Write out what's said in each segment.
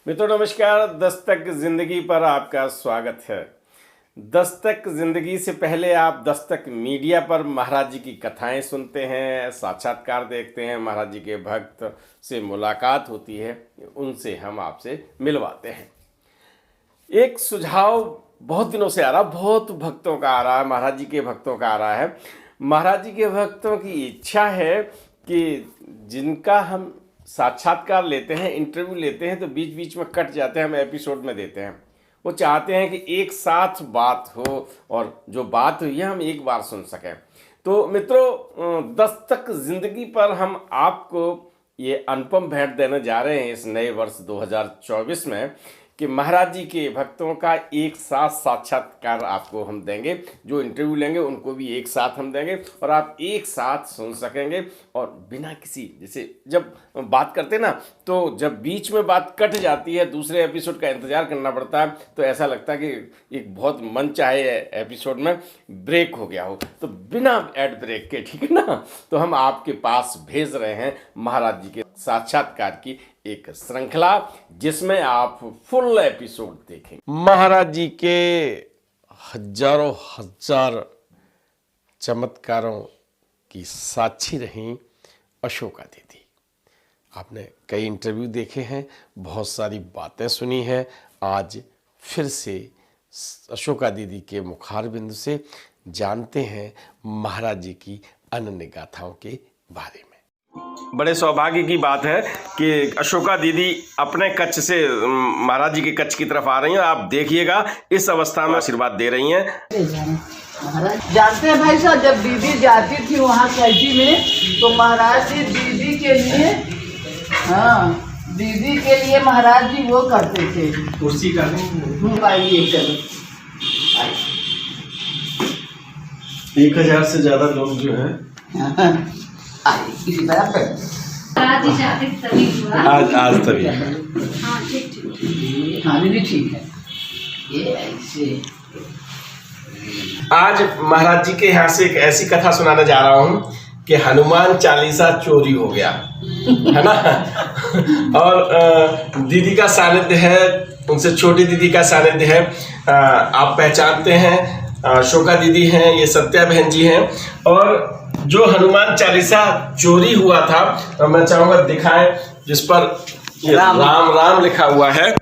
मित्रों नमस्कार। दस्तक जिंदगी पर आपका स्वागत है। दस्तक जिंदगी से पहले आप दस्तक मीडिया पर महाराज जी की कथाएं सुनते हैं, साक्षात्कार देखते हैं, महाराज जी के भक्त से मुलाकात होती है, उनसे हम आपसे मिलवाते हैं। एक सुझाव बहुत दिनों से आ रहा, बहुत भक्तों का आ रहा है, महाराज जी के भक्तों का आ रहा है। महाराज जी के भक्तों की इच्छा है कि जिनका हम साक्षात्कार लेते हैं, इंटरव्यू लेते हैं, तो बीच बीच में कट जाते हैं, हम एपिसोड में देते हैं। वो चाहते हैं कि एक साथ बात हो और जो बात हुई है हम एक बार सुन सकें। तो मित्रों, दस्तक जिंदगी पर हम आपको ये अनुपम भेंट देने जा रहे हैं इस नए वर्ष 2024 में कि महाराज जी के भक्तों का एक साथ साक्षात्कार आपको हम देंगे। जो इंटरव्यू लेंगे उनको भी एक साथ हम देंगे और आप एक साथ सुन सकेंगे और बिना किसी, जैसे जब बात करते ना तो जब बीच में बात कट जाती है, दूसरे एपिसोड का इंतज़ार करना पड़ता है, तो ऐसा लगता है कि एक बहुत मन चाहे एपिसोड में ब्रेक हो गया हो। तो बिना एड ब्रेक के, ठीक है ना, तो हम आपके पास भेज रहे हैं महाराज जी के साक्षात्कार की एक श्रृंखला जिसमें आप फुल एपिसोड देखेंगे। महाराज जी के हजारों हजार चमत्कारों की साक्षी रहीं अशोका दीदी। आपने कई इंटरव्यू देखे हैं, बहुत सारी बातें सुनी है। आज फिर से अशोका दीदी के मुखारबिंद से जानते हैं महाराज जी की अनन्य गाथाओं के बारे में। बड़े सौभाग्य की बात है कि अशोका दीदी अपने कच्छ से महाराज जी के कच्छ की तरफ आ रही हैं। आप देखिएगा, इस अवस्था में आशीर्वाद दे रही हैं। महाराज जानते हैं भाई साहब, जब दीदी जाती थी वहाँ कैदी में तो महाराज जी दीदी के लिए, हाँ दीदी के लिए महाराज जी वो करते थे, कुर्सी का आइए चलो 1000 से ज्यादा लोग जो है इसी तरह आज तभी। हाँ दीदी ठीक है। ये ऐसे आज महाराज जी के यहाँ से एक ऐसी कथा सुनाने जा रहा हूँ कि हनुमान चालीसा चोरी हो गया है ना। और दीदी का सानिध्य है, उनसे छोटी दीदी का सानिध्य है। आप पहचानते हैं, अशोका दीदी हैं, ये सत्या बहन जी हैं। और जो हनुमान चालीसा चोरी हुआ था मैं चाहूँगा दिखाएं, जिस पर राम राम लिखा हुआ है।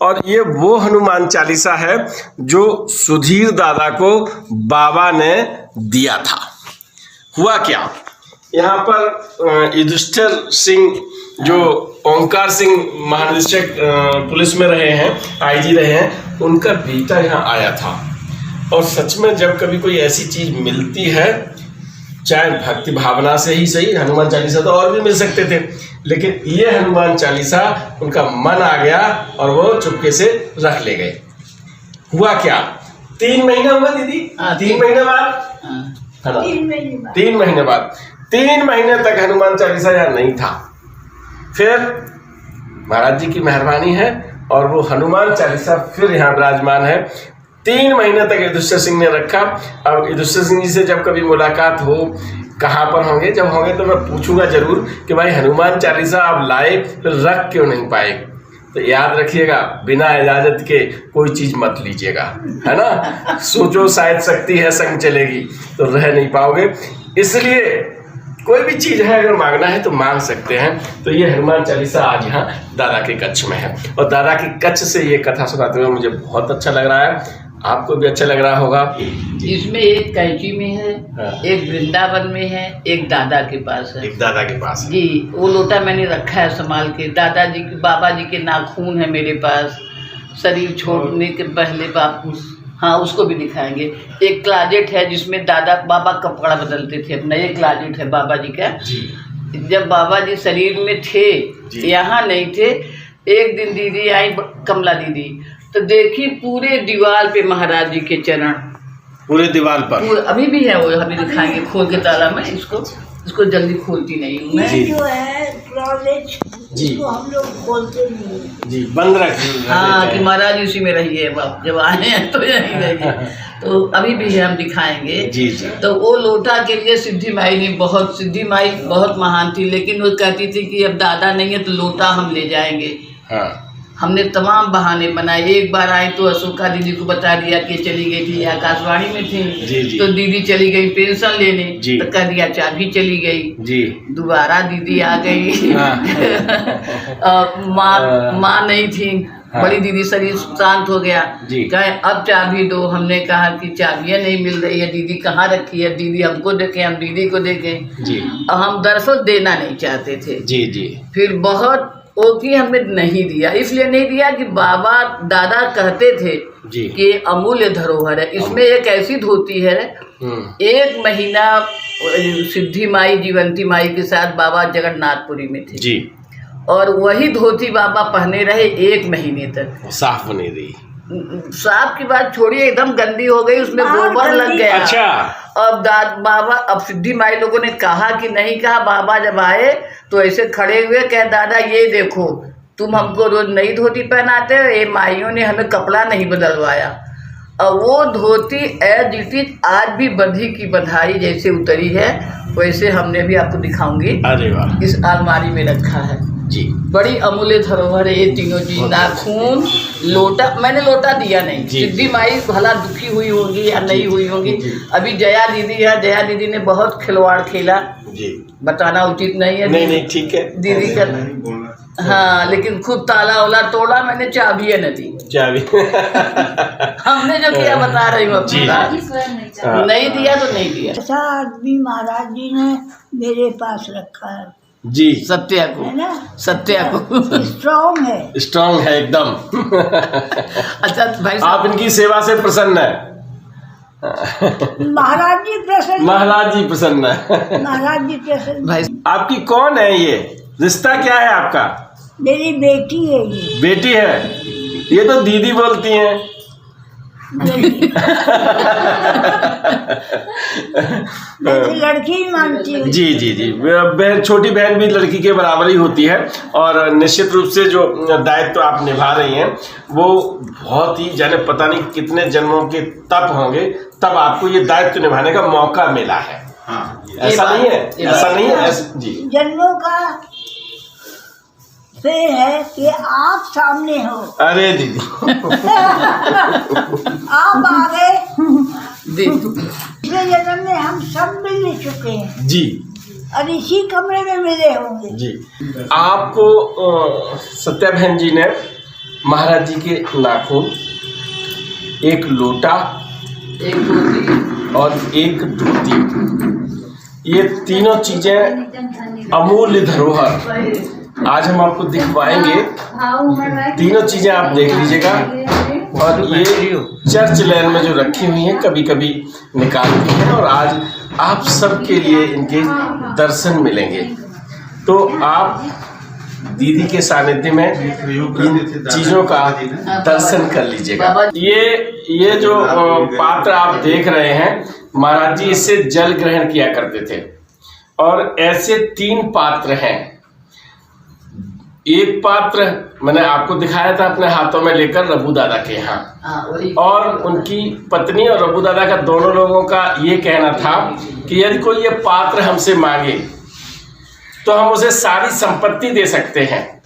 और ये वो हनुमान चालीसा है जो सुधीर दादा को बाबा ने दिया था। हुआ क्या, यहाँ पर युधिष्ठिर सिंह जो ओंकार सिंह महानिदेशक पुलिस में रहे हैं, आईजी रहे हैं, उनका बेटा यहाँ आया था। और सच में जब कभी कोई ऐसी चीज मिलती है, चाहे भक्ति भावना से ही सही, हनुमान चालीसा तो और भी मिल सकते थे, लेकिन ये हनुमान चालीसा उनका मन आ गया और वो चुपके से रख ले गए। हुआ क्या, 3 महीने हुआ दीदी, 3 महीने बाद, 3 महीने बाद, 3 महीने तक हनुमान चालीसा यहाँ नहीं था। फिर महाराज जी की मेहरबानी है और वो हनुमान चालीसा फिर यहाँ विराजमान है। 3 महीने तक युधिष्ठिर सिंह ने रखा। अब युधिष्ठिर सिंह जी से जब कभी मुलाकात हो, कहाँ पर होंगे, जब होंगे तो मैं पूछूंगा जरूर कि भाई हनुमान चालीसा आप लाए फिर रख क्यों नहीं पाए। तो याद रखिएगा, बिना इजाजत के कोई चीज मत लीजिएगा, है ना। सोचो शायद शक्ति है संग चलेगी, तो रह नहीं पाओगे। इसलिए कोई भी चीज है अगर मांगना है तो मांग सकते हैं। तो ये हनुमान चालीसा आज यहाँ दादा के कच्छ में है और दादा के कच्छ से ये कथा सुनाते हुए मुझे बहुत अच्छा लग रहा है, आपको भी अच्छा लग रहा होगा। इसमें एक कैंची में है, हाँ। एक वृंदावन में है, एक दादा के पास है। एक दादा के पास है। जी, वो लोटा मैंने रखा है संभाल के। दादाजी की, बाबा जी के नाखून है मेरे पास, शरीर छोड़ने के पहले बापू, हाँ उसको भी दिखाएंगे। एक क्लाजेट है जिसमें दादा बाबा कपड़ा बदलते थे अपना, एक क्लाजेट है बाबा जी का जी। जब बाबा जी शरीर में थे, यहाँ नहीं थे, एक दिन दीदी आई, कमला दीदी, तो देखी पूरे दीवार पे महाराज जी के चरण, पूरे दीवार पर अभी भी है वो, अभी दिखाएंगे खोल के ताला में। इसको जल्दी खोलती नहीं हूँ मैं। जो है कॉलेज जी, तो हम लोग खोलते नहीं हैं जी, बंद रखिए। हाँ कि महाराज उसी में रहिए, बाप जब आए हैं तो यहीं रहिए। तो अभी भी है, हम दिखाएंगे जी जी। तो वो लोटा के लिए सिद्धि माई ने, बहुत सिद्धि माई बहुत महान थी, लेकिन वो कहती थी कि अब दादा नहीं है तो लोटा हम ले जाएंगे। हाँ हमने तमाम बहाने बनाए। एक बार आई तो अशोका दीदी को बता दिया कि चली गई थी, आकाशवाणी में थी। जी। तो दीदी चली गई पेंशन लेने, जी। तो कह दिया चाबी चली गई जी। दोबारा दीदी आ गई। माँ नहीं थी, बड़ी दीदी शरीर शांत हो गया, कहे अब चाबी दो। हमने कहा कि चाबियाँ नहीं मिल रही है, दीदी कहाँ रखी है, दीदी हमको देखें, हम दीदी को देखें जी। और हम दरअसल देना नहीं चाहते थे। जी जी। फिर बहुत ओकी हमें नहीं दिया, इसलिए नहीं दिया कि बाबा दादा कहते थे जी कि अमूल्य धरोहर है। इसमें एक ऐसी धोती है, 1 महीना सिद्धि माई जीवंती माई के साथ बाबा जगन्नाथपुरी में थे जी, और वही धोती बाबा पहने रहे 1 महीने तक। साफ नहीं रही। साफ की बात छोड़िए, एकदम गंदी हो गई, उसमें गोबर लग गया। अच्छा। अब बाबा, अब सिद्धि माई लोगों ने कहा कि नहीं कहा। बाबा जब आए तो ऐसे खड़े हुए, कहे दादा ये देखो, तुम हमको रोज नई धोती पहनाते हो, ये माइयों ने हमें कपड़ा नहीं बदलवाया। और वो धोती एज इट इज आज भी बंधी की बंधाई जैसे उतरी है, वैसे हमने भी आपको दिखाऊंगी। अरे वाह। इस अलमारी में रखा है जी। बड़ी अमूल्य धरोहर है ये तीनों चीज। नाखून, लोटा, मैंने लोटा दिया नहीं। सिद्धि माई भला दुखी हुई होंगी या नहीं हुई होंगी। अभी जया दीदी है, जया दीदी ने बहुत खिलवाड़ खेला जी, बताना उचित नहीं है। नहीं ठीक है दीदी का, हाँ, लेकिन खुद ताला वाला तोड़ा, मैंने चाबी न दी। चाबी हमने जो किया बता रही हूँ अपनी बात। नहीं दिया तो नहीं दिया। ऐसा आदमी महाराज जी ने मेरे पास रखा है जी। सत्या को, है ना, सत्या को स्ट्रॉन्ग है, स्ट्रांग है एकदम। अच्छा भाई आप इनकी सेवा से प्रसन्न है? महाराज जी प्रसन्न, महाराज जी प्रसन्न है। महाराज जी प्रसन्न। भाई आपकी कौन है ये? रिश्ता क्या है आपका? मेरी बेटी है ये। बेटी है? ये तो दीदी बोलती हैं। मैं तो लड़की ही मानती हूँ। जी जी जी, छोटी बहन भी लड़की के बराबर ही होती है। और निश्चित रूप से जो दायित्व आप निभा रही हैं वो बहुत ही, जाने पता नहीं कितने जन्मों के तप होंगे, तब आपको ये दायित्व निभाने का मौका मिला है। ऐसा नहीं है? ऐसा नहीं है? जी, जन्मों का से है कि आप सामने हो। अरे दीदी आप आ गए। दीदी पिछले जन्म में हम सब मिल चुके हैं जी और इसी कमरे में मिले होंगे। जी। आपको सत्या बहन जी ने महाराज जी के नाखून, एक लोटा, एक धोती और एक धोती, ये तीनों चीजें अमूल्य धरोहर आज हम आपको दिखवाएंगे। तीनों चीजें आप देख लीजिएगा। और ये चर्च लैन में जो रखी हुई हैं, कभी कभी निकालती हैं, और आज आप सबके लिए इनके दर्शन मिलेंगे। तो आप दीदी के सानिध्य में इन चीजों का दर्शन कर लीजिएगा। ये जो पात्र आप देख रहे हैं, महाराज जी इससे जल ग्रहण किया करते थे। और ऐसे 3 पात्र हैं। एक पात्र मैंने आपको दिखाया था अपने हाथों में लेकर रघु दादा के यहाँ, और उनकी पत्नी और रघु दादा का, दोनों लोगों का ये कहना था कि यदि कोई ये पात्र हमसे मांगे तो हम उसे सारी संपत्ति दे सकते हैं,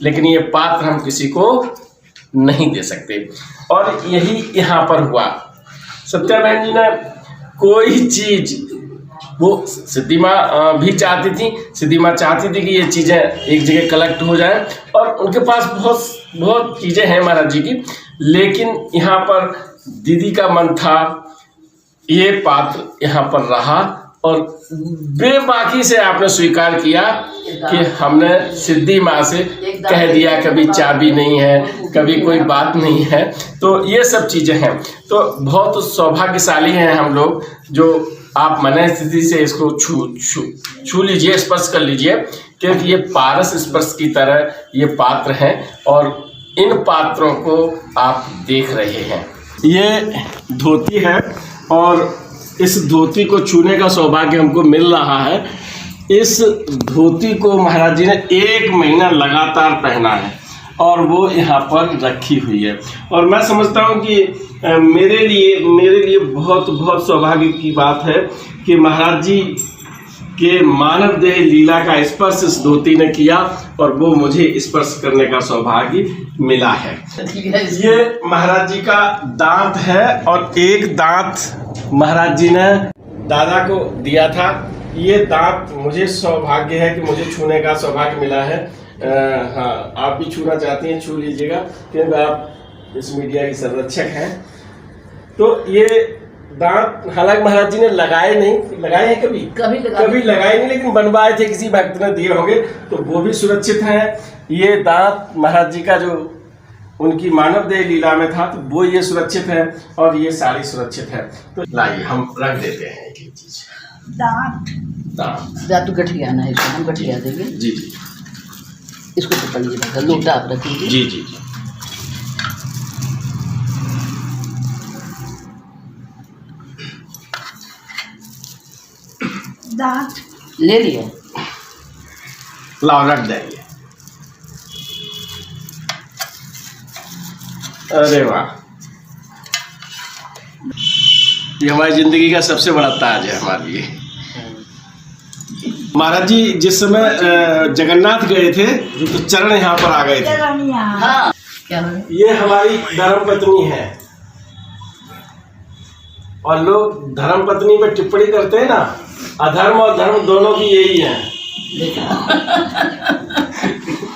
लेकिन ये पात्र हम किसी को नहीं दे सकते। और यही यहाँ पर हुआ। सत्या बहन जी ने कोई चीज, वो सिद्धि माँ भी चाहती थी, सिद्धि माँ चाहती थी कि ये चीज़ें एक जगह कलेक्ट हो जाए, और उनके पास बहुत चीज़ें हैं महाराज जी की, लेकिन यहाँ पर दीदी का मन था ये पात्र यहाँ पर रहा, और बेबाकी से आपने स्वीकार किया कि हमने सिद्धि माँ से कह दिया, कभी चाबी नहीं है, कभी कोई बात नहीं है। तो ये सब चीज़ें हैं। तो बहुत सौभाग्यशाली हैं हम लोग, जो आप मन स्थिति से इसको छू लीजिए, स्पर्श कर लीजिए, क्योंकि ये पारस स्पर्श की तरह ये पात्र हैं, और इन पात्रों को आप देख रहे हैं। ये धोती है, और इस धोती को छूने का सौभाग्य हमको मिल रहा है। इस धोती को महाराज जी ने 1 महीना लगातार पहना है, और वो यहाँ पर रखी हुई है। और मैं समझता हूँ कि मेरे लिए बहुत सौभाग्य की बात है कि महाराज जी कि मानव देह लीला का स्पर्श इस धोती ने किया और वो मुझे स्पर्श करने का सौभाग्य मिला है। ये महाराज जी का दांत है और एक दांत महाराज जी ने दादा को दिया था। ये दांत मुझे सौभाग्य है कि मुझे छूने का सौभाग्य मिला है। हाँ, आप भी छूना चाहती हैं छू लीजिएगा, क्योंकि आप इस मीडिया की संरक्षक हैं। तो ये दांत हालांकि महाराज जी ने लगाए हैं कभी लगाए नहीं, लेकिन बनवाए थे, किसी भक्त ने दिए होंगे, तो वो भी सुरक्षित हैं। ये दांत महाराज जी का जो उनकी मानव देह लीला में था, तो वो ये सुरक्षित है और ये साड़ी सुरक्षित है। तो लाइए हम रख देते हैं एक एक चीज। दांत गठिया ना है, इसको हम गठिया देंगे। जी जी, इसको पकड़ लीजिए, लोटा आप रखिए। जी जी जी। दांत ले लिया, लाओ रख देंगे। अरे वाह, ये हमारी जिंदगी का सबसे बड़ा ताज है हमारे लिए। महाराज जी जिस समय जगन्नाथ गए थे तो चरण यहाँ पर आ गए थे। हाँ, क्या है? ये हमारी धर्म पत्नी है, और लोग धर्म पत्नी पे टिप्पणी करते हैं ना, अधर्म और धर्म दोनों की यही है।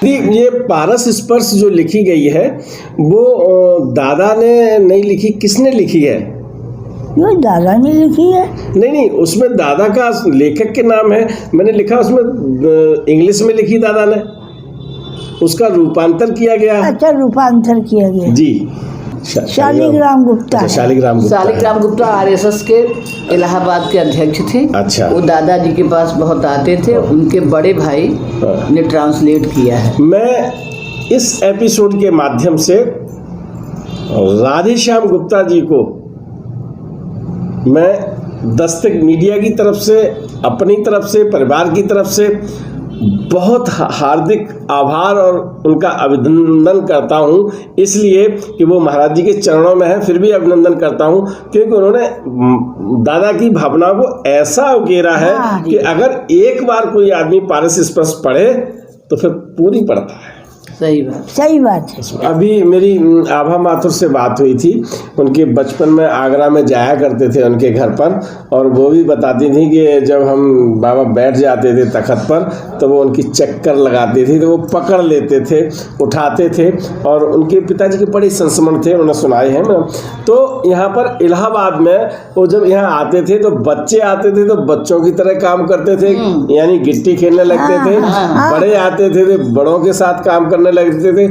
ये पारस स्पर्श जो लिखी गई है वो दादा ने नहीं लिखी, किसने लिखी है? ये दादा ने लिखी है। नहीं, उसमें दादा का लेखक के नाम है, मैंने लिखा उसमें इंग्लिश में लिखी दादा ने, उसका रूपांतर किया गया। अच्छा, रूपांतर किया गया जी। शालिग्राम गुप्ता। अच्छा, शालिग्राम गुप्ता आरएसएस के इलाहाबाद के अध्यक्ष थे। अच्छा। वो दादाजी के पास बहुत आते थे, उनके बड़े भाई ने ट्रांसलेट किया है। मैं इस एपिसोड के माध्यम से राधेश्याम गुप्ता जी को मैं दस्तक मीडिया की तरफ से, अपनी तरफ से, परिवार की तरफ से बहुत हार्दिक आभार और उनका अभिनंदन करता हूं, इसलिए कि वो महाराज जी के चरणों में है। फिर भी अभिनंदन करता हूं क्योंकि उन्होंने दादा की भावना को ऐसा उकेरा है कि अगर एक बार कोई आदमी पारस स्पर्श पढ़े तो फिर पूरी पढ़ता है। सही बात है। अभी मेरी आभा माथुर से बात हुई थी, उनके बचपन में आगरा में जाया करते थे उनके घर पर, और वो भी बताती थी कि जब हम बाबा बैठ जाते थे तखत पर तो वो उनकी चक्कर लगाती थी, तो वो पकड़ लेते थे, उठाते थे, और उनके पिताजी के बड़े संस्मरण थे, उन्होंने सुनाए हैं ना। तो यहाँ पर इलाहाबाद में वो जब यहाँ आते थे तो बच्चे आते थे तो बच्चों की तरह काम करते थे, यानी गिट्टी खेलने लगते थे। बड़े आते थे बड़ों के साथ काम करने लगते थे।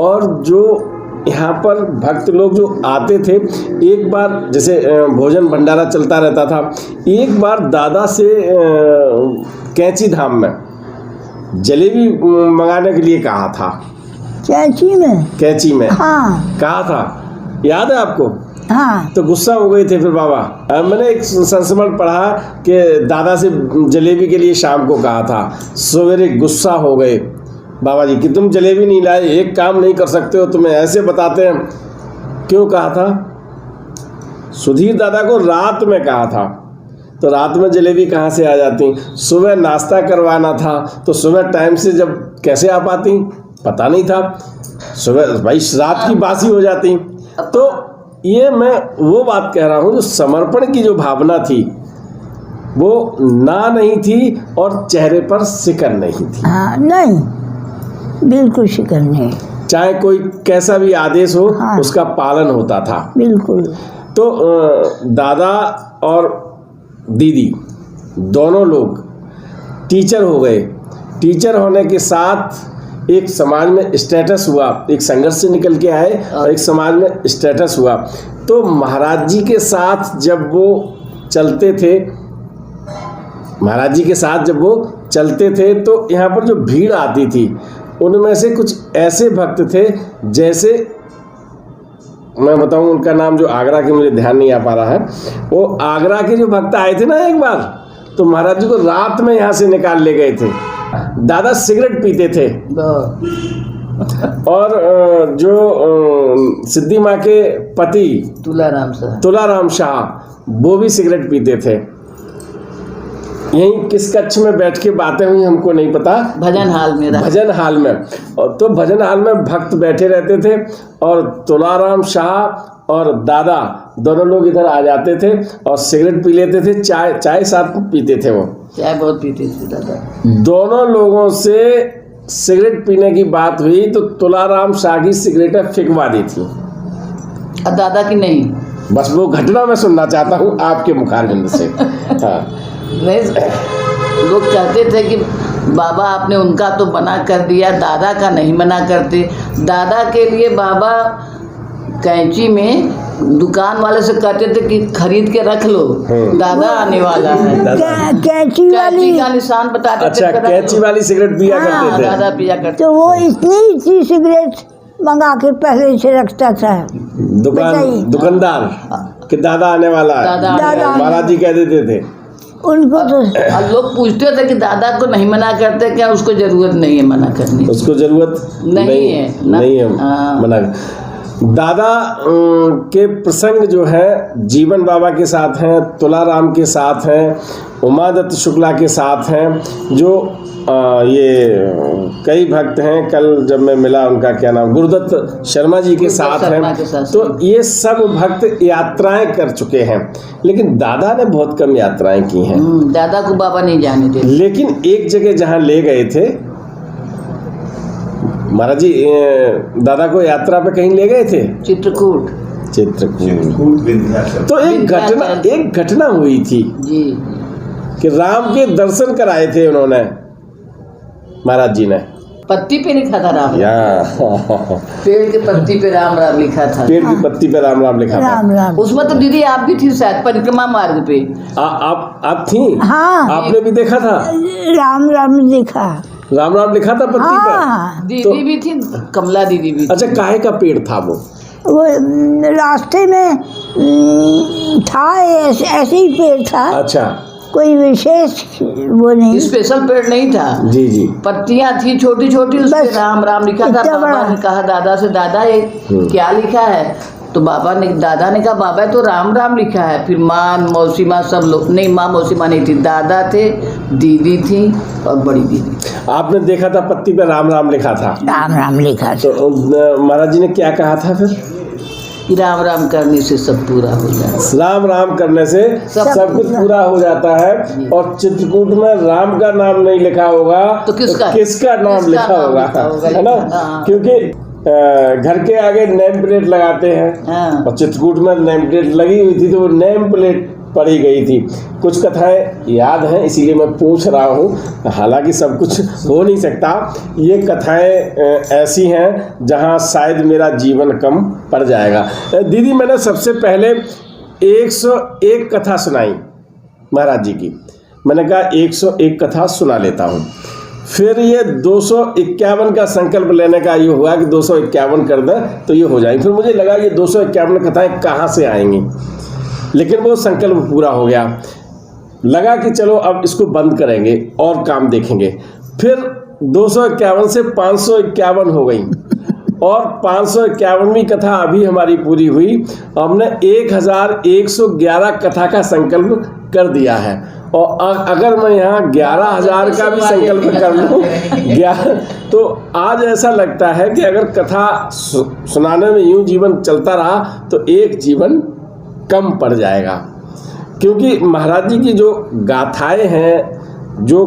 और जो यहाँ पर भक्त लोग जो आते थे, एक बार जैसे भोजन भंडारा चलता रहता था, एक बार दादा से कैंची धाम में जलेबी मंगाने के लिए कहा था। कैंची में हाँ। कहा था, याद है आपको? हाँ। तो गुस्सा हो गए थे फिर बाबा। मैंने एक संस्मरण पढ़ा कि दादा से जलेबी के लिए शाम को कहा था, सवेरे गुस्सा हो गए बाबा जी कि तुम जलेबी नहीं लाए, एक काम नहीं कर सकते हो, तुम्हें ऐसे बताते हैं। क्यों कहा था? सुधीर दादा को रात में कहा था, तो रात में जलेबी कहाँ से आ जाती? सुबह नाश्ता करवाना था, तो सुबह टाइम से जब कैसे आ पाती? पता नहीं था, सुबह भाई रात की बासी हो जाती। तो ये मैं वो बात कह रहा हूँ, जो समर्पण की जो भावना थी वो ना नहीं थी, और चेहरे पर सिकन नहीं थी। हाँ, नहीं, बिल्कुल शिकन नहीं। चाहे कोई कैसा भी आदेश हो, हाँ। उसका पालन होता था। बिल्कुल। तो दादा और दीदी दोनों लोग टीचर हो गए। टीचर होने के साथ एक समाज में स्टेटस हुआ, एक संघर्ष से निकल के आए और एक समाज में स्टेटस हुआ। तो महाराज जी के साथ जब वो चलते थे, तो यहाँ पर जो भीड़ आती थी उनमें से कुछ ऐसे भक्त थे, जैसे मैं बताऊं उनका नाम, जो आगरा के मुझे ध्यान नहीं आ पा रहा है, वो आगरा के जो भक्त आए थे ना एक बार, तो महाराज जी को रात में यहाँ से निकाल ले गए थे। दादा सिगरेट पीते थे, और जो सिद्धि माँ के पति तुलाराम शाह वो भी सिगरेट पीते थे। यहीं किस कक्ष में बैठ के बातें हुई हमको नहीं पता, भजन हाल में रहा। भजन हाल में। और तो भजन हाल में भक्त बैठे रहते थे और तुलाराम शाह और दादा दोनों लोग इधर आ जाते थे और सिगरेट पी लेते थे, चाय साथ पीते थे। वो चाय बहुत पीते थे दादा। दोनों लोगों से सिगरेट पीने की बात हुई तो तुलाराम शाह की सिगरेटें फेंकवा दी थी और दादा की नहीं। बस वो घटना मैं सुनना चाहता हूँ आपके मुखारबिंद से। हाँ। नहीं, लोग कहते थे कि बाबा आपने उनका तो मना कर दिया, दादा का नहीं मना करते। दादा के लिए बाबा कैंची में दुकान वाले से कहते थे कि खरीद के रख लो, दादा आने वाला है। कैंची वाली का निशान बताते थे। अच्छा, कैंची वाली सिगरेट पिया करते थे। दादा पिया करते। तो वो इतनी सी सिगरेट मंगा के पहले से रखता था दुकानदार कि दादा आने वाला है, दादा महाराज जी कह देते थे उनको। तो और लोग पूछते थे कि दादा को नहीं मना करते क्या? उसको जरूरत नहीं है मना करने, उसको जरूरत नहीं है नहीं है मना। दादा के प्रसंग जो है जीवन बाबा के साथ हैं, तुलाराम के साथ हैं, उमादत्त शुक्ला के साथ हैं, जो ये कई भक्त हैं। कल जब मैं मिला उनका क्या नाम, गुरुदत्त शर्मा जी के साथ हैं। तो ये सब भक्त यात्राएं कर चुके हैं, लेकिन दादा ने बहुत कम यात्राएं की हैं। दादा को बाबा नहीं जाने देते। लेकिन एक जगह जहाँ ले गए थे महाराज जी, दादा को यात्रा पे कहीं ले गए थे, चित्रकूट। तो एक घटना हुई थी जी कि राम के दर्शन कराए थे उन्होंने, महाराज जी ने। पत्ती पे लिखा था राम, पेड़ के पत्ती पे राम राम लिखा था। पेड़ की पत्ती पे राम राम लिखा था। उसमें तो दीदी आप भी थी शायद, परिक्रमा मार्ग पे। आप थी? हाँ, आपने भी देखा था? राम राम देखा, राम राम लिखा था पत्ती पे। दीदी भी थी, कमला दीदी भी। अच्छा, काहे का पेड़ था वो? रास्ते में था, ऐसे ही पेड़ था। अच्छा, कोई विशेष वो नहीं, स्पेशल पेड़ नहीं था। जी जी। पत्तियां थी छोटी छोटी, उस पे राम राम लिखा था। बाबा ने कहा दादा से, दादा ये क्या लिखा है? तो दादा ने कहा बाबा तो राम राम लिखा है। फिर माँ मौसी माँ सब लोग, नहीं माँ मौसी माँ नहीं थी, दादा थे, दीदी थी और बड़ी दीदी। आपने देखा था पत्ती पे राम राम लिखा था? राम राम लिखा। तो महाराज जी ने क्या कहा था फिर? कि राम राम करने से सब पूरा हो जाता है। राम राम करने से सब कुछ पूरा हो जाता है। और चित्रकूट में राम का नाम नहीं लिखा होगा तो किसका नाम लिखा होगा, है ना? क्योंकि घर के आगे नेम प्लेट लगाते हैं और चित्रकूट में नेम प्लेट लगी हुई थी, तो वो नेम प्लेट पढ़ी गई थी। कुछ कथाएं याद हैं, इसीलिए मैं पूछ रहा हूँ, हालांकि सब कुछ हो नहीं सकता। ये कथाएं ऐसी हैं जहाँ शायद मेरा जीवन कम पड़ जाएगा। दीदी, मैंने सबसे पहले 101 कथा सुनाई महाराज जी की। मैंने कहा 101 कथा सुना लेता हूँ। फिर ये 251 का संकल्प लेने का ये हुआ कि 251 कर दें तो ये हो जाएगी। फिर मुझे लगा ये 251 कथाएं कहाँ से आएंगी, लेकिन वो संकल्प पूरा हो गया। लगा कि चलो अब इसको बंद करेंगे और काम देखेंगे। फिर 251 से 551 हो गई और 551वीं कथा अभी हमारी पूरी हुई। हमने 1111 कथा का संकल्प कर दिया है। और अगर मैं यहाँ 11,000 का भी संकल्प कर लूँ तो आज ऐसा लगता है कि अगर कथा सुनाने में यूँ जीवन चलता रहा तो एक जीवन कम पड़ जाएगा। क्योंकि महाराज जी की जो गाथाएं हैं, जो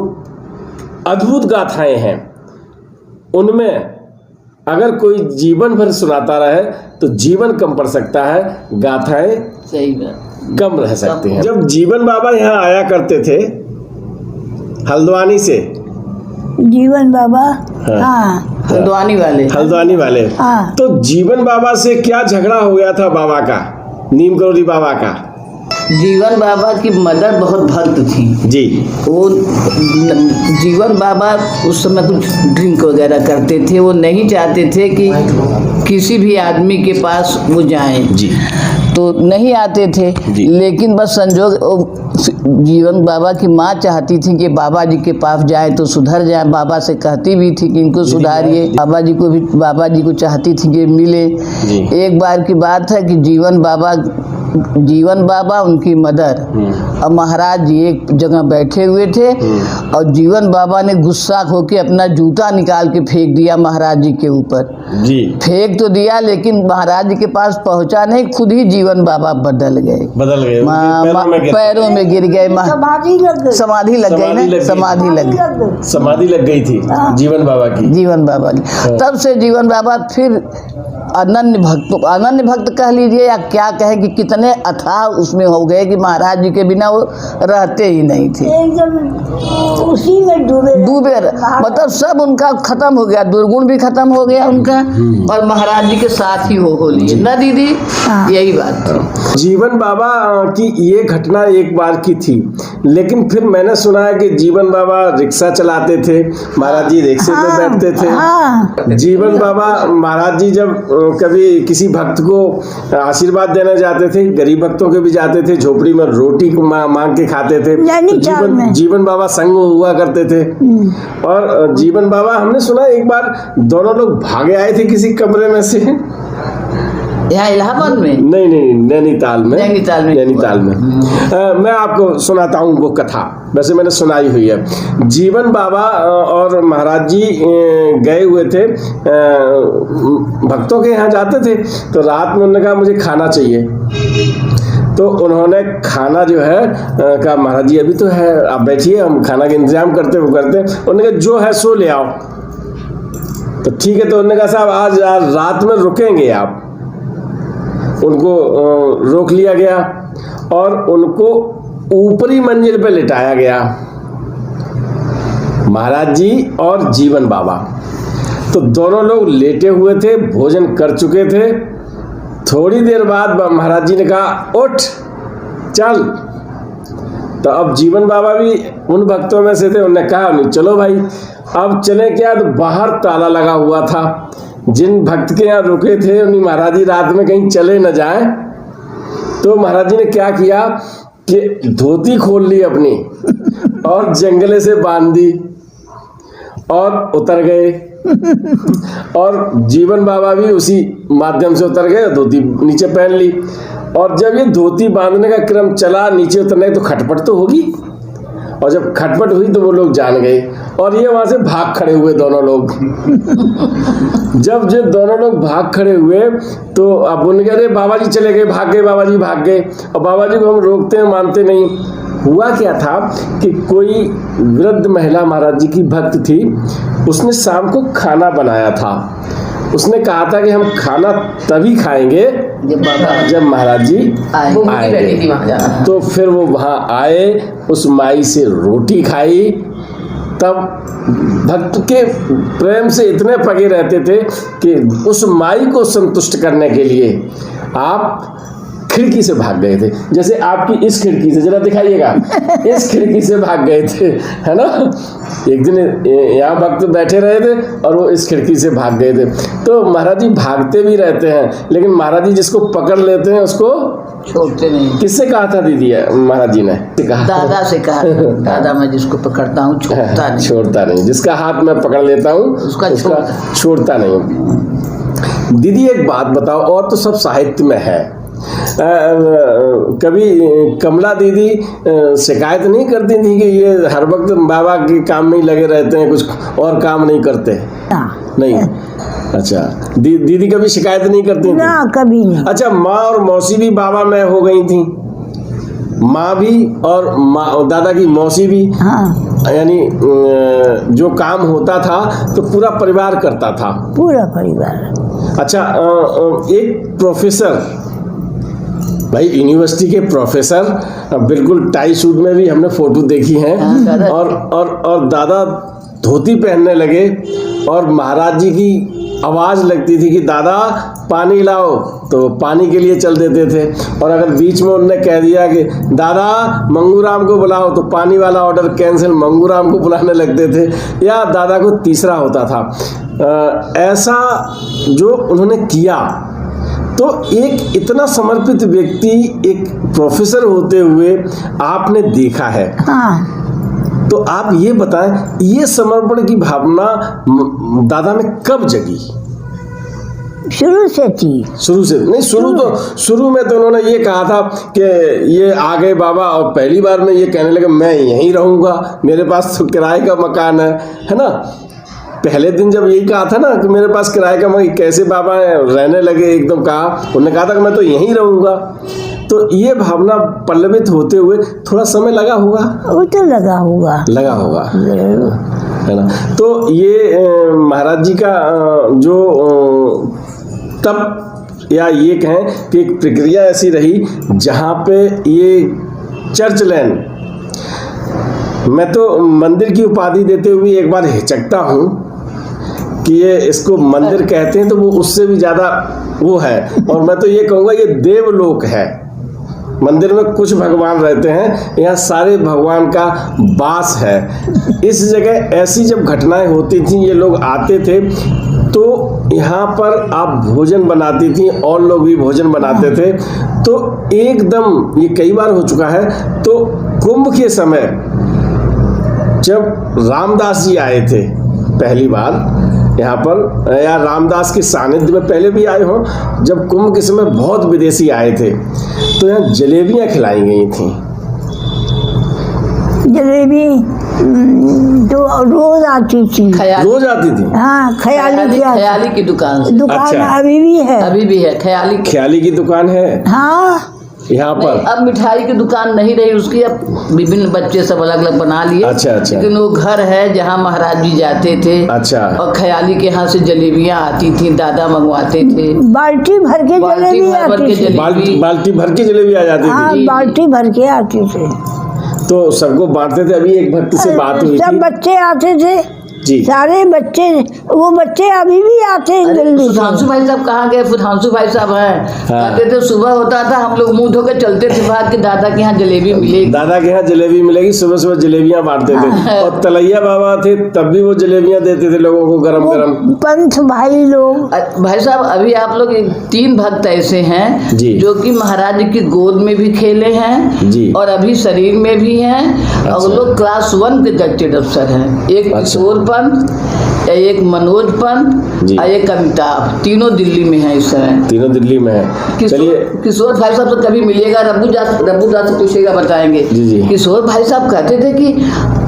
अद्भुत गाथाएं हैं, उनमें अगर कोई जीवन भर सुनाता रहे तो जीवन कम पड़ सकता है, गाथाएं सही बात कम रह सकती हैं। जब जीवन बाबा यहाँ आया करते थे हल्द्वानी से, जीवन बाबा, हाँ हल्द्वानी वाले, हाँ। तो जीवन बाबा से क्या झगड़ा हो गया था बाबा का, नीम करोली बाबा का? जीवन बाबा की मदर बहुत भक्त थी जी। वो जीवन बाबा उस समय कुछ ड्रिंक वगैरह करते थे। वो नहीं चाहते थे कि किसी भी आदमी के पास वो जाएं जी, तो नहीं आते थे। लेकिन बस संजोग जीवन बाबा की माँ चाहती थी कि बाबा जी के पास जाए तो सुधर जाए। बाबा से कहती भी थी कि इनको सुधारिए। बाबा जी को चाहती थी कि मिले। एक बार की बात है कि जीवन बाबा जीवन बाबा उनकी मदर और महाराज जी एक जगह बैठे हुए थे और जीवन बाबा ने गुस्सा होके अपना जूता निकाल के फेंक दिया महाराज जी के ऊपर। जी। फेंक तो दिया लेकिन महाराज जी के पास पहुंचा नहीं, खुद ही जीवन बाबा बदल गए, पैरों में गिर गए। समाधि लग गई ना, समाधि लग गई थी जीवन बाबा की। जीवन बाबा की तब से जीवन बाबा फिर अनन्य भक्त कह लीजिए या क्या कहे कि कितने अथाह उसमें हो गए कि महाराज जी के बिना वो रहते ही नहीं थे, एकदम उसी में डूबे मतलब सब उनका खत्म हो गया, दुर्गुण भी खत्म हो गया उनका और महाराज जी के साथ ही हो लिए ना दीदी। यही बात थी। जीवन बाबा की ये घटना एक बार की थी, लेकिन फिर मैंने सुना है कि जीवन बाबा रिक्शा चलाते थे, महाराज जी रिक्शे पे बैठते थे। जीवन बाबा महाराज जी जब कभी किसी भक्त को आशीर्वाद देने जाते थे, गरीब भक्तों के भी जाते थे, झोपड़ी में रोटी मांग के खाते थे, तो जीवन बाबा संग हुआ करते थे। और जीवन बाबा हमने सुना एक बार दोनों लोग भागे आए थे किसी कमरे में से, यहाँ इलाहाबाद में नहीं नैनीताल में मैं आपको सुनाता हूँ वो कथा, वैसे मैंने सुनाई हुई है। जीवन बाबा और महाराज जी गए हुए थे, भक्तों के यहाँ जाते थे, तो रात में उन्होंने कहा मुझे खाना चाहिए, तो उन्होंने खाना जो है कहा महाराज जी अभी तो है, आप बैठिए हम खाना का इंतजाम करते। उन्होंने कहा जो है सो ले आओ, तो ठीक है। तो उन्होंने कहा साहब आज रात में रुकेंगे आप, उनको रोक लिया गया और उनको ऊपरी मंजिल पे लिटाया गया, महाराज जी और जीवन बाबा। तो दोनों लोग लेटे हुए थे, भोजन कर चुके थे। थोड़ी देर बाद महाराज जी ने कहा उठ चल, तो अब जीवन बाबा भी उन भक्तों में से थे, उन्होंने कहा नहीं चलो भाई अब चले क्या, तो बाहर ताला लगा हुआ था। जिन भक्त के यहाँ रुके थे उन्हीं महाराज जी रात में कहीं चले न जाए, तो महाराज जी ने क्या किया कि धोती खोल ली अपनी और जंगले से बांध दी और उतर गए। और जीवन बाबा भी उसी माध्यम से उतर गए, धोती नीचे पहन ली। और जब ये धोती बांधने का क्रम चला, नीचे उतरने तो खटपट तो होगी, और जब खटपट हुई तो वो लोग जान गए और ये वहां से भाग खड़े हुए दोनों लोग। जब दोनों लोग भाग खड़े हुए तो अब उनके अरे बाबा जी चले गए, भाग गए, बाबा जी भाग गए, और बाबा जी को हम रोकते हैं मानते नहीं। हुआ क्या था कि कोई वृद्ध महिला महाराज जी की भक्त थी, उसने शाम को खाना बनाया था। उसने कहा था कि हम खाना तभी खाएंगे जब महाराज जी आएंगे। तो फिर वो वहाँ आए, उस माई से रोटी खाई, तब भक्त के प्रेम से इतने पगे रहते थे कि उस माई को संतुष्ट करने के लिए आप खिड़की से भाग गए थे। जैसे आपकी इस खिड़की से, जरा दिखाइएगा, इस खिड़की से भाग गए थे, है ना। एक दिन यहाँ भक्त बैठे रहे थे और वो इस खिड़की से भाग गए थे। तो महाराज जी भागते भी रहते हैं, लेकिन महाराज जी जिसको पकड़ लेते हैं उसको छोड़ते नहीं। किससे कहा था दीदी महाराज जी ने? दादा से कहा, दादा मैं जिसको पकड़ता हूँ छोड़ता नहीं, जिसका हाथ मैं पकड़ लेता हूँ उसका छोड़ता नहीं। दीदी एक बात बताओ, और तो सब साहित्य में है, कभी कमला दीदी शिकायत नहीं करती थी कि ये हर वक्त बाबा के काम में ही लगे रहते हैं, कुछ और काम नहीं करते? नहीं। अच्छा, दीदी कभी शिकायत नहीं करती थी? ना, कभी नहीं। अच्छा, माँ और मौसी भी बाबा में हो गई थी, माँ भी और दादा की मौसी भी। हाँ। यानी जो काम होता था तो पूरा परिवार करता था, पूरा परिवार। अच्छा, एक प्रोफेसर, भाई यूनिवर्सिटी के प्रोफेसर, बिल्कुल टाई सूट में भी हमने फोटो देखी है, और दादा धोती पहनने लगे और महाराज जी की आवाज़ लगती थी कि दादा पानी लाओ, तो पानी के लिए चल देते थे। और अगर बीच में उन्होंने कह दिया कि दादा मंगूराम को बुलाओ, तो पानी वाला ऑर्डर कैंसिल, मंगूराम को बुलाने लगते थे, या दादा को तीसरा होता था। ऐसा जो उन्होंने किया, तो एक इतना समर्पित व्यक्ति, एक प्रोफेसर होते हुए आपने देखा है। हाँ। तो आप ये बताएं, ये समर्पण की भावना दादा में कब जगी? शुरू से थी। शुरू से नहीं, शुरू में तो उन्होंने ये कहा था कि ये आ गए बाबा, और पहली बार में ये कहने लगे मैं यहीं रहूँगा, मेरे पास तो किराए का मकान है ना। पहले दिन जब यही कहा था ना कि मेरे पास किराए का मकान, कैसे बाबा रहने लगे एकदम कहा, उन्होंने कहा था कि मैं तो यहीं रहूँगा। तो ये भावना पल्लवित होते हुए थोड़ा समय लगा होगा। वो तो लगा होगा है ना। तो ये महाराज जी का जो तब या ये कहें कि एक प्रक्रिया ऐसी रही जहाँ पे ये चर्च लैन, मैं तो मंदिर की उपाधि देते हुए एक बार हिचकता हूँ कि ये इसको मंदिर कहते हैं तो वो उससे भी ज़्यादा वो है, और मैं तो ये कहूँगा ये देवलोक है। मंदिर में कुछ भगवान रहते हैं, यहाँ सारे भगवान का वास है। इस जगह ऐसी जब घटनाएं होती थी, ये लोग आते थे तो यहाँ पर आप भोजन बनाती थी और लोग भी भोजन बनाते थे। तो एकदम ये कई बार हो चुका है। तो कुंभ के समय जब रामदास जी आए थे पहली बार यहाँ पर, या रामदास के सानिध्य में पहले भी आए हो, जब कुंभ के समय बहुत विदेशी आए थे तो यहाँ जलेबियाँ खिलाई गई थी। जलेबी जो रोज आती थी, रोज आती थी। हाँ, ख्याली की दुकान अच्छा। अभी भी है ख्याली की दुकान है। हाँ, यहाँ पर अब मिठाई की दुकान नहीं रही उसकी, अब विभिन्न बच्चे सब अलग अलग बना लिए। अच्छा। लेकिन वो घर है जहाँ महाराज जी जाते थे। अच्छा। और ख्याली के यहाँ से जलेबियाँ आती थी, दादा मंगवाते थे, बाल्टी भर के जलेबी आती थी। बाल्टी भर के जलेबी आ जाती थी। बाल्टी भर के आती थी तो सबको बांटते थे। अभी एक भक्त से बात हुई सब थी, बच्चे आते थे जी, सारे बच्चे, वो बच्चे अभी भी आते हैं जल्दी। सुधांशु भाई साहब कहाँ गए? सुधांशु भाई साहब हैं, कहते थे सुबह होता था हम लोग मुंह धो के चलते थे बाहर कि दादा के यहाँ जलेबी मिलेगी, दादा के यहाँ जलेबी मिलेगी। सुबह सुबह जलेबियाँ बांटते थे। और तलैया बाबा थे तब भी वो जलेबियाँ देते थे लोगों को गरम गरम। पंथ भाई लोग। भाई साहब अभी आप लोग 3 भक्त ऐसे हैं जो कि महाराज की गोद में भी खेले हैं जी, और अभी शरीर में भी हैं। और लोग क्लास 1 के गजेटेड अफसर हैं। एक किशोर पंत, एक मनोज पंत और एक अमिताभ, तीनों दिल्ली में हैं इस समय। तीनों दिल्ली में है। चलिए किशोर भाई साहब तो कभी मिलिएगा, रब्बू दास से पूछेगा, बताएंगे। जी। किशोर भाई साहब कहते थे कि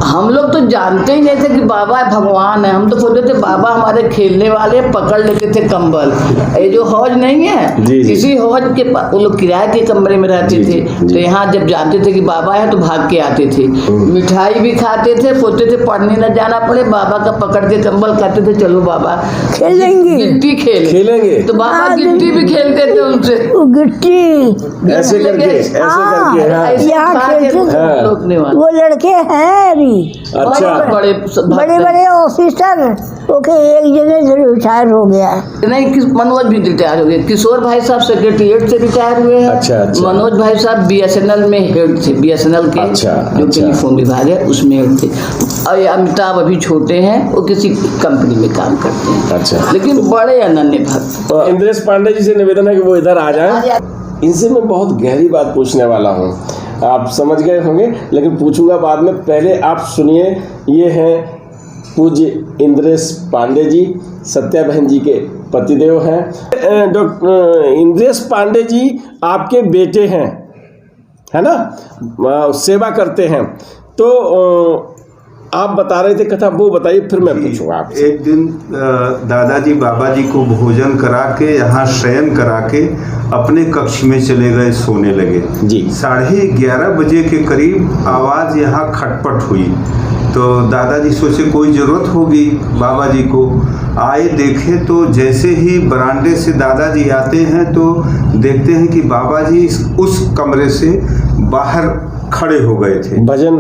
हम लोग तो जानते ही नहीं थे कि बाबा भगवान है, हम तो बोलते थे बाबा हमारे खेलने वाले, पकड़ लेते थे कंबल। ये जो हौज नहीं है, इसी हौज के वो लोग किराए के कमरे में रहते थे। तो यहाँ जब जानते थे कि बाबा है तो भाग के आते थे, मिठाई भी खाते थे, सोचते थे पढ़ने न जाना पड़े, बाबा का पकड़ के कंबल कहते थे चलो बाबा खेलेंगे, गिट्टी खेलेंगे। तो बाबा गिट्टी भी खेलते थे उनसे, गिट्टी ऐसे करके यहाँ खेलते थे। वो लड़के हैं अभी अच्छा, बड़े बड़े ऑफिसर, ओके, एक जगह रिटायर हो गया। नहीं, मनोज भी रिटायर हो गए। किशोर भाई साहब सेक्रेटरीट से रिटायर हुए हैं। अच्छा। मनोज भाई साहब BSNL में हेड थे, BSNL के जो टेलीफोन विभाग है उसमें हेड थे। और अमिताभ अभी छोटे हैं, वो किसी कंपनी में काम करते हैं। अच्छा। लेकिन बड़े अनन्य भक्त। इंद्रेश पांडे जी से निवेदन है कि वो इधर आ जाए। इनसे मैं बहुत गहरी बात पूछने वाला हूँ, आप समझ गए होंगे, लेकिन पूछूंगा बाद में। पहले आप सुनिए, ये हैं पूज्य इंद्रेश पांडे जी, सत्या बहन जी के पतिदेव हैं। डॉक्टर इंद्रेश पांडे जी आपके बेटे हैं, है ना, सेवा करते हैं। तो आप बता रहे थे कथा, वो बताइए फिर मैं पूछूंगा आपसे। एक दिन दादाजी बाबा जी को भोजन करा के, यहाँ शयन करा के अपने कक्ष में चले गए, सोने लगे जी। 11:30 बजे के करीब आवाज़ यहाँ खटपट हुई। तो दादाजी सोचे कोई ज़रूरत होगी बाबा जी को। आए, देखे तो जैसे ही बरामदे से दादाजी आते हैं तो देखते हैं कि बाबा जी उस कमरे से बाहर खड़े हो गए थे। भजन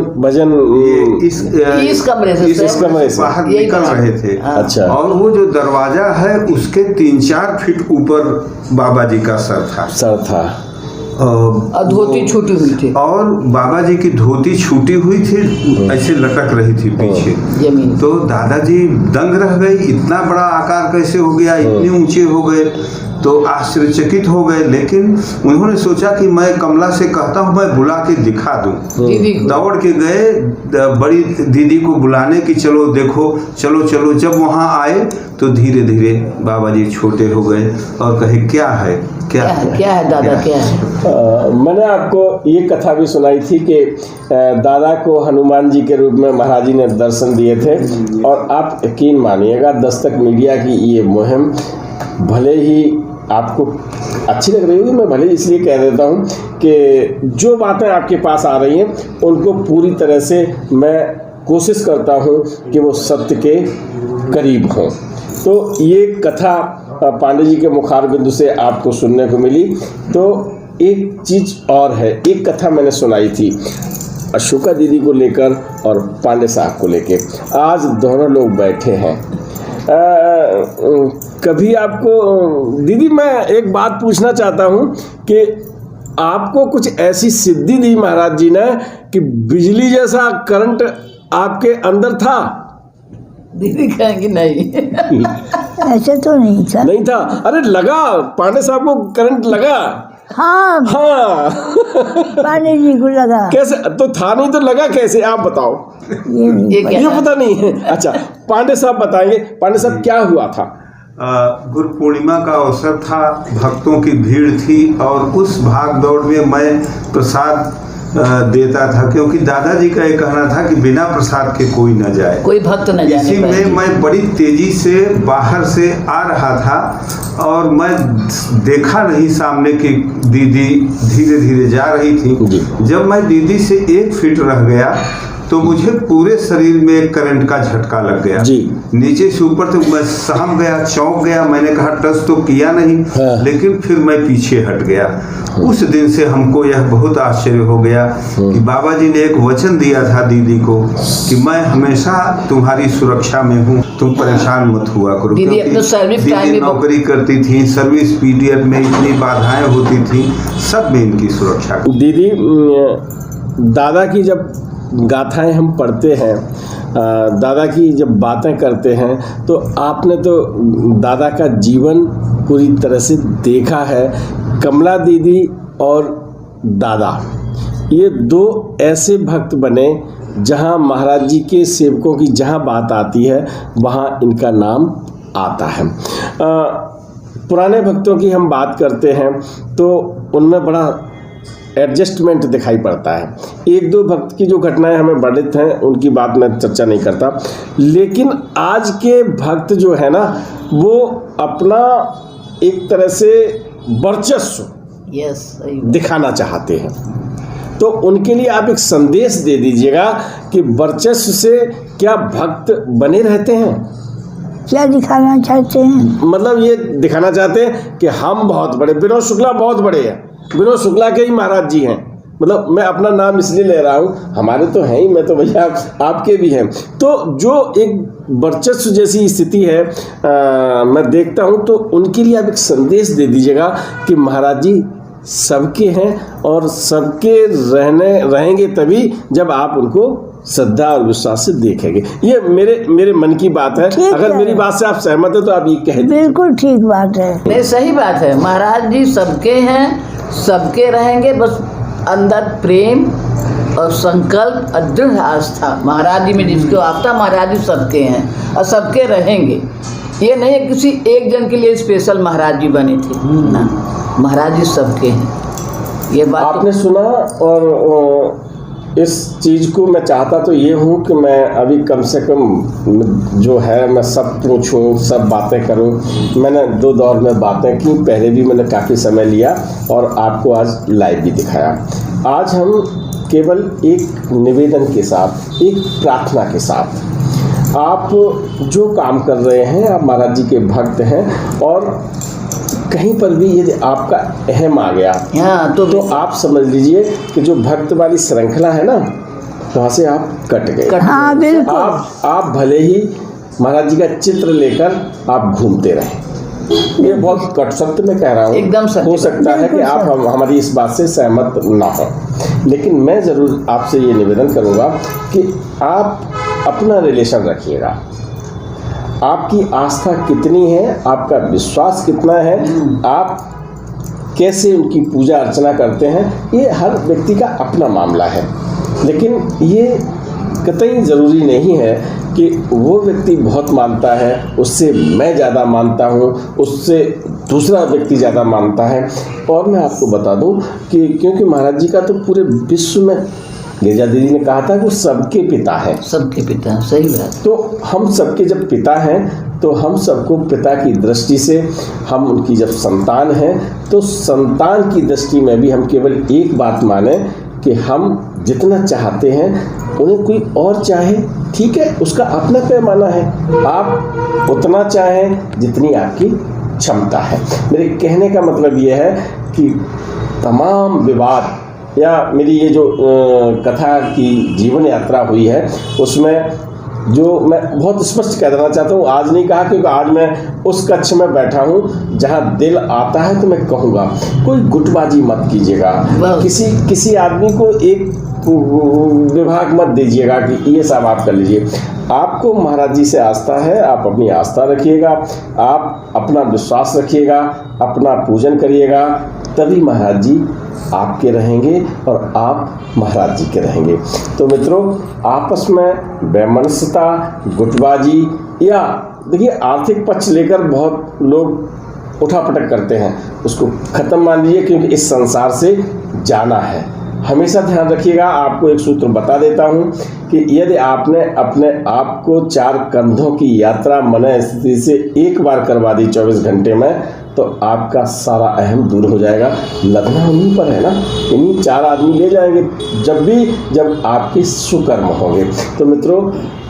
इस कमरे से बाहर निकल रहे थे। अच्छा। और वो जो दरवाजा है उसके 3-4 फीट ऊपर बाबा जी का सर था। धोती छूटी हुई थी, और बाबा जी की धोती छूटी हुई थी, ऐसे लटक रही थी पीछे जमीन। तो दादाजी दंग रह गए, इतना बड़ा आकार कैसे हो गया, इतने ऊंचे हो गए। तो आश्चर्यचकित हो गए, लेकिन उन्होंने सोचा कि मैं कमला से कहता हूँ मैं बुला के दिखा दूँ। दौड़ के गए बड़ी दीदी को बुलाने की, चलो देखो, चलो चलो। जब वहाँ आए तो धीरे धीरे बाबा जी छोटे हो गए और कहे क्या है क्या है दादा, क्या है? मैंने आपको ये कथा भी सुनाई थी कि दादा को हनुमान जी के रूप में महाराज जी ने दर्शन दिए थे। और आप यकीन मानिएगा, दस्तक मीडिया की ये मुहिम भले ही आपको अच्छी लग रही होगी, मैं भले इसलिए कह देता हूँ कि जो बातें आपके पास आ रही हैं उनको पूरी तरह से मैं कोशिश करता हूँ कि वो सत्य के करीब हों। तो ये कथा पांडे जी के मुखारबिंदु से आपको सुनने को मिली। तो एक चीज़ और है, एक कथा मैंने सुनाई थी अशोका दीदी को लेकर और पांडे साहब को लेकर। आज दोनों लोग बैठे हैं। कभी आपको दीदी, मैं एक बात पूछना चाहता हूँ कि आपको कुछ ऐसी सिद्धि दी महाराज जी ने कि बिजली जैसा करंट आपके अंदर था? दीदी कहेंगी नहीं। ऐसे तो नहीं था। नहीं था? अरे लगा, पांडे साहब को करंट लगा। हाँ हाँ पांडे जी को लगा। कैसे? तो था नहीं तो लगा कैसे, आप बताओ। ये पता नहीं है। अच्छा, पांडे साहब बताएंगे। पांडे साहब क्या हुआ था? गुरु पूर्णिमा का अवसर था, भक्तों की भीड़ थी और उस भाग दौड़ में मैं प्रसाद देता था, क्योंकि दादाजी का ये कहना था कि बिना प्रसाद के कोई न जाए, कोई भक्त न जाने। इसी में मैं बड़ी तेजी से बाहर से आ रहा था और मैं देखा नहीं सामने की दीदी धीरे धीरे जा रही थी। जब मैं दीदी से 1 फीट रह गया तो मुझे पूरे शरीर में करंट का झटका लग गया जी। नीचे से ऊपर तक मैं सहम गया, चौंक गया। मैंने कहा टच तो किया नहीं, लेकिन फिर मैं पीछे हट गया। उस दिन से हमको यह बहुत आश्चर्य हो गया कि बाबा जी ने एक वचन दिया था दीदी को कि मैं हमेशा तुम्हारी सुरक्षा में हूँ, तुम परेशान मत हुआ करो। दीदी नौकरी करती थी, सर्विस पीरियड में इतनी बाधाएं होती थी, सब में इनकी सुरक्षा। दीदी, दादा की जब गाथाएं हम पढ़ते हैं, दादा की जब बातें करते हैं, तो आपने तो दादा का जीवन पूरी तरह से देखा है। कमला दीदी और दादा, ये 2 ऐसे भक्त बने जहां महाराज जी के सेवकों की जहां बात आती है वहां इनका नाम आता है। पुराने भक्तों की हम बात करते हैं तो उनमें बड़ा एडजस्टमेंट दिखाई पड़ता है। 1-2 भक्त की जो घटनाएं हमें वर्णित हैं उनकी बात मैं चर्चा नहीं करता, लेकिन आज के भक्त जो है ना, वो अपना एक तरह से वर्चस्व दिखाना चाहते हैं। तो उनके लिए आप एक संदेश दे दीजिएगा कि वर्चस्व से क्या भक्त बने रहते हैं? क्या दिखाना चाहते हैं? मतलब ये दिखाना चाहते हैं कि हम बहुत बड़े, विनोद शुक्ला बहुत बड़े हैं, विनोद शुक्ला के ही महाराज जी हैं। मतलब मैं अपना नाम इसलिए ले रहा हूँ, हमारे तो हैं ही, मैं तो भैया आपके भी हैं। तो जो एक वर्चस्व जैसी स्थिति है मैं देखता हूँ, तो उनके लिए आप एक संदेश दे दीजिएगा कि महाराज जी सबके हैं और सबके रहेंगे तभी जब आप उनको श्रद्धा और विश्वास से देखेंगे। ये मेरे मन की बात है। अगर मेरी बात से आप सहमत है तो आप ये कह दीजिए। बिल्कुल ठीक बात है। नहीं, सही बात है। महाराज जी सबके हैं, सबके रहेंगे, बस अंदर प्रेम और संकल्प और दृढ़ आस्था महाराज जी में जिसको आस्था, महाराज जी सबके हैं और सबके रहेंगे। ये नहीं है किसी एक जन के लिए स्पेशल महाराज जी बने थे ना, महाराज जी सबके हैं। ये बात आपने सुना। और इस चीज़ को मैं चाहता तो ये हूँ कि मैं अभी कम से कम जो है मैं सब पूछूं, सब बातें करूं। मैंने 2 दौर में बातें की, पहले भी मैंने काफ़ी समय लिया और आपको आज लाइव भी दिखाया। आज हम केवल एक निवेदन के साथ, एक प्रार्थना के साथ, आप जो काम कर रहे हैं, आप महाराज जी के भक्त हैं और कहीं पर भी यदि आपका अहम आ गया तो आप समझ लीजिए कि जो भक्त वाली श्रृंखला है ना, वहाँ से आप कट गए। हाँ बिल्कुल। आप भले ही महाराज जी का चित्र लेकर आप घूमते रहे। ये बहुत कट सत्य में कह रहा हूँ, एकदम हो सकता है कि आप हमारी इस बात से सहमत ना हो, लेकिन मैं ज़रूर आपसे ये निवेदन करूँगा कि आप अपना रिलेशन रखिएगा। आपकी आस्था कितनी है, आपका विश्वास कितना है, आप कैसे उनकी पूजा अर्चना करते हैं, ये हर व्यक्ति का अपना मामला है। लेकिन ये कतई ज़रूरी नहीं है कि वो व्यक्ति बहुत मानता है उससे मैं ज़्यादा मानता हूँ, उससे दूसरा व्यक्ति ज़्यादा मानता है। और मैं आपको बता दूँ कि क्योंकि महाराज जी का तो पूरे विश्व में, गिरिजा दीदी ने कहा था कि वो सबके पिता है, सबके पिता, सही बात। तो हम सबके जब पिता हैं तो हम सबको पिता की दृष्टि से, हम उनकी जब संतान हैं तो संतान की दृष्टि में भी हम केवल एक बात माने कि हम जितना चाहते हैं उन्हें कोई और चाहे, ठीक है, उसका अपना पैमाना है, आप उतना चाहें जितनी आपकी क्षमता है। मेरे कहने का मतलब ये है कि तमाम विवाद या मेरी ये जो कथा की जीवन यात्रा हुई है उसमें जो मैं बहुत स्पष्ट कह देना चाहता हूँ, आज नहीं कहा क्योंकि आज मैं उस कक्ष में बैठा हूँ जहाँ दिल आता है तो मैं कहूँगा, कोई गुटबाजी मत कीजिएगा, किसी आदमी को एक विभाग मत दीजिएगा कि ये सब आप कर लीजिए। आपको महाराज जी से आस्था है, आप अपनी आस्था रखिएगा, आप अपना विश्वास रखिएगा, अपना पूजन करिएगा, तभी महाराज जी आपके रहेंगे और आप महाराज जी के रहेंगे। तो मित्रों, आपस में वैमनस्यता, गुटबाजी या देखिए आर्थिक पक्ष लेकर बहुत लोग उठापटक करते हैं, उसको ख़त्म मान लीजिए, क्योंकि इस संसार से जाना है। हमेशा ध्यान रखिएगा, आपको एक सूत्र बता देता हूँ कि यदि आपने अपने आप को 4 कंधों की यात्रा मन स्थिति से एक बार करवा दी 24 घंटे में, तो आपका सारा अहम दूर हो जाएगा। लगना उन्हीं पर है ना, इन्हीं 4 आदमी ले जाएंगे जब आपके सुकर्म होंगे। तो मित्रों,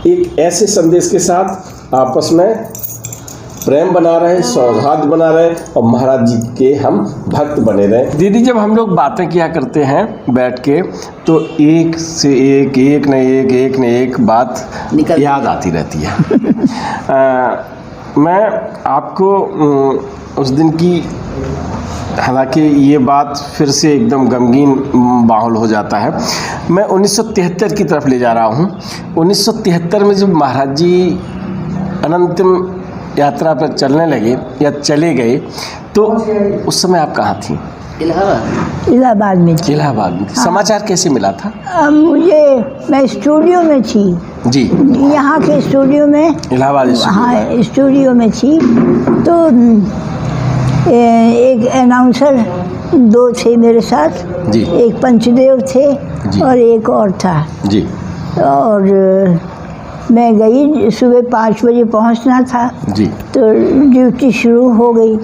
एक ऐसे संदेश के साथ आपस में प्रेम बना रहे, सौहार्द बना रहे और महाराज जी के हम भक्त बने रहे। दीदी, जब हम लोग बातें किया करते हैं बैठ के तो एक से एक न एक बात याद आती रहती है। मैं आपको उस दिन की, हालांकि ये बात फिर से एकदम गमगीन माहौल हो जाता है, मैं 1973 की तरफ ले जा रहा हूँ। 1973 में जब महाराज जी अनंतिम यात्रा पर चलने लगे या चले गए, तो उस समय आप कहाँ थी? इलाहाबाद में थी। इलाहाबाद में। हाँ। समाचार कैसे मिला था? मैं स्टूडियो में थी जी, यहाँ के स्टूडियो में, इलाहाबाद स्टूडियो। हाँ, स्टूडियो में थी। तो एक अनाउंसर 2 थे मेरे साथ जी, एक पंचदेव थे जी, और एक और था जी। और मैं गई, सुबह 5 बजे पहुंचना था जी, तो ड्यूटी शुरू हो गई।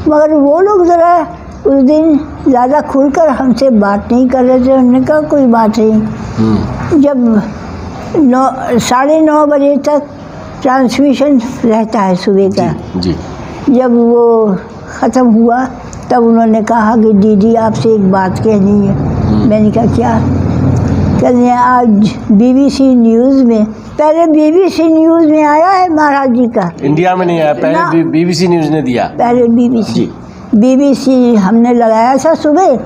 मगर वो लोग ज़रा उस दिन ज़्यादा खुलकर हमसे बात नहीं कर रहे थे। हमने कहा कोई बात नहीं। जब 9:30 बजे तक ट्रांसमिशन रहता है सुबह का जी। जब वो ख़त्म हुआ तब उन्होंने कहा कि दीदी आपसे एक बात कहनी है। मैंने कहा क्या? कहते हैं आज BBC न्यूज़ में, पहले BBC न्यूज़ में आया है महाराज जी का, इंडिया में नहीं आया, पहले BBC न्यूज़ ने दिया। पहले BBC हमने लगाया था सुबह,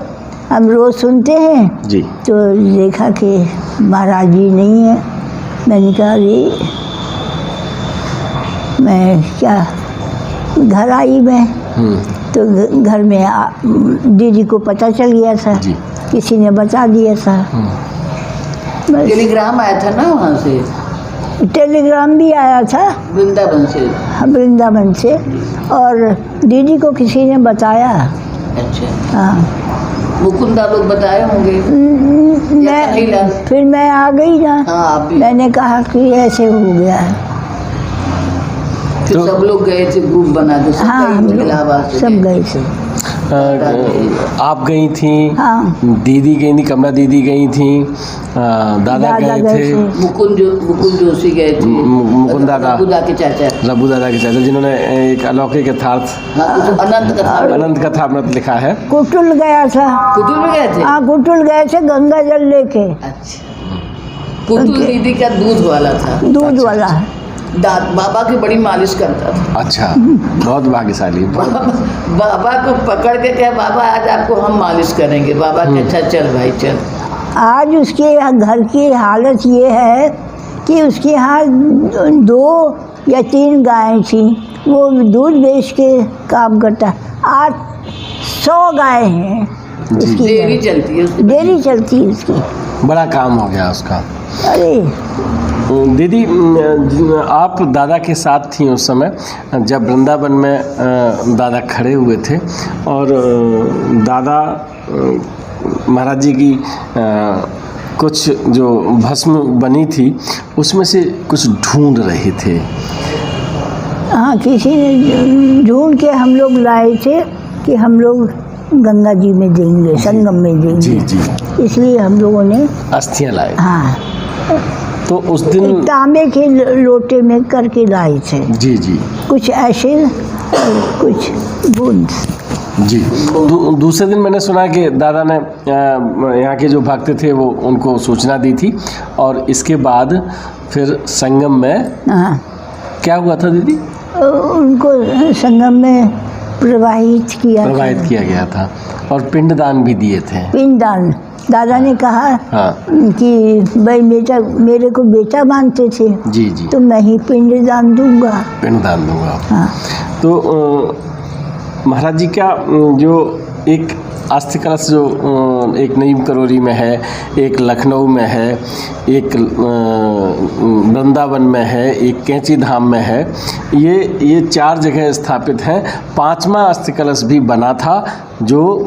हम रोज़ सुनते हैं जी। तो देखा कि महाराज जी नहीं है। मैंने कहा अरे मैं क्या, घर आई मैं तो घर में दीदी को पता चल गया था जी। किसी ने बता दिया था। टेलीग्राम आया था ना वहाँ से? टेलीग्राम भी आया था वृंदावन से। वृंदावन से, और दीदी को किसी ने बताया। अच्छा। हाँ, मुकुंदा लोग बताए होंगे। फिर मैं आ गई ना। हाँ, मैंने कहा कि ऐसे हो गया है। तो सब लोग गए थे ग्रुप बना के। हाँ, सब गए थे। आप गई थी? हाँ। दीदी गई थी, कमला दीदी गई थी, दादा गए थे, मुकुंद जोशी गए थे, मुकुंद दादा, रघु दादा के चाचा, जिन्होंने एक अलौकिक यथार्थ अनंत कथा अमृत लिखा है। कुटुल गया था। कुटुल में गए थे? हाँ, कुटुल गए थे गंगा जल लेके। अच्छा। कुटुल दीदी का दूध वाला था। दूध वाला। बाबा की बड़ी मालिश करता था। अच्छा, बहुत भाग्यशाली। बाबा को पकड़ के क्या, बाबा आज आपको हम मालिश करेंगे। बाबा के अच्छा चल भाई चल। आज उसके घर की हालत ये है कि उसके यहाँ 2 या 3 गायें थी, वो दूध बेच के काम करता। 800 गाय हैं उसकी, डेयरी चलती है उसकी। डेयरी चलती है उसकी। बड़ा काम हो गया उसका। अरे दीदी, आप दादा के साथ थी उस समय जब वृंदावन में दादा खड़े हुए थे और दादा महाराज जी की कुछ जो भस्म बनी थी उसमें से कुछ ढूंढ रहे थे। हाँ, किसी ने ढूंढ के हम लोग लाए थे कि हम लोग गंगा जी में देंगे, संगम में देंगे। जी जी, इसलिए हम लोगों ने अस्थियाँ लाए। हाँ, तो उस दिन तांबे के लोटे में करके लाए थे। जी जी कुछ ऐसे और कुछ बूंद। जी। दूसरे दिन मैंने सुना कि दादा ने यहाँ के जो भक्त थे वो उनको सूचना दी थी और इसके बाद फिर संगम में हाँ, क्या हुआ था दीदी? उनको संगम में प्रवाहित किया गया था और पिंडदान भी दिए थे। पिंडदान। दादा ने कहा हाँ कि भाई बेटा, मेरे को बेटा मानते थे, जी जी, तो मैं ही पिंडदान दूंगा। पिंडदान दूंगा। हाँ, तो महाराज जी का जो एक अस्थि कलश जो एक नीम करोली में है, एक लखनऊ में है, एक वृंदावन में है, एक कैंची धाम में है, ये 4 जगह स्थापित हैं। 5वां अस्थि कलश भी बना था जो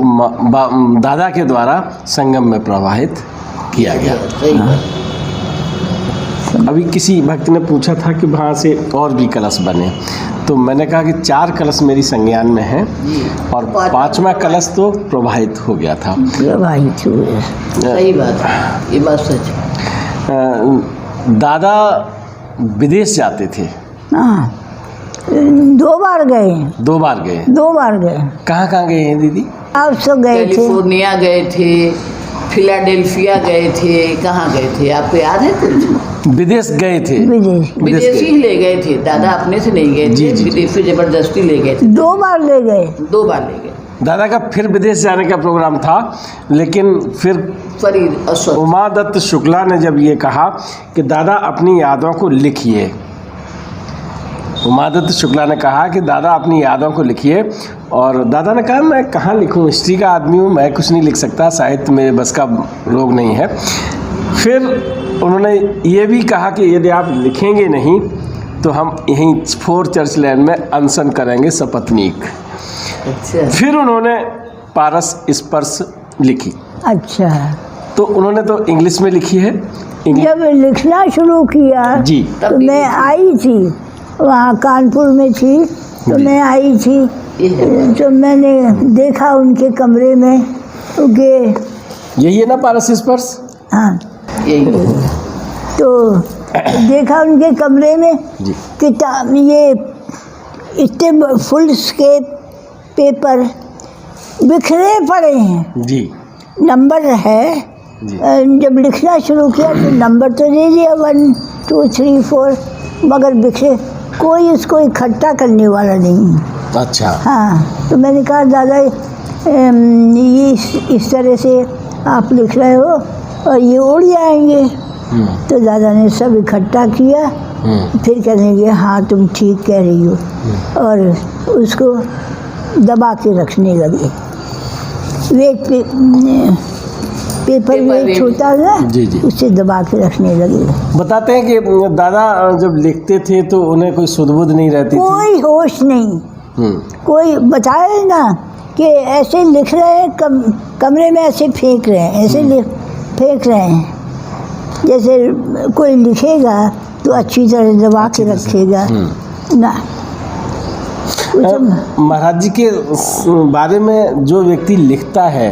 दादा के द्वारा संगम में प्रवाहित किया गया। अभी किसी भक्त ने पूछा था कि वहाँ से और भी कलश बने, तो मैंने कहा कि 4 कलश मेरी संज्ञान में है और 5वां कलश तो प्रवाहित हो गया था। प्रवाहित हुए। सही बात है, ये बात सच है। दादा विदेश जाते थे। हाँ, 2 बार गए। 2 बार गए। 2 बार गए। कहाँ गए हैं दीदी? आप सब गए थे। कैलिफोर्निया गए थे, फिलाडेल्फिया गए थे, कहाँ गए थे आपको याद है कुछ? विदेश गए थे। विदेशी ही ले गए थे, दादा अपने से नहीं गए थे, विदेशी जबरदस्ती ले गए थे। 2 बार ले गए। 2 बार ले गए। दादा का फिर विदेश जाने का प्रोग्राम था, लेकिन फिर उमा दत्त शुक्ला ने जब ये कहा कि दादा अपनी यादों को लिखिए, उमा दत्त शुक्ला ने कहा कि दादा अपनी यादों को लिखिए, और दादा ने कहा मैं कहाँ लिखूँ, हिस्ट्री का आदमी हूँ, मैं कुछ नहीं लिख सकता, साहित्य मेरे बस का रोग नहीं है। फिर उन्होंने ये भी कहा कि यदि आप लिखेंगे नहीं तो हम यहीं 4 चर्च लैंड में अनशन करेंगे सपत्नीक। अच्छा। फिर उन्होंने पारस स्पर्श लिखी। अच्छा, तो उन्होंने तो इंग्लिश में लिखी है। जब लिखना शुरू किया जी, तो मैं आई थी वहाँ, कानपुर में थी, तो मैं आई थी, तो मैंने देखा उनके कमरे में कि यही है ना पारस स्पर्श? हाँ, यही तो देखा उनके कमरे में जी, किताब, ये इतने फुल स्केप पेपर बिखरे पड़े हैं। जी, नंबर है जी। जब लिखना शुरू किया तो नंबर तो दे दिया 1 2 3 4, मगर बिखरे, कोई इसको इकट्ठा करने वाला नहीं। अच्छा। हाँ, तो मैंने कहा दादा ये इस तरह से आप लिख रहे हो और ये उड़ जाएंगे। तो दादा ने सब इकट्ठा किया, फिर कहने लगे हाँ तुम ठीक कह रही हो, और उसको दबा के रखने लगे। वेट पे पेपर वेट होता है, जी जी, उससे दबा के रखने लगे। बताते हैं कि दादा जब लिखते थे तो उन्हें कोई सुध-बुध नहीं रहती थी, कोई होश नहीं। कोई बताए ना कि ऐसे लिख रहे हैं, कमरे में ऐसे फेंक रहे हैं, ऐसे फेंक रहे हैं, जैसे कोई लिखेगा तो अच्छी तरह दबा के रखेगा ना। महाराज जी के बारे में जो व्यक्ति लिखता है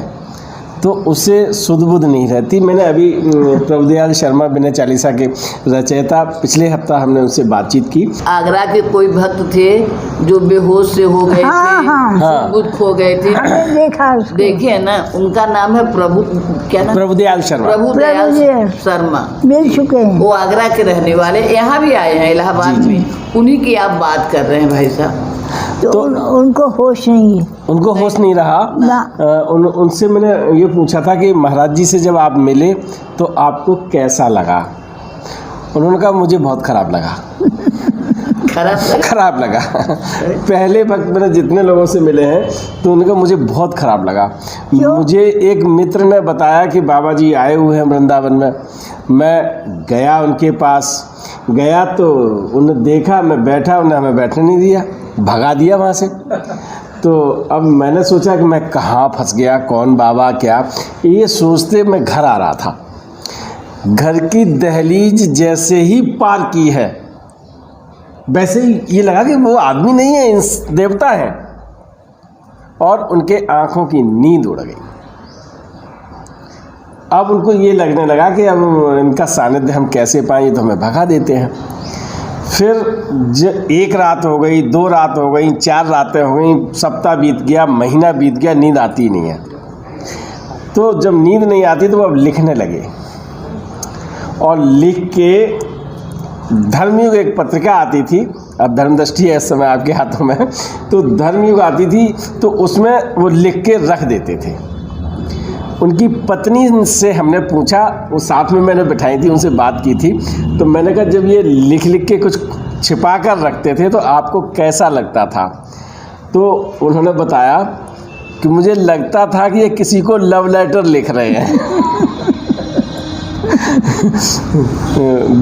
तो उसे सुध-बुध नहीं रहती। मैंने अभी प्रभुदयाल शर्मा बिना चालीसा के रचयिता, पिछले हफ्ता हमने उनसे बातचीत की। आगरा के कोई भक्त थे जो बेहोश से हो गए थे, सुध-बुध खो गए थे, देखा, देखे ना, उनका नाम है प्रभुदयाल शर्मा। प्रभुदयाल शर्मा मिल चुके हैं। वो आगरा के रहने वाले, यहाँ भी आए हैं इलाहाबाद में, उन्हीं की आप बात कर रहे हैं भाई साहब। तो उनको होश नहीं, उनको होश नहीं रहा ना। उनसे मैंने ये पूछा था कि महाराज जी से जब आप मिले तो आपको कैसा लगा? उन्होंने कहा मुझे बहुत ख़राब लगा। खराब लगा। पहले वक्त मैंने जितने लोगों से मिले हैं तो उनका मुझे बहुत खराब लगा। मुझे एक मित्र ने बताया कि बाबा जी आए हुए हैं वृंदावन में। मैं गया उनके पास, गया तो उन्हें देखा, मैं बैठा, उन्हें हमें बैठने नहीं दिया, भगा दिया वहाँ से। तो अब मैंने सोचा कि मैं कहाँ फंस गया, कौन बाबा क्या, ये सोचते मैं घर आ रहा था। घर की दहलीज जैसे ही पार की है वैसे ही ये लगा कि वो आदमी नहीं है, देवता है। और उनके आंखों की नींद उड़ गई। अब उनको ये लगने लगा कि अब इनका सानिध्य हम कैसे पाएं, तो हमें भगा देते हैं। फिर एक रात हो गई, 2 रात हो गई, 4 रातें हो गई, सप्ताह बीत गया, महीना बीत गया, नींद आती नहीं है। तो जब नींद नहीं आती तो अब लिखने लगे और लिख के धर्मयुग एक पत्रिका आती थी, अब धर्मदृष्टि है इस समय आपके हाथों में, तो धर्मयुग आती थी तो उसमें वो लिख के रख देते थे। उनकी पत्नी से हमने पूछा, वो साथ में मैंने बिठाई थी, उनसे बात की थी, तो मैंने कहा जब ये लिख लिख के कुछ छिपा कर रखते थे तो आपको कैसा लगता था? तो उन्होंने बताया कि मुझे लगता था कि ये किसी को लव लेटर लिख रहे हैं।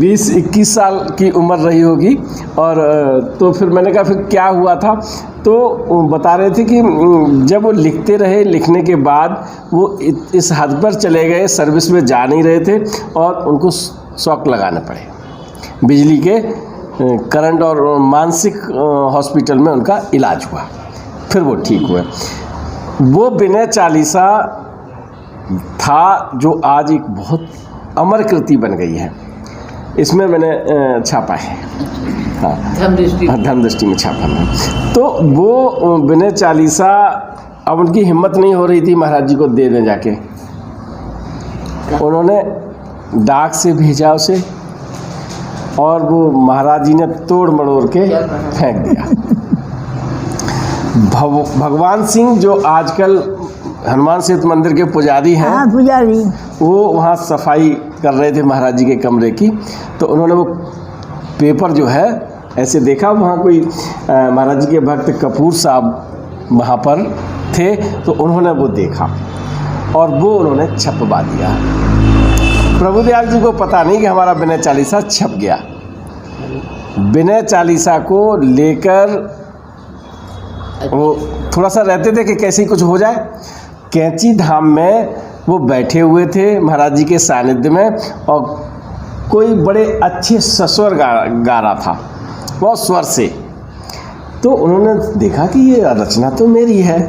20-21 साल की उम्र रही होगी। और तो फिर मैंने कहा फिर क्या हुआ था? तो बता रहे थे कि जब वो लिखते रहे, लिखने के बाद वो इस हद पर चले गए, सर्विस में जा नहीं रहे थे और उनको शॉक लगाने पड़े, बिजली के करंट, और मानसिक हॉस्पिटल में उनका इलाज हुआ, फिर वो ठीक हुए। वो विनय चालीसा था जो आज एक बहुत अमर कृति बन गई है। इसमें मैंने छापा है, हाँ धर्मदृष्टि में छापा है। तो वो विनय चालीसा, अब उनकी हिम्मत नहीं हो रही थी महाराज जी को दे दें जाके, उन्होंने डाक से भेजा उसे और वो महाराज जी ने तोड़ मड़ोड़ के फेंक दिया। भगवान सिंह जो आजकल हनुमान सेतु मंदिर के पुजारी हैं, हाँ पुजारी, वो वहाँ सफाई कर रहे थे महाराज जी के कमरे की। तो उन्होंने वो पेपर जो है ऐसे देखा, वहाँ कोई महाराज जी के भक्त कपूर साहब वहाँ पर थे, तो उन्होंने वो देखा और वो उन्होंने छपवा दिया। प्रभुदयाल जी को पता नहीं कि हमारा विनय चालीसा छप गया। विनय चालीसा को लेकर वो थोड़ा सा रहते थे कि कैसे कुछ हो जाए। कैंची धाम में वो बैठे हुए थे महाराज जी के सानिध्य में, और कोई बड़े अच्छे सस्वर गा रहा था, बहुत स्वर से। तो उन्होंने देखा कि ये रचना तो मेरी है।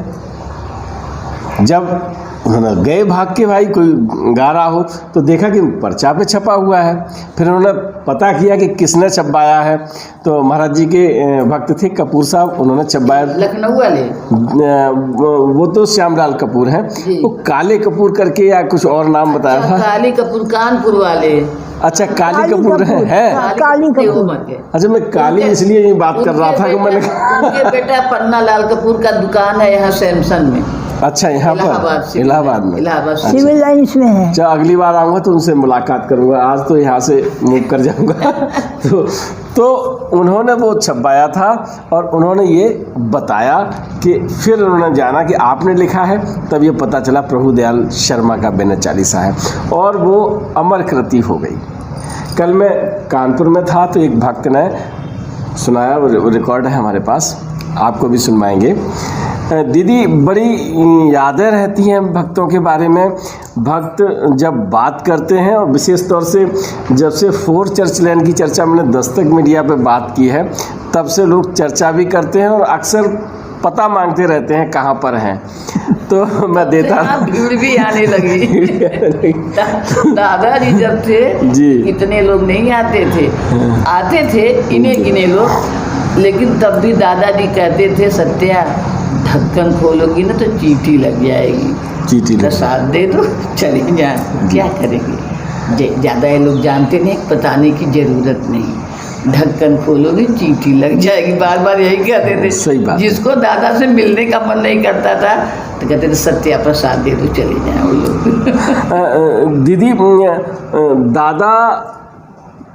जब उन्होंने गए भाग के, भाई कोई गा रहा हो, तो देखा कि पर्चा पे छपा हुआ है। फिर उन्होंने पता किया कि किसने छपवाया है, तो महाराज जी के भक्त थे कपूर साहब, उन्होंने छपवाया। लखनऊ वाले वो तो श्यामलाल कपूर हैं, वो काले कपूर करके या कुछ और नाम बताया था। काली कपूर कानपुर वाले। अच्छा काली कपूर है, काली कपूर। अच्छा मैं काली इसलिए ये बात कर रहा था कि मैंने उनके बेटा पन्ना लाल कपूर का दुकान है यहाँ सैमसंग में। अच्छा यहाँ पर इलाहाबाद में, इलाहाबाद सिविल लाइन्स में है। अच्छा अगली बार आऊँगा तो उनसे मुलाकात करूँगा, आज तो यहाँ से मूव कर जाऊँगा। तो उन्होंने वो छपवाया था और उन्होंने ये बताया कि फिर उन्होंने जाना कि आपने लिखा है, तब ये पता चला प्रभुदयाल शर्मा का विनय चालीसा है, और वो अमर कृति हो गई। कल मैं कानपुर में था तो एक भक्त ने सुनाया, वो रिकॉर्ड है हमारे पास, आपको भी सुनवाएंगे। दीदी बड़ी यादें रहती हैं भक्तों के बारे में। भक्त जब बात करते हैं, और विशेष तौर से जब से 4 चर्च लैंड की चर्चा मैंने दस्तक मीडिया पे बात की है, तब से लोग चर्चा भी करते हैं और अक्सर पता मांगते रहते हैं कहाँ पर हैं। तो मैं देता, भीड़ भी आने लगी। दादाजी जब थे जी, इतने लोग नहीं आते थे इन्हें गिने लोग, लेकिन तब भी दादाजी कहते थे सत्या ढक्कन खोलोगी ना तो चींटी लग जाएगी, चींटी प्रसाद दे दो चले जाए, क्या करेंगे। ज़्यादा ये लोग जानते नहीं, बताने की ज़रूरत नहीं। ढक्कन खोलोगी चींटी लग जाएगी, बार बार यही कहते थे। सही बात। जिसको दादा से मिलने का मन नहीं करता था तो कहते थे सत्या प्रसाद दे दो चले जाए वो लोग। दीदी दादा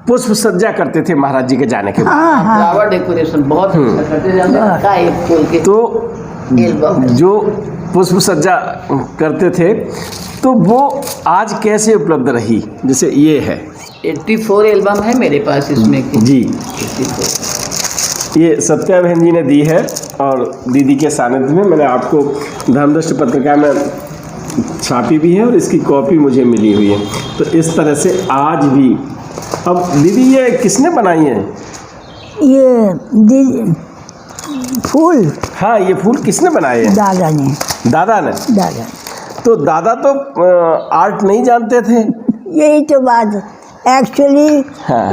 पुष्प सज्जा करते थे महाराज जी के जाने के बाद। हाँ हाँ फ्लावर डेकोरेशन बहुत अच्छा करते थे, हमने रखा है एक फूल के तो एल्बम। जो पुष्प सज्जा करते थे तो वो आज कैसे उपलब्ध रही? जैसे ये है 84 एल्बम है मेरे पास इसमें की। जी, 84। ये सत्या बहन जी ने दी है और दीदी के सानिध्य में मैंने आपको धर्मदृष्टि पत्रिका में छापी भी है और इसकी कॉपी मुझे मिली हुई है। तो इस तरह से आज भी। अब दीदी ये किसने बनाई है? ये फूल हाँ, ये फूल किसने बनाए हैं? दादा ने। दादा ने। दादा तो दादा तो आर्ट नहीं जानते थे। यही तो बात एक्चुअली हाँ।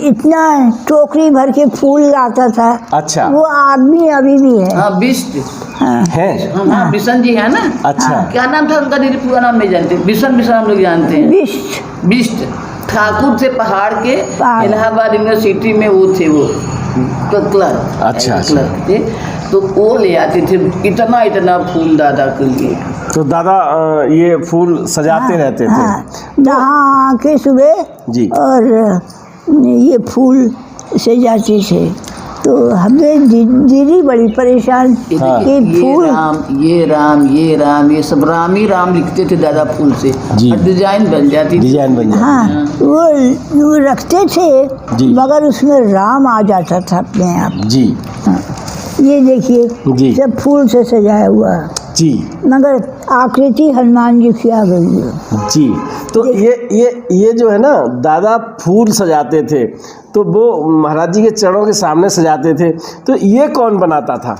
इतना टोकरी भर के फूल लाता था। अच्छा। वो आदमी अभी भी है। हाँ बिष्ट, हाँ। है। हाँ बिशन जी है ना। अच्छा। क्या नाम था उनका? दीदी पूरा नाम नहीं जानते। बिशन हम लोग जानते हैं। बिष्ट बिष्ट ठाकुर थे पहाड़ के, पहाड़। इलाहाबाद यूनिवर्सिटी में वो थे, वो क्लर्क। अच्छा। क्लर्क थे, तो वो ले आते थे इतना इतना फूल दादा के लिए। तो दादा ये फूल सजाते रहते थे। हाँ, नहा के सुबह जी। और ये फूल सजाते थे। तो हमें दीदी बड़ी परेशान हाँ। कि ये फूल राम, ये राम, ये राम, ये सब राम ही राम लिखते थे दादा फूल से। जी। और डिजाइन बन जाती थी। डिजाइन बन जाती। हाँ वो रखते थे जी। मगर उसमें राम आ जाता था अपने आप। जी हाँ, ये जी। देखिए सब फूल से सजाया हुआ है, जी मगर आकृति हनुमान जी की आ गई है। जी। तो ये जो है ना, दादा फूल सजाते थे तो वो महाराज जी के चरणों के सामने सजाते थे। तो ये कौन बनाता था?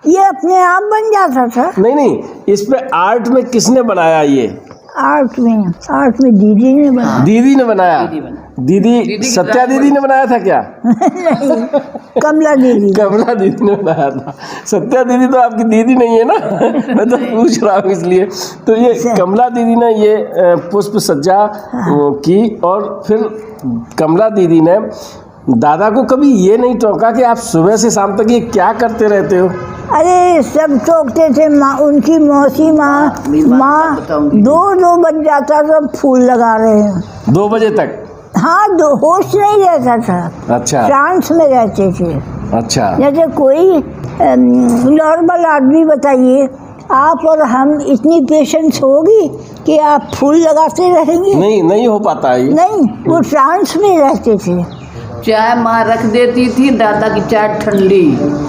ये अपने आप बन जाता था। नहीं, इस पे आर्ट में किसने बनाया? ये आर्ट में दीदी ने बनाया। दीदी ने बनाया। दीदी बना। दीदी की सत्या ड्राइंग दीदी ने बनाया था क्या? नहीं, कमला दीदी। कमला दीदी ने बनाया था। सत्या दीदी तो आपकी दीदी नहीं है ना। मैं तो पूछ रहा हूँ इसलिए। तो ये कमला दीदी ने ये पुष्प सज्जा की और फिर कमला दीदी ने दादा को कभी ये नहीं टोका कि आप सुबह से शाम तक ये क्या करते रहते हो? अरे सब टोकते थे। माँ, उनकी मौसी माँ 2 बज जाता था फूल लगा रहे हैं। 2 बजे तक? हाँ, होश नहीं रहता था। अच्छा। ट्रांस में रहते थे। अच्छा। जैसे कोई नॉर्मल आदमी बताइए, आप और हम इतनी पेशेंस होगी कि आप फूल लगाते रहेंगे? नहीं हो पाता है। नहीं, वो ट्रांस में रहते थे। चाय माँ रख देती थी, दादा की चाय ठंडी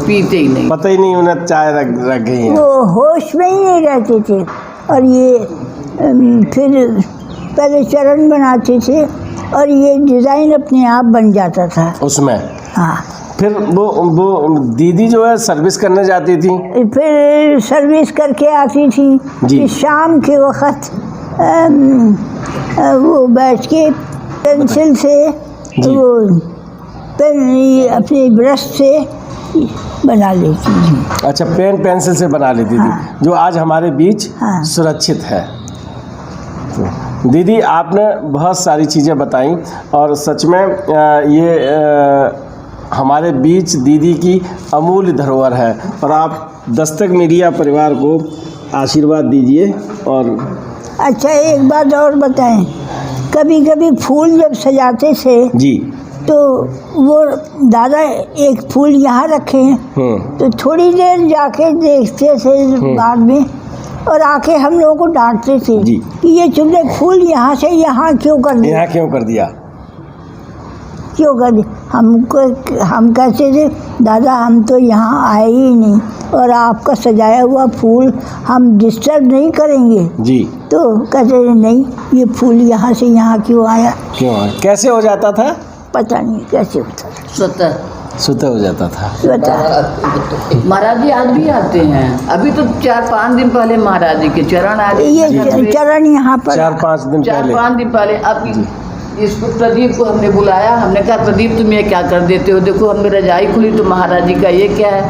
पीते ही नहीं। पता ही नहीं उन्हें चाय रख गई है। वो होश में ही नहीं रहते थे। और ये फिर पहले चरण बनाते थे और ये डिज़ाइन अपने आप बन जाता था उसमें। हाँ। फिर वो दीदी जो है सर्विस करने जाती थी। फिर सर्विस करके आती थी। जी। फिर शाम के वक्त वो बैठ के पेंसिल से जी। वो अपने ब्रश से बना लेती थी। अच्छा, पेन पेंसिल से बना लेती हाँ। थी, जो आज हमारे बीच हाँ। सुरक्षित है। तो दीदी आपने बहुत सारी चीज़ें बताई और सच में ये हमारे बीच दीदी की अमूल्य धरोहर है। और आप दस्तक मीडिया परिवार को आशीर्वाद दीजिए। और अच्छा, एक बात और बताएं, कभी कभी फूल जब सजाते थे जी। तो वो दादा एक फूल यहाँ रखे हैं तो थोड़ी देर जाके देखते थे बाद में और आके हम लोगों को डांटते थे जी। कि ये तुमने फूल यहाँ से यहाँ क्यों कर दिया? यहाँ क्यों कर दिया? क्यों कर दिया? हम कहते थे दादा हम तो यहाँ आए ही नहीं और आपका सजाया हुआ फूल हम डिस्टर्ब नहीं करेंगे। जी। तो कहते थे नहीं, ये फूल यहाँ से यहाँ क्यों आया? क्यों आया? कैसे हो जाता था? पता नहीं कैसे होता था। स्वतः हो जाता था। महाराज जी आज भी आते हैं। अभी तो 4-5 दिन पहले महाराज जी के चरण आ गए। ये चरण यहाँ पर 4-5 दिन पहले। 4-5 दिन पहले। अब इसको प्रदीप को हमने बुलाया, हमने कहा प्रदीप तुम ये क्या कर देते हो? देखो हमने रजाई खुली तो महाराज जी का ये क्या है?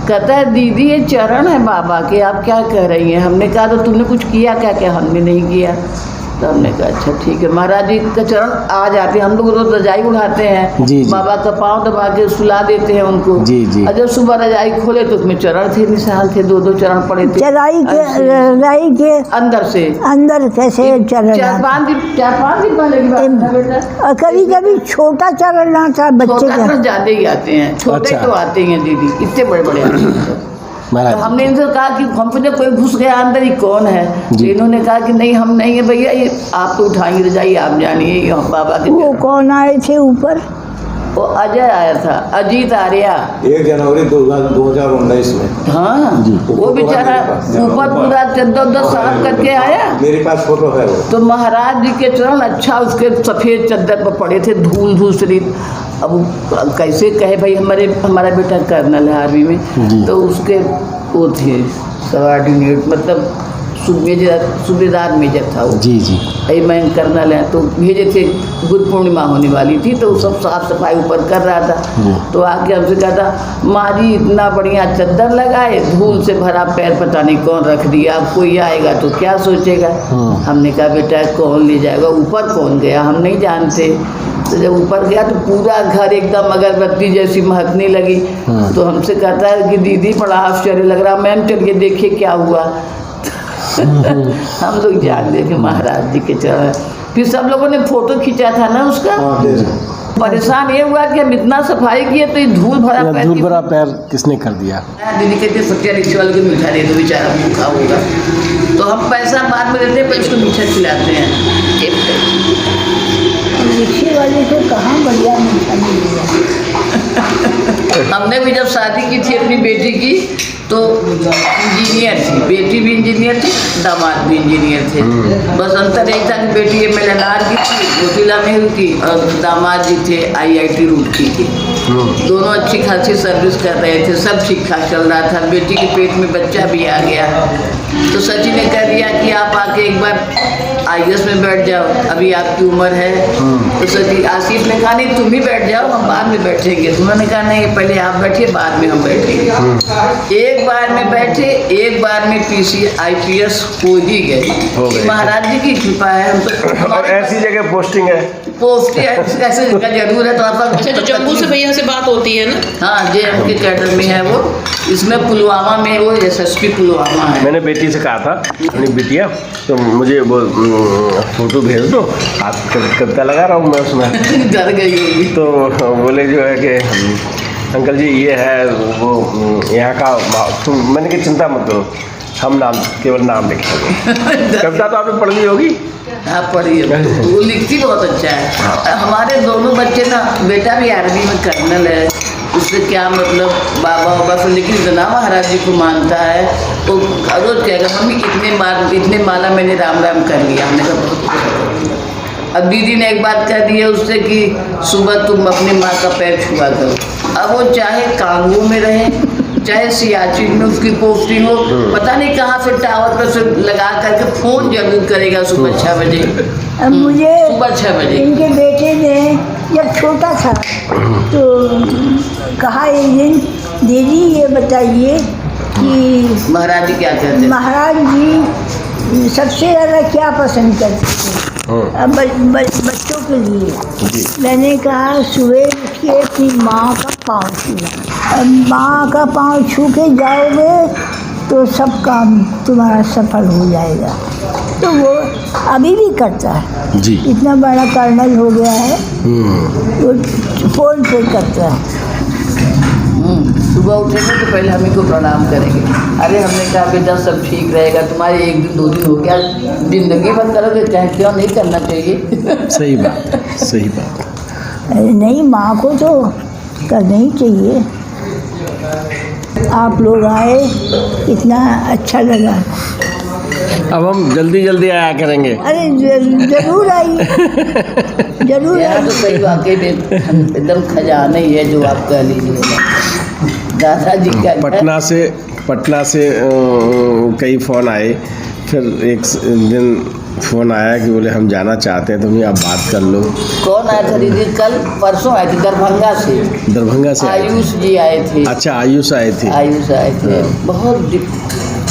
कहता है दीदी ये चरण है बाबा के, आप क्या कह रही हैं? हमने कहा तो तुमने कुछ किया क्या? क्या हमने नहीं किया। तो हमने कहा अच्छा ठीक है। महाराज जी का चरण आ जाते हैं, हम लोग रोज रजाई उठाते हैं, जी, जी। बाबा का पाँव दबा के सुला देते हैं उनको। जी, जी। और जब सुबह रजाई खोले तो उसमें चरण थे, निशान थे, 2-2 चरण पड़े थे चराई के अंदर से। अंदर कैसे चरण 4-5 दिन पहले की बात है बेटा। और कभी कभी छोटा चरण आता बच्चे छोटा का। तो ज्यादा ही आते हैं, छोटे अच्छा। तो आते हैं दीदी, इतने बड़े बड़े आते हैं। तो महाराज हमने इनसे कहा कि हमको जब कोई घुस गया अंदर ही कौन है, तो जी। इन्होंने कहा कि नहीं हम नहीं है भैया, ये आप तो उठाएंगे रजाई, आप जानिए, ये बाबा के वो कौन आए थे ऊपर? वो अजय आया था, अजीत आर्या। 1 जनवरी 2019 में। हाँ वो बेचारा ऊपर पूरा चद्दर साफ करके आया। मेरे पास फोटो है वो। तो महाराज जी के चरण अच्छा उसके सफ़ेद चद्दर पर पड़े थे, धूल धूसरित। अब कैसे कहे भाई, हमारा बेटा कर्नल है आर्मी में, तो उसके वो थे सबऑर्डिनेट, मतलब सूबेदार मेजर था वो। जी जी। अरे मैं कर्नल है, तो भेजे थे, गुरु पूर्णिमा होने वाली थी, तो सब साफ सफाई ऊपर कर रहा था। तो आके हमसे कहा था, माँ जी इतना बढ़िया चद्दर लगाए, धूल से भरा पैर पता नहीं कौन रख दिया, अब कोई आएगा तो क्या सोचेगा। हमने कहा बेटा कौन ले जाएगा, ऊपर कौन गया, हम नहीं जानते। तो जब ऊपर गया तो पूरा घर एकदम अगरबत्ती जैसी महकने लगी। तो हमसे कहता है कि दीदी बड़ा आश्चर्य लग रहा, मैम चलिए देखिए क्या हुआ। हम लोग जान देखे महाराज जी के चरण। फिर सब लोगों ने फोटो खींचा था ना उसका। परेशान ये हुआ कि हम इतना सफाई किए तो ये धूल भरा पैर धूल भरा पैर किसने कर दिया? दीदी कहते सत्या रिक्शे वाले को मीठा दे दो, बेचारा भूखा होगा। तो हम पैसा बाद में देते हैं, पर उसको मीठा खिलाते हैं। रिक्शे वाले को कहाँ बढ़िया मीठा मिलेगा। हमने भी जब शादी की थी अपनी बेटी की, तो इंजीनियर थी, बेटी भी इंजीनियर थी, दामाद भी इंजीनियर थे। बस अंतर यही था कि बेटी MLNR की थी, मोतीलाल नेहरू की, और दामाद जी थे IIT रुड़की के। दोनों अच्छी खासी सर्विस कर रहे थे, सब ठीक ठाक चल रहा था। बेटी के पेट में बच्चा भी आ गया। तो सची ने कह दिया कि आप आके एक बार IAS में बैठ जाओ, अभी आपकी उम्र है। तो सची आसिफ ने कहा नहीं तुम ही बैठ जाओ, हम बाद में बैठेंगे। उन्होंने कहा नहीं पहले आप बैठिए, बाद में हम बैठेंगे। एक बार में बैठे, एक बार में PC IPS हो ही गए। महाराज जी की कृपा है। हम तो और ऐसी जगह पोस्टिंग है, पोस्टिंग ऐसे जगह जरूर है। तो आपका अच्छा, जो जम्मू से भैया से बात होती है ना? हाँ JM के कैडर में है वो। इसमें पुलवामा में वो SSP पुलवामा है। मैंने बेटी से कहा था अपनी बिटिया तो मुझे वो फोटो भेज दो, आप कविता लगा रहा हूँ मैं उसमें। डर गई होगी। तो बोले जो है कि अंकल जी ये है वो यहाँ का, तुम मैंने कहा चिंता मत करो, हम नाम केवल नाम लिखेंगे। कविता तो आपने पढ़ ली होगी? हाँ पढ़िए, वो लिखती बहुत अच्छा है। हमारे दोनों बच्चे ना, बेटा भी आर्मी में कर्नल है, उससे क्या मतलब बाबा से, लेकिन इतना महाराज जी को मानता है। तो रोज कहेगा मम्मी इतने माला मैंने राम राम कर लिया। हमने कहा बहुत अच्छा। अब दीदी ने एक बात कह दी है उससे कि सुबह तुम अपनी माँ का पैर छुआ करो। अब वो चाहे कांगो में रहे, चाहे सियाचिन में उसकी पोस्टिंग हो, पता नहीं कहाँ से टावर पर से लगा करके फ़ोन जरूर करेगा सुबह 6 बजे। अब मुझे सुबह 6 बजे इनके बेटे ने जब छोटा था तो कहा एक दिन दीदी ये बताइए कि महाराज जी क्या कहते हैं? महाराज जी सबसे ज़्यादा क्या पसंद करते थे अब बच्चों के लिए। मैंने कहा सुबह उठिए अपनी माँ का पाँव छूना। अब माँ का पाँव छू के जाओगे तो सब काम तुम्हारा सफल हो जाएगा। तो वो अभी भी करता है जी। इतना बड़ा कर्नल हो गया है, वो फ़ोन पे करता है। सुबह उठेंगे तो पहले हम ही को प्रणाम करेंगे। अरे हमने कहा बेटा सब ठीक रहेगा, तुम्हारे 1 दिन 2 दिन हो गया, जिंदगी भर करोगे, कहीं क्यों नहीं करना चाहिए। सही बात, सही बात। अरे नहीं, माँ को तो करना ही चाहिए। आप लोग आए, इतना अच्छा लगा। अब हम जल्दी जल्दी आया करेंगे। अरे जरूर आइए, जरूर यहाँ आइए। तो सही वाकई में एकदम खजाना ही है जो आप कह लीजिए। दादाजी का पटना से कई फ़ोन आए, फिर एक दिन फ़ोन आया कि बोले हम जाना चाहते हैं, तुम आप बात कर लो। कौन आया था दीदी? कल परसों आए थे दरभंगा से। दरभंगा से आए थे। आयुष जी आए थे। अच्छा, आयुष आए थे। आयुष आए थे। बहुत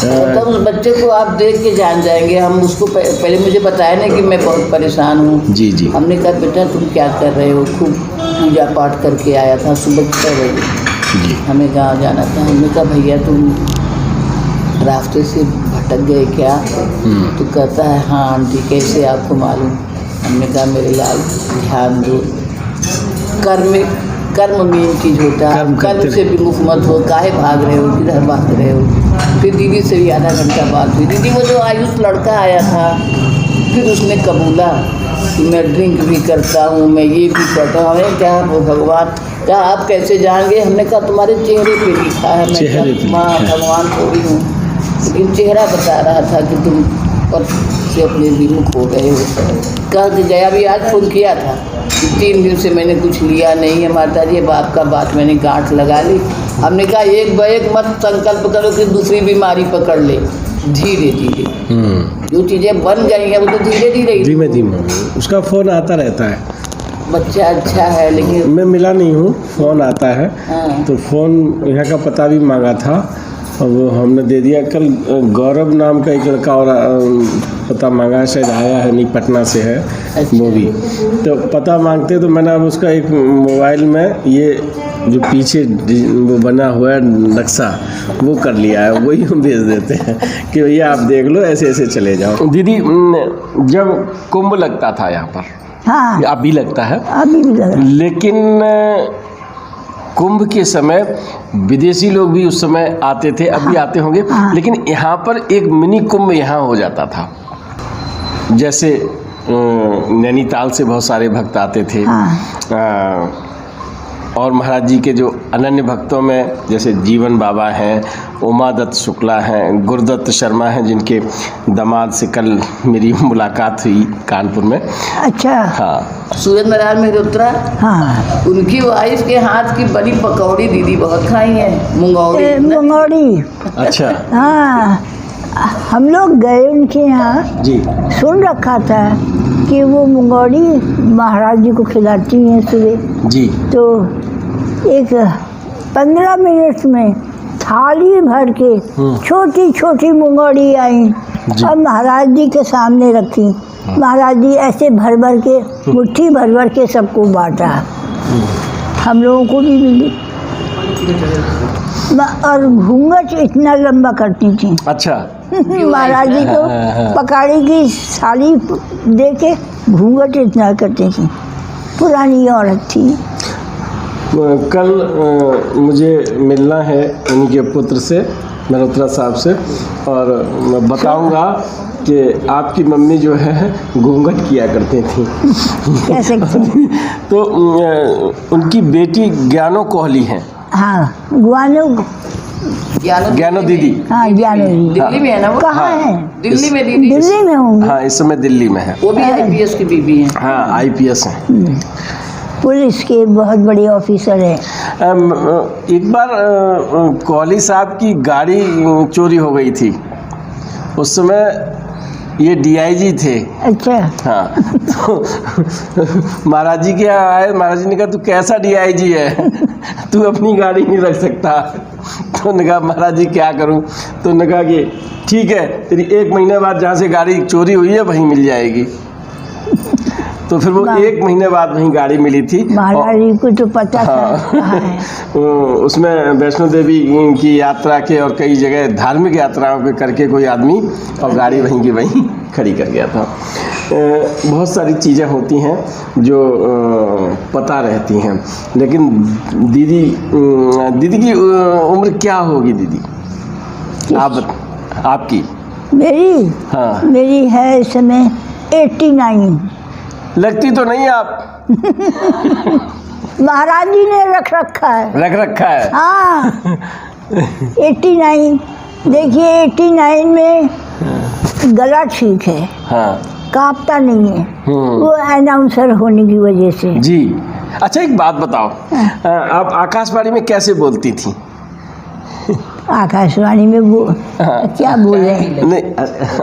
तब उस बच्चे को आप देख के जान जाएंगे। हम उसको पहले मुझे बताया ना कि मैं बहुत परेशान हूँ। जी जी। हमने कहा बेटा तुम क्या कर रहे हो? खूब पूजा पाठ करके आया था, सुबह 6 बजे जी। हमें गाँव जाना था। हमने कहा भैया तुम रास्ते से भटक गए क्या? तो कहता है हाँ आंटी, कैसे आपको मालूम? हमने कहा मेरे लाल ध्यान दो, कर्म मेन चीज़ होता है, कर्म से विमुख मत हो। काहे भाग रहे हो, किधर भाग रहे हो? फिर दीदी से भी आधा घंटा बात हुई। दीदी वो जो आयुष लड़का आया था, फिर उसने कबूला कि मैं ड्रिंक भी करता हूँ, मैं ये भी करता हूँ। हमें क्या वो भगवान क्या आप कैसे जाएंगे? हमने कहा तुम्हारे चेहरे पे लिखा है। मैं क्या माँ भगवान थोड़ी हूँ, लेकिन चेहरा बता रहा था कि तुम पर से अपने विमुख हो गए हो। कह के गया भी आज फ़ोन किया था कि 3 दिन से मैंने कुछ लिया नहीं है माता जी, बाप का बात मैंने गांठ लगा ली। हमने कहा एक ब एक मत संकल्प करो कि दूसरी बीमारी पकड़ ले। धीरे धीरे जो चीज़ें बन गई हैं वो तो धीरे धीरे उसका फ़ोन आता रहता है। बच्चा अच्छा है लेकिन मैं मिला नहीं हूँ, फ़ोन आता है। हाँ। तो फ़ोन यहाँ का पता भी मांगा था और वो हमने दे दिया। कल गौरव नाम का एक लड़का और पता मांगा है, शायद आया है नहीं, पटना से है। अच्छा। वो भी तो पता मांगते तो मैंने अब उसका एक मोबाइल में ये जो पीछे वो बना हुआ है नक्शा वो कर लिया है, वही हम भेज देते हैं कि भैया आप देख लो, ऐसे ऐसे चले जाओ। दीदी जब कुंभ लगता था यहाँ पर, हाँ अभी लगता है, अभी भी लगा। लेकिन कुंभ के समय विदेशी लोग भी उस समय आते थे, अभी आते होंगे। लेकिन यहाँ पर एक मिनी कुंभ यहाँ हो जाता था। जैसे नैनीताल से बहुत सारे भक्त आते थे। और महाराज जी के जो अनन्य भक्तों में जैसे जीवन बाबा हैं, उमादत्त शुक्ला हैं, गुरुदत्त शर्मा हैं, जिनके दामाद से कल मेरी मुलाकात हुई कानपुर में। अच्छा। हाँ। सूरज नारायण मेहरोत्रा, हाँ उनकी वाइफ के हाथ की बनी पकौड़ी दीदी बहुत खाई है, मुंगौड़ी। अच्छा। हाँ हम लोग गए उनके यहाँ, जी। सुन रखा था कि वो मुंगौड़ी महाराज जी को खिलाती हैं सुबह। जी। तो एक 15 मिनट में थाली भर के छोटी छोटी मुंगौड़ी आई और महाराज जी के सामने रखी। महाराज जी ऐसे भर भर के मुट्ठी भर के सबको बांटा। हम लोगों को भी मिली। और घूंघट इतना लंबा करती थी। अच्छा। महाराज जी को पकाड़ी की साड़ी दे के घूंघट इतना करती थी। पुरानी औरत थी। कल मुझे मिलना है उनके पुत्र से, मेहरोत्रा साहब से, और मैं बताऊंगा कि आपकी मम्मी जो है घूंघट किया करती थी। कैसे? तो उनकी बेटी ज्ञानो कोहली हैं। हाँ ज्ञानो दीदी। हाँ ज्ञानो दीदी दिल्ली में है ना वो? कहाँ है? दिल्ली में दीदी। दिल्ली में होंगे। हाँ इस समय दिल्ली में है। वो भी IPS की बीबी है। हाँ IPS हैं। पुलिस के बहुत बड़े ऑफिसर हैं। एक बार कोहली साहब की गाड़ी चोरी हो गई थी, उस समय ये DIG थे। अच्छा। हाँ तो महाराज जी के यहाँ आए, महाराज जी ने कहा तू कैसा DIG है, तू अपनी गाड़ी नहीं रख सकता। तो ने कहा महाराज जी क्या करूं? तो ने कहा कि ठीक है, तेरी 1 महीने बाद जहाँ से गाड़ी चोरी हुई है वहीं मिल जाएगी। तो फिर वो 1 महीने बाद वहीं गाड़ी मिली थी। महाराज जी को तो पता था। उसमें वैष्णो देवी की यात्रा के और कई जगह धार्मिक यात्राओं के करके कोई आदमी और गाड़ी वहीं की वहीं खड़ी कर गया था। बहुत सारी चीज़ें होती हैं जो पता रहती हैं। लेकिन दीदी की उम्र क्या होगी दीदी? आपकी? मेरी? हाँ मेरी है इस समय 89। लगती तो नहीं आप। महाराज जी ने रख रखा है। हाँ 89। देखिए 89 में गला ठीक है। हाँ कांपता नहीं है। वो अनाउंसर होने की वजह से। जी। अच्छा एक बात बताओ, आप आकाशवाणी में कैसे बोलती थी? आकाशवाणी में क्या बोल रहे हैं? नहीं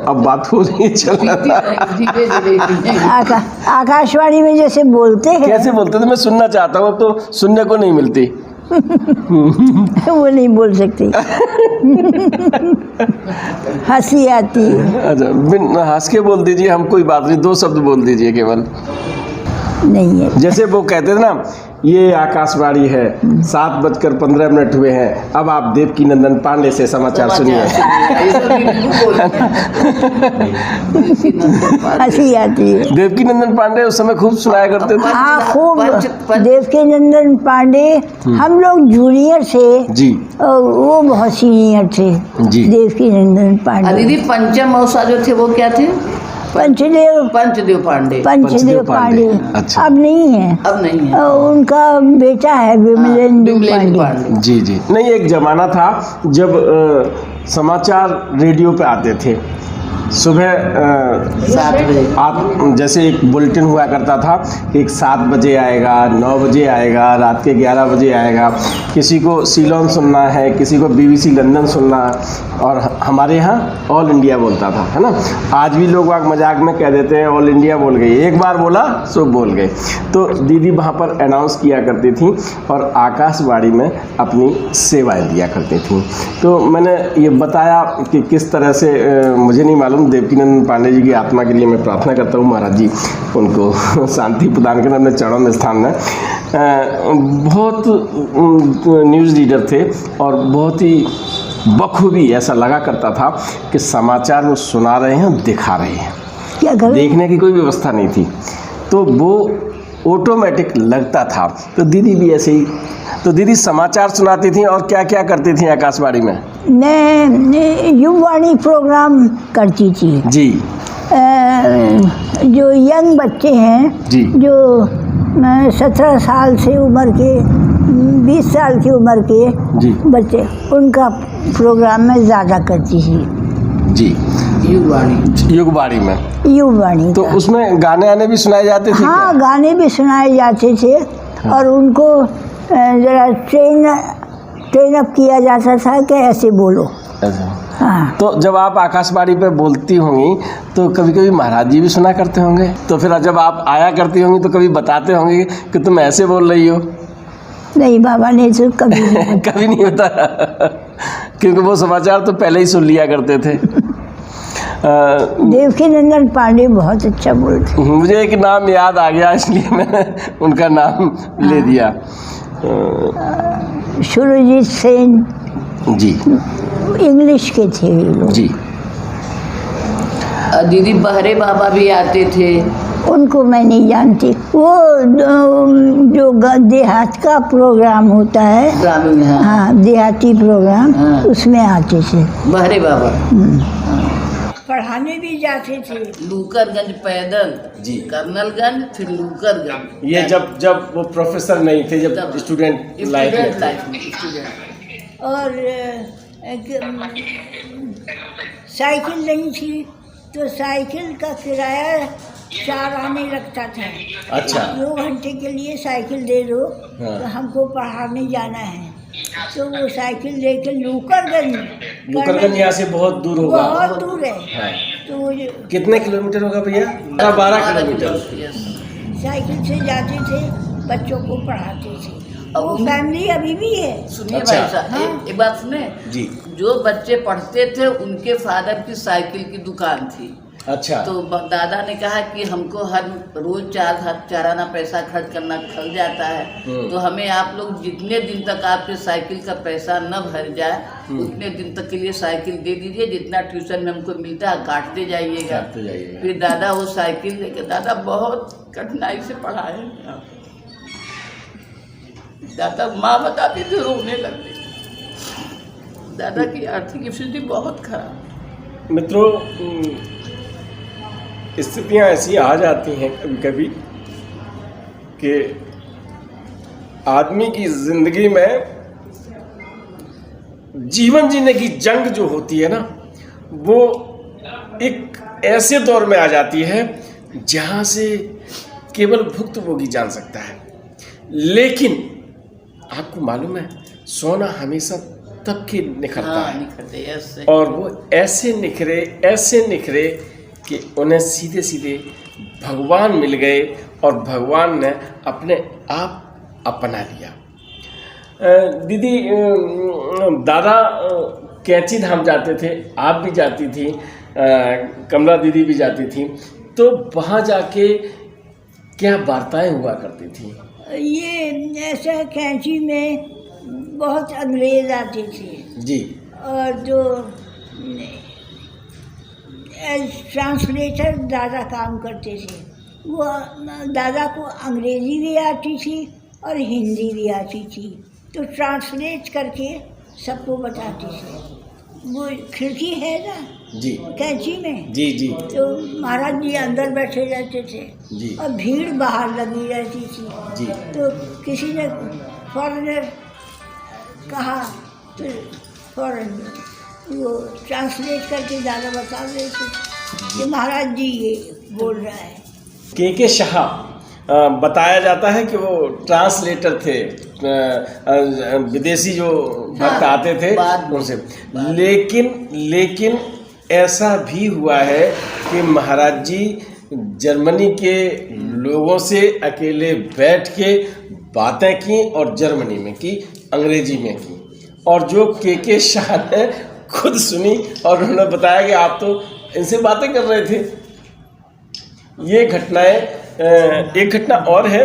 अब बात हो रही है, चल रहा आकाशवाणी में जैसे बोलते हैं। कैसे बोलते थे? मैं सुनना चाहता हूँ, अब तो सुनने को नहीं मिलती। वो नहीं बोल सकती। हंसी आती है। अच्छा, बिन हंस के बोल दीजिए, हम कोई बात नहीं, 2 शब्द बोल दीजिए केवल। नहीं है। जैसे वो कहते थे ना, ये आकाशवाणी है, 7:15 हुए हैं, अब आप देवकी नंदन पांडे से समाचार सुनिए। हंसी आती है। देवकी नंदन पांडे उस समय खूब सुनाया करते थे। हाँ, खूब। देवकी नंदन पांडे, हम लोग जूनियर थे जी, और वो बहुत सीनियर थे जी। देवकी नंदन पांडे। दीदी पंचम मौसा जो थे वो क्या थे? पंचदेव पंचदेव पांडे। अच्छा। अब नहीं है। अब नहीं है। उनका बेटा है विमलेंदु पांडे। जी जी। नहीं, एक ज़माना था जब समाचार रेडियो पे आते थे सुबह 7 बजे। जैसे एक बुलेटिन हुआ करता था, एक 7 बजे आएगा, 9 बजे आएगा, रात के 11 बजे आएगा। किसी को सीलोन सुनना है, किसी को BBC लंदन सुनना है, और हमारे यहाँ ऑल इंडिया बोलता था, है ना। आज भी लोग वाग मजाक में कह देते हैं ऑल इंडिया बोल गए, एक बार बोला सो बोल गए। तो दीदी वहाँ पर अनाउंस किया करती थी और आकाशवाणी में अपनी सेवाएं दिया करती थी। तो मैंने ये बताया कि किस तरह से मुझे नहीं मालूम, देवकीनंदन पांडे जी की आत्मा के लिए मैं प्रार्थना करता हूँ, महाराज जी उनको शांति प्रदान करें अपने चरणों में स्थान में। बहुत न्यूज़ रीडर थे और बहुत ही बखूबी ऐसा लगा करता था कि समाचार वो सुना रहे हैं, दिखा रहे हैं, क्या करें? देखने की कोई व्यवस्था नहीं थी, तो वो ऑटोमेटिक लगता था। तो दीदी भी ऐसे ही, तो दीदी समाचार सुनाती थी और क्या क्या करती थी आकाशवाणी में? मैं युवाणी प्रोग्राम करती थी जी। जो यंग बच्चे हैं जी। जो 17 साल से उम्र के 20 साल की उम्र के जी। बच्चे, उनका प्रोग्राम मैं ज़्यादा करती थी। जी, युगवाणी में। युवाणी तो उसमें गाने आने भी सुनाए जाते थे? हाँ, क्या? गाने भी सुनाए जाते थे। हाँ। और उनको ज़रा ट्रेन अप किया जाता था कि ऐसे बोलो। ऐसा। हाँ। तो जब आप आकाशवाणी पे बोलती होंगी तो कभी कभी महाराज जी भी सुना करते होंगे, तो फिर जब आप आया करती होंगी तो कभी बताते होंगे कि तुम ऐसे बोल रही हो? नहीं, बाबा ने तो कभी नहीं कभी नहीं बताया क्योंकि वो समाचार तो पहले ही सुन लिया करते थे। देवकीनंदन पांडे बहुत अच्छा बोलते। मुझे एक नाम याद आ गया इसलिए मैंने उनका नाम ले दिया। सुरजीत सेन जी। इंग्लिश के थे ये लोग। जी। दीदी बहरे बाबा भी आते थे। उनको मैं नहीं जानती। वो जो देहात का प्रोग्राम होता है, ग्रामीण, हाँ, देहाती प्रोग्राम, हाँ। उसमें आते थे। बहरे बाबा पढ़ाने भी जाते थे। लूकरगंज पैदल जी। कर्नलगंज, फिर लूकरगंज। ये जब वो प्रोफेसर नहीं थे, जब स्टूडेंट लाइफ में और साइकिल नहीं थी तो साइकिल का किराया 4 आने लगता था। अच्छा। 2 घंटे के लिए साइकिल दे दो। हाँ। तो हमको पढ़ाने जाना है, तो वो साइकिल लेकर लूकरगंज यहाँ से बहुत दूर होगा। बहुत दूर है। हाँ। तो वो कितने किलोमीटर होगा भैया? 12 किलोमीटर। साइकिल से जाते थे, बच्चों को पढ़ाते थे। वो फैमिली अभी भी है। सुनिए अच्छा। भाई साहब, हाँ। एक बात सुने जी। जो बच्चे पढ़ते थे उनके फादर की साइकिल की दुकान थी। अच्छा। तो दादा ने कहा कि हमको हर रोज 4 आना पैसा खर्च करना खल जाता है, तो हमें आप लोग जितने दिन तक आपके साइकिल का पैसा न भर जाए उतने दिन तक के लिए साइकिल दे दीजिए, जितना ट्यूशन में हमको मिलता है काटते जाइएगा। फिर दादा वो साइकिल लेके, दादा बहुत कठिनाई से पढ़ाए। दादा माँ बताती थी रोने लगती। दादा की आर्थिक स्थिति बहुत खराब। मित्रों, स्थितियाँ ऐसी आ जाती हैं कभी कभी कि आदमी की ज़िंदगी में जीवन जीने की जंग जो होती है ना, वो एक ऐसे दौर में आ जाती है जहाँ से केवल भुक्तभोगी जान सकता है। लेकिन आपको मालूम है, सोना हमेशा तब के निखरता है। निखरते ऐसे। और वो ऐसे निखरे कि उन्हें सीधे सीधे भगवान मिल गए और भगवान ने अपने आप अपना लिया। दीदी दादा कैंची धाम जाते थे, आप भी जाती थी, कमला दीदी भी जाती थी, तो वहाँ जाके क्या वार्ताएं हुआ करती थी? ये ऐसा कैंची में बहुत अंग्रेज आते थे जी। और जो ट्रांसलेटर दादा काम करते थे, वो दादा को अंग्रेजी भी आती थी और हिंदी भी आती थी, तो ट्रांसलेट करके सबको बताती थी। वो खिड़की है ना जी कैंची में, जी जी तो महाराज जी अंदर बैठे रहते थे जी और भीड़ बाहर लगी रहती थी। जी। तो किसी ने फॉरेनर कहा तो फॉरेन वो ट्रांसलेट करके ज़्यादा बता रहे थे कि महाराज जी ये बोल रहा है। के शाह बताया जाता है कि वो ट्रांसलेटर थे, विदेशी जो भक्त आते थे उनसे। लेकिन ऐसा भी हुआ है कि महाराज जी जर्मनी के लोगों से अकेले बैठ के बातें की और जर्मनी में की, अंग्रेजी में की, और जो के शाह ने खुद सुनी और उन्होंने बताया कि आप तो इनसे बातें कर रहे थे। ये घटनाएं, एक घटना और है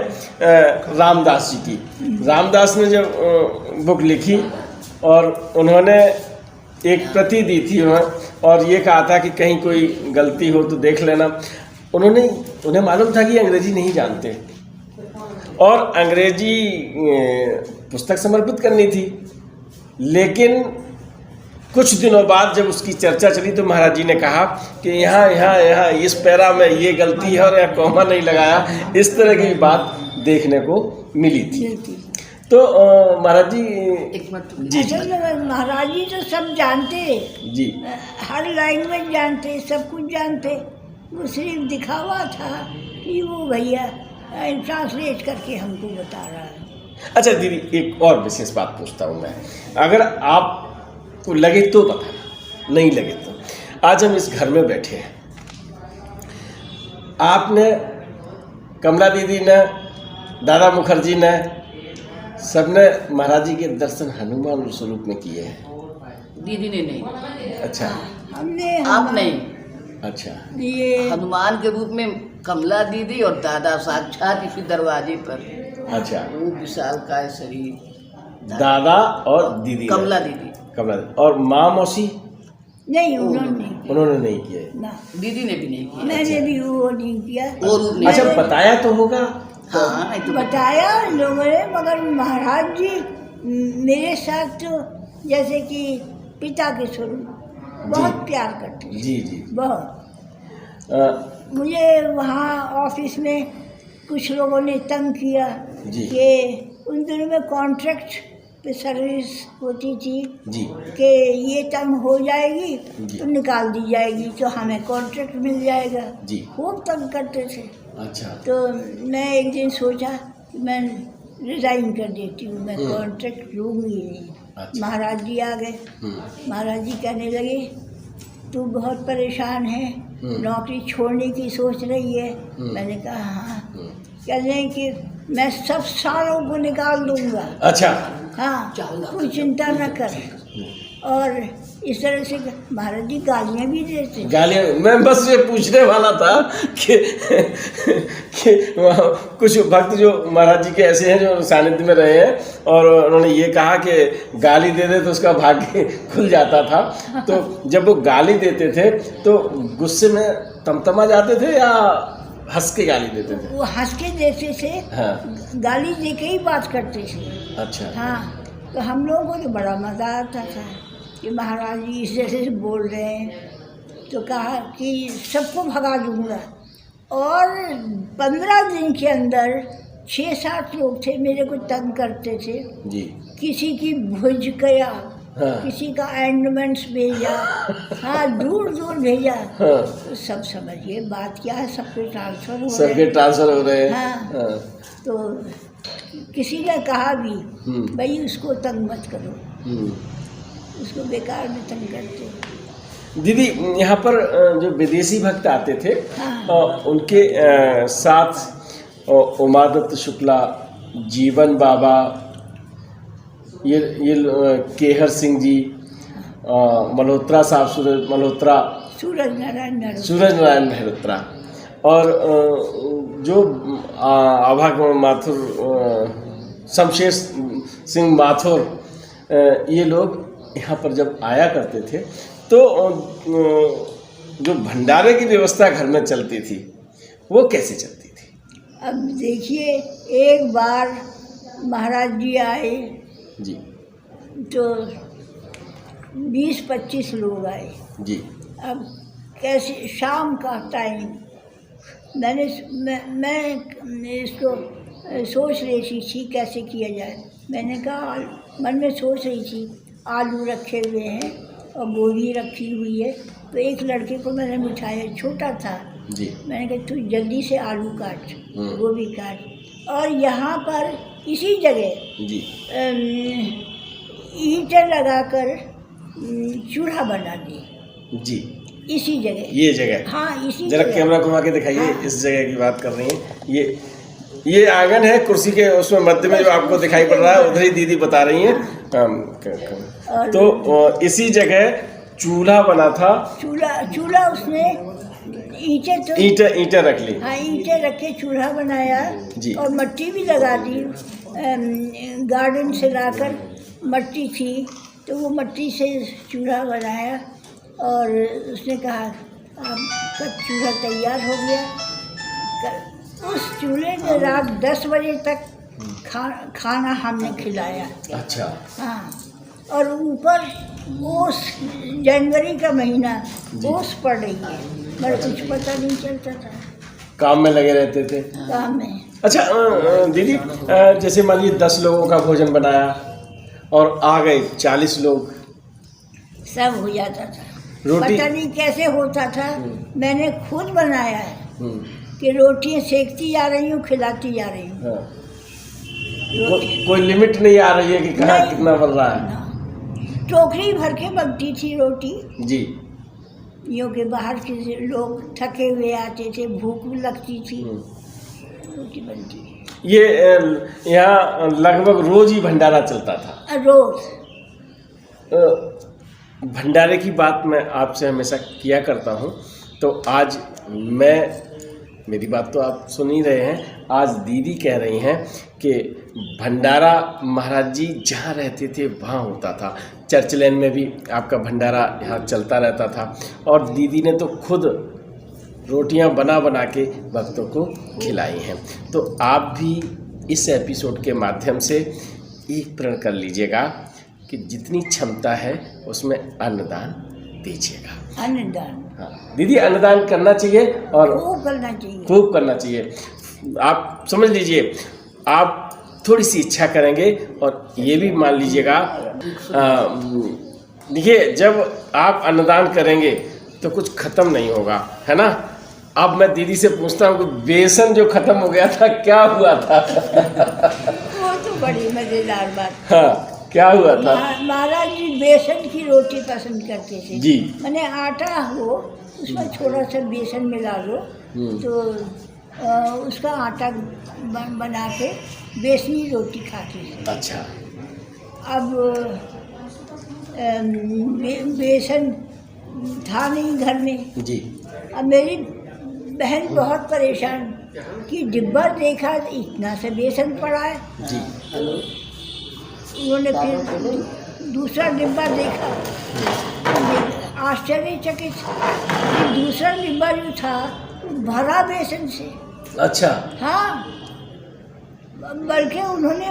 रामदास जी की। रामदास ने जब बुक लिखी और उन्होंने एक प्रति दी थी और ये कहा था कि कहीं कोई गलती हो तो देख लेना। उन्हें मालूम था कि अंग्रेजी नहीं जानते और अंग्रेजी पुस्तक समर्पित करनी थी, लेकिन कुछ दिनों बाद जब उसकी चर्चा चली तो महाराज जी ने कहा कि यहाँ इस पैरा में ये गलती है और यहाँ कॉमा नहीं लगाया। इस तरह की बात देखने को मिली थी। तो महाराज जी जी महाराज जी तो सब जानते जी, हर लैंग्वेज जानते, सब कुछ जानते। वो सिर्फ दिखावा था कि वो भैया ट्रांसलेट करके हमको बता रहा है। अच्छा दीदी, एक और विशेष बात पूछता हूँ मैं, अगर आप को लगे तो बताना, नहीं लगे तो। आज हम इस घर में बैठे हैं, आपने, कमला दीदी ने, दादा मुखर्जी ने, सबने महाराज जी के दर्शन हनुमान स्वरूप में किए हैं। दीदी ने नहीं। अच्छा, हमने आप नहीं। अच्छा, ये हनुमान के रूप में कमला दीदी और दादा साक्षात इसी दरवाजे पर। अच्छा, वो विशाल काय शरीर दादा और दीदी, कमला दीदी और माँ मौसी नहीं, उन्होंने नहीं किए ना, दीदी ने भी नहीं किया। मैंने भी वो नहीं किया। वो रूप नहीं। अच्छा, बताया तो होगा। हाँ, नहीं तो बताया लोगों ने, मगर महाराज जी मेरे साथ तो जैसे कि पिता के स्वरूप बहुत प्यार करते थे। जी जी। बहुत मुझे वहाँ ऑफिस में कुछ लोगों ने तंग किया जी। कि उन दिनों में कॉन्ट्रैक्ट पे सर्विस होती थी जी कि ये टर्म हो जाएगी तो निकाल दी जाएगी, तो हमें कॉन्ट्रैक्ट मिल जाएगा जी। खूब तंग करते थे। अच्छा, तो मैं एक दिन सोचा कि मैं रिज़ाइन कर देती हूँ, मैं कॉन्ट्रैक्ट लूँगी नहीं। अच्छा। महाराज जी आ गए। महाराज जी कहने लगे तू बहुत परेशान है, नौकरी छोड़ने की सोच रही है। मैंने कहा हाँ। कहने हैं कि मैं सब सालों को निकाल दूंगा। अच्छा, हाँ, कोई चिंता न कर। और इस तरह से महाराज जी गालियाँ भी देते। गालियाँ, मैं बस ये पूछने वाला था कि कुछ भक्त जो महाराज जी के ऐसे हैं जो सानिध्य में रहे हैं और उन्होंने ये कहा कि गाली दे दे तो उसका भाग्य खुल जाता था। तो जब वो गाली देते थे तो गुस्से में तमतमा जाते थे या हंस के गाली देते थे? वो हंस के देते थे। हाँ। गाली दे के ही बात करते थे। अच्छा। हाँ, तो हम लोगों को तो बड़ा मज़ा आता था कि महाराज जी इस जैसे से बोल रहे हैं। तो कहा कि सबको भगा दूंगा। और 15 दिन के अंदर 6-7 लोग थे मेरे को तंग करते थे जी। किसी की भुज गया, हाँ। किसी का एंडमेंट्स भेजा, हाँ, दूर दूर भेजा। हाँ। तो सब समझिए बात क्या है, सबके ट्रांसफ़र हो रहे हैं। सबके ट्रांसफर हो रहे हैं। हाँ। हाँ। तो किसी ने कहा भी भाई उसको तंग मत करो, उसको बेकार में तंग करते। दीदी, यहाँ पर जो विदेशी भक्त आते थे उनके साथ उमादत्त शुक्ला, जीवन बाबा, ये केहर सिंह जी, मल्होत्रा साहब, सूरज नारायण मेहरोत्रा, और जो आभा माथुर, शमशेर सिंह माथुर, ये लोग यहाँ पर जब आया करते थे तो जो भंडारे की व्यवस्था घर में चलती थी वो कैसे चलती थी? अब देखिए, एक बार महाराज जी आए जी तो 20-25 लोग आए जी। अब कैसे, शाम का टाइम, मैं इसको सोच रही थी कैसे किया जाए। मैंने कहा, मन में सोच रही थी आलू रखे हुए हैं और गोभी रखी हुई है, तो एक लड़के को मैंने बिठाया, छोटा था जी। मैंने कहा तू जल्दी से आलू काट, गोभी काट, और यहाँ पर इसी जगह जी ईंटें लगाकर चूल्हा बना दी, जी। इसी जगह, ये जगह, हाँ इसी जरा जगह। कैमरा घुमा के दिखाइए। हाँ। इस जगह की बात कर रही हैं। ये आंगन है, कुर्सी के उसमें मध्य में जो आपको दिखाई पड़ रहा है, उधर ही दीदी बता रही हैं। तो इसी जगह चूल्हा बना था। चूल्हा उसने ईंटें रख ली। हाँ, ईंटें रख के चूल्हा बनाया जी। और मट्टी भी लगा दी, गार्डन से लाकर मट्टी थी तो वो मट्टी से चूल्हा बनाया, और उसने कहा आपका चूल्हा तैयार हो गया। उस चूल्हे में रात 10 बजे तक खाना हमने खिलाया। अच्छा। हाँ, और ऊपर ओस, जनवरी का महीना, ओस पड़ रही है, मगर कुछ पता नहीं चलता था, काम में लगे रहते थे। काम में। अच्छा दीदी, जैसे मान लीजिए 10 लोगों का भोजन बनाया और आ गए 40 लोग, सब हो जाता था। रोटी पता नहीं कैसे होता था। मैंने खुद बनाया है कि रोटियां सेकती जा रही हूँ, खिलाती जा रही हूँ। हाँ। कोई लिमिट नहीं आ रही है कि कहाँ कितना बन रहा है? टोकरी भर के बनती थी रोटी जी। यूँ के बाहर के लोग थके हुए आते थे, भूख भी लगती थी, रोटी बनती थी। ये यहाँ लगभग रोज ही भंडारा चलता था। रोज भंडारे की बात मैं आपसे हमेशा किया करता हूँ, तो आज मेरी बात तो आप सुन ही रहे हैं, आज दीदी कह रही हैं कि भंडारा महाराज जी जहाँ रहते थे वहाँ होता था। चर्च लेन में भी आपका भंडारा यहाँ चलता रहता था, और दीदी ने तो खुद रोटियाँ बना बना के भक्तों को खिलाई हैं। तो आप भी इस एपिसोड के माध्यम से एक प्रण कर लीजिएगा कि जितनी क्षमता है उसमें अन्नदान दीजिएगा। अन्नदान, हाँ दीदी, अन्नदान करना चाहिए और खूब करना चाहिए, खूब करना चाहिए। आप समझ लीजिए, आप थोड़ी सी इच्छा करेंगे और ये भी मान लीजिएगा, देखिए जब आप अन्नदान करेंगे तो कुछ ख़त्म नहीं होगा, है ना। अब मैं दीदी से पूछता हूँ कि बेसन जो ख़त्म हो गया था क्या हुआ था? वो तो बड़ी मज़ेदार बात। हाँ, क्या हुआ था? महाराज जी बेसन की रोटी पसंद करते थे जी। मैंने आटा हो, उसमें थोड़ा सा बेसन मिला लो तो उसका आटा बना के बेसनी रोटी खाते थे। अच्छा। अब बेसन था नहीं घर में। जी। अब मेरी बहन बहुत परेशान कि डिब्बा देखा इतना सा बेसन पड़ा है। जी। उन्होंने फिर दूसरा डिब्बा देखा, आश्चर्यचकित कि दूसरा डिब्बा जो था भरा बेसन से। अच्छा। हाँ, बल्कि उन्होंने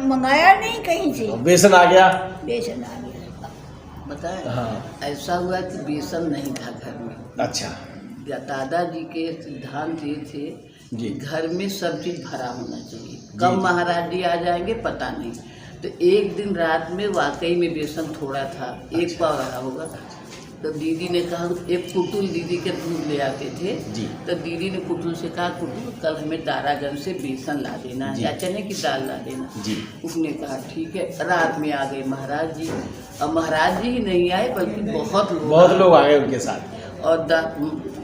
मंगाया नहीं कहीं से, बेसन आ गया। बेसन आ गया। बताए हाँ। ऐसा हुआ कि बेसन नहीं था घर में। अच्छा। दादाजी के सिद्धांत ये थे जी। घर में सब चीज़ भरा होना चाहिए। कब महाराज जी आ जाएंगे पता नहीं। तो एक दिन रात में वाकई में बेसन थोड़ा था, एक पाव रहा होगा। तो दीदी ने कहा, एक कुटुल दीदी के दूध ले आते थे जी। तो दीदी ने कुटुल से कहा, कुटुल कल हमें तारागंज से बेसन ला देना या चने की दाल ला देना जी। उसने कहा ठीक है। रात में आ गए महाराज जी, और महाराज जी ही नहीं आए बल्कि बहुत लोग आ गए उनके साथ। और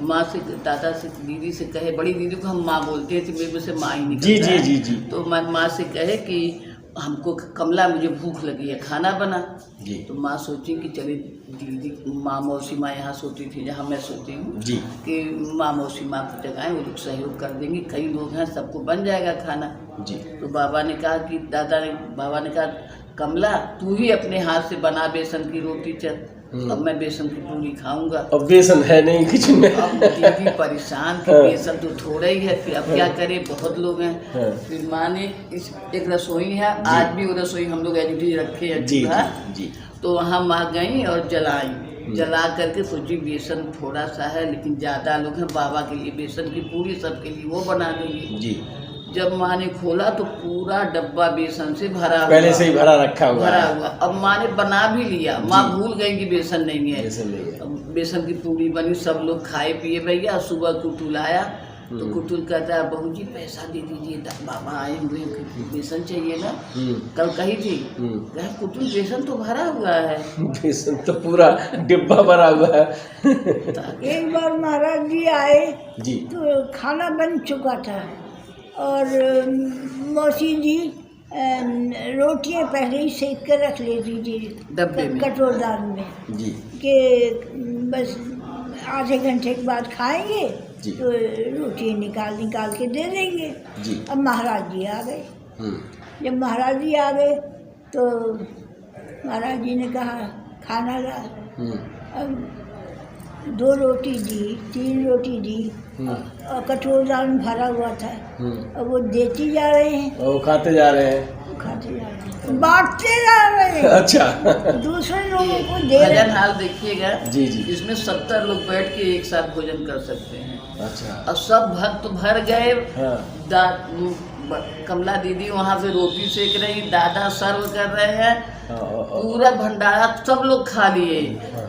माँ से, दादा से, दीदी से कहे, बड़ी दीदी को हम माँ बोलते थे, मेरे से माँ ही निकल जी रहा जी है। जी जी। तो माँ से कहे कि हमको कमला मुझे भूख लगी है, खाना बना। जी। तो माँ सोची कि चले दीदी माँ मौसी माँ यहाँ सोती थी जहाँ मैं सोती हूँ जी। कि माँ मौसी माँ को जगाएं, वो लोग सहयोग कर देंगे, कई लोग हैं, सबको बन जाएगा खाना। जी। तो बाबा ने कहा कि बाबा ने कहा कमला तू ही अपने हाथ से बना बेसन की रोटी, चल अब मैं बेसन की पूरी खाऊंगा। अब बेसन है नहीं किचन में। अब दीदी परेशान कि बेसन तो थोड़ा ही है, फिर अब क्या करें, बहुत लोग हैं। फिर माँ ने एक रसोई है, आज भी वो रसोई हम लोग एलईडी रखे हैं चूल्हा, तो वहाँ माँ गई और जला करके सोची बेसन थोड़ा सा है लेकिन ज़्यादा लोग हैं, बाबा के लिए बेसन की पूरी, सबके लिए वो बना देंगे। जी। जब माँ ने खोला तो पूरा डब्बा बेसन से भरा हुआ, पहले से ही भरा रखा हुआ भरा हुआ। अब माँ ने बना भी लिया, माँ भूल गई कि बेसन नहीं है। बेसन की पूरी बनी, सब लोग खाए पिए भैया। सुबह कुटुल आया तो कुटुल कहता है बहू जी पैसा दे दीजिए, बाबा आए हुए बेसन चाहिए ना, कल कही थी। कुटुल बेसन तो भरा हुआ है। बेसन तो पूरा डिब्बा भरा हुआ है। एक बार महाराज जी आए जी, तो खाना बन चुका था और मौसी जी रोटियां पहले ही सेक कर रख लेती थी डब्बे में, कटोरदान में जी, कि बस आधे घंटे के बाद खाएंगे तो रोटी निकाल के दे देंगे जी। अब महाराज जी आ गए। जब महाराज जी आ गए तो महाराज जी ने कहा खाना ला। अब 2 रोटी दी, 3 रोटी दी और कटोरदान भरा हुआ था। अब वो देती जा रहे हैं, वो खाते जा रहे हैं, बांटते जा रहे हैं। अच्छा। दूसरे लोगों को दे रहे हैं। भजन हाल देखिएगा जी जी, इसमें 70 लोग बैठ के एक साथ भोजन कर सकते हैं। अच्छा। और सब भक्त भर गए। कमला दीदी वहाँ से रोटी सेक रही, दादा सर्व कर रहे हैं, पूरा भंडारा सब लोग खा लिए।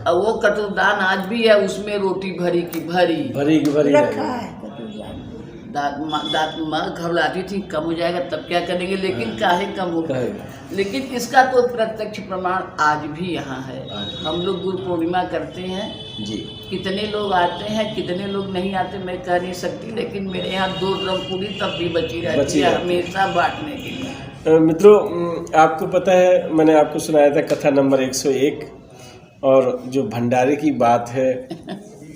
और वो कटोरदान आज भी है, उसमें रोटी भरी की भरी रखा है। दाद माँ घबराती थी कम हो जाएगा तब क्या करेंगे, लेकिन काहे कम हो गए। लेकिन इसका तो प्रत्यक्ष प्रमाण आज भी यहाँ है। हम लोग गुरु पूर्णिमा करते हैं जी, कितने लोग आते हैं कितने लोग नहीं आते मैं कह नहीं सकती, लेकिन मेरे यहाँ 2 ड्रम पूरी तब भी बची रहती है हमेशा बांटने के लिए। मित्रों, आपको पता है मैंने आपको सुनाया था कथा नंबर 101, और जो भंडारे की बात है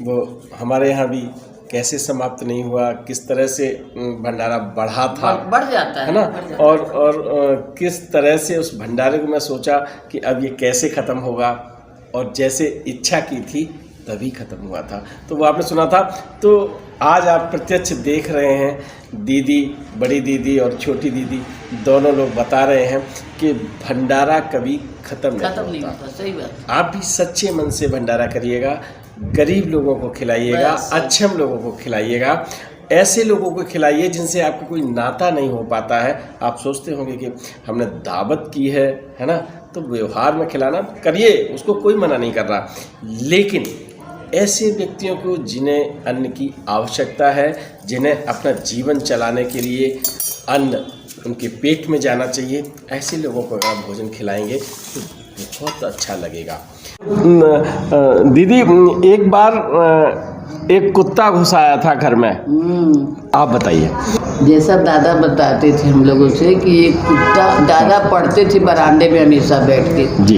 वो हमारे यहाँ भी कैसे समाप्त नहीं हुआ, किस तरह से भंडारा बढ़ा था, बढ़ जाता है ना, और किस तरह से उस भंडारे को मैं सोचा कि अब ये कैसे ख़त्म होगा, और जैसे इच्छा की थी तभी ख़त्म हुआ था। तो वो आपने सुना था। तो आज आप प्रत्यक्ष देख रहे हैं, दीदी, बड़ी दीदी और छोटी दीदी दोनों लोग बता रहे हैं कि भंडारा कभी ख़त्म नहीं होता। सही बात। आप भी सच्चे मन से भंडारा करिएगा, गरीब लोगों को खिलाइएगा, अक्षम लोगों को खिलाइएगा, ऐसे लोगों को खिलाइए जिनसे आपका कोई नाता नहीं हो पाता है। आप सोचते होंगे कि हमने दावत की है ना, तो व्यवहार में खिलाना करिए, उसको कोई मना नहीं कर रहा, लेकिन ऐसे व्यक्तियों को जिन्हें अन्न की आवश्यकता है, जिन्हें अपना जीवन चलाने के लिए अन्न उनके पेट में जाना चाहिए, ऐसे लोगों को अगर आप भोजन खिलाएंगे तो बहुत अच्छा लगेगा। दीदी, एक बार एक कुत्ता घुस आया था घर में, आप बताइए। जैसा दादा बताते थे हम लोगों से कि एक कुत्ता, दादा पढ़ते थे बरामदे में हमेशा बैठ के जी,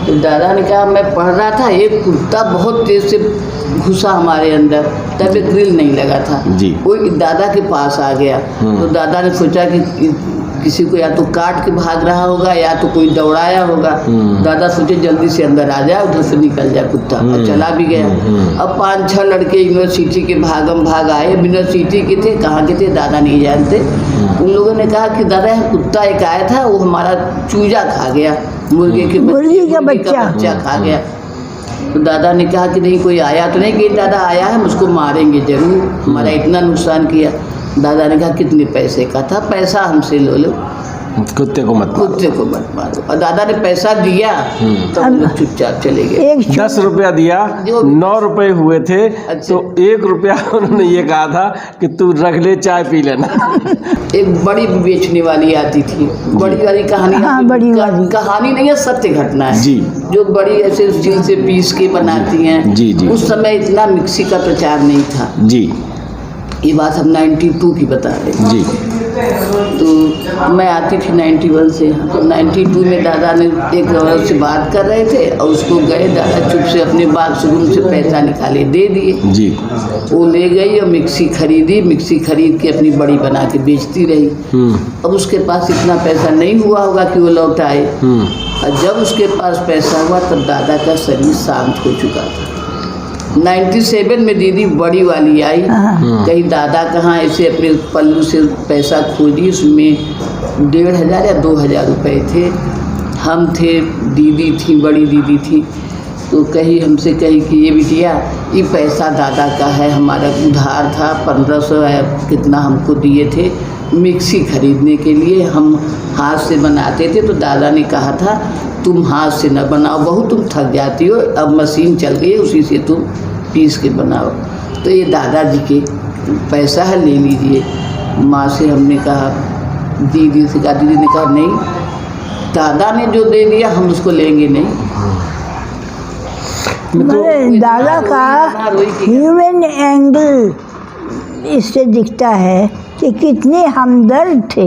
तो दादा ने कहा मैं पढ़ रहा था, एक कुत्ता बहुत तेज से घुसा हमारे अंदर, तब एक ग्रिल नहीं लगा था जी, वो दादा के पास आ गया। तो दादा ने सोचा कि किसी को या तो काट के भाग रहा होगा या तो कोई दौड़ाया होगा। दादा सोचे जल्दी से अंदर आ जाए, उधर से निकल जाए कुत्ता, चला भी गया। अब 5-6 लड़के यूनिवर्सिटी के भागम भाग आए, यूनिवर्सिटी के थे, कहाँ के थे दादा नहीं जानते। उन लोगों ने कहा कि दादा यहाँ कुत्ता एक आया था, वो हमारा चूजा खा गया, मुर्गी का बच्चा खा गया। तो दादा ने कहा कि नहीं कोई आया तो नहीं, कि दादा आया है, मुझको मारेंगे जरूर, हमारा इतना नुकसान किया। दादा ने कहा कितने पैसे का था, पैसा हमसे लो लो, कुत्ते को मत मारो। और दादा ने पैसा दिया तो हम लोग चुपचाप चले गए। 10 रुपया दिया, 9 रुपए हुए थे। तो 1 रुपया उन्होंने ये कहा था कि तू रख ले, चाय पी लेना। एक बड़ी बेचने वाली आती थी, बड़ी वाली कहानी, कहानी नहीं है, सत्य घटना है जी, जो बड़ी ऐसे दिल से पीस के बनाती हैं जी। उस समय इतना मिक्सी का प्रचार नहीं था जी, ये बात हम 92 की बता रहे हैं जी। तो मैं आती थी 91 से यहाँ, तो 92 में दादा ने एक औरत से बात कर रहे थे और उसको गए, दादा चुप से अपने बाथरूम से पैसा निकाले दे दिए जी। वो ले गई और मिक्सी खरीदी, मिक्सी खरीद के अपनी बड़ी बना के बेचती रही। अब उसके पास इतना पैसा नहीं हुआ होगा कि वो लौटाए, और जब उसके पास पैसा हुआ तब दादा का शरीर शांत हो चुका था। 97 में दीदी बड़ी वाली आई, कहीं दादा कहाँ ऐसे अपने पल्लू से पैसा खोजी, उसमें 1500 या 2000 रुपये थे। हम थे, दीदी थी, बड़ी दीदी थी, तो कही हमसे कही कि ये बिटिया ये पैसा दादा का है, हमारा उधार था 1500 या कितना हमको दिए थे मिक्सी खरीदने के लिए, हम हाथ से बनाते थे। तो दादा ने कहा था तुम हाथ से न बनाओ बहू, तुम थक जाती हो, अब मशीन चल गई है उसी से तुम पीस के बनाओ। तो ये दादाजी के पैसा है, ले लीजिए। माँ से हमने कहा, दीदी से कहा, दीदी ने कहा नहीं, दादा ने जो दे दिया हम उसको लेंगे नहीं। दादा का ह्यूमन एंगल इससे दिखता है कि कितने हमदर्द थे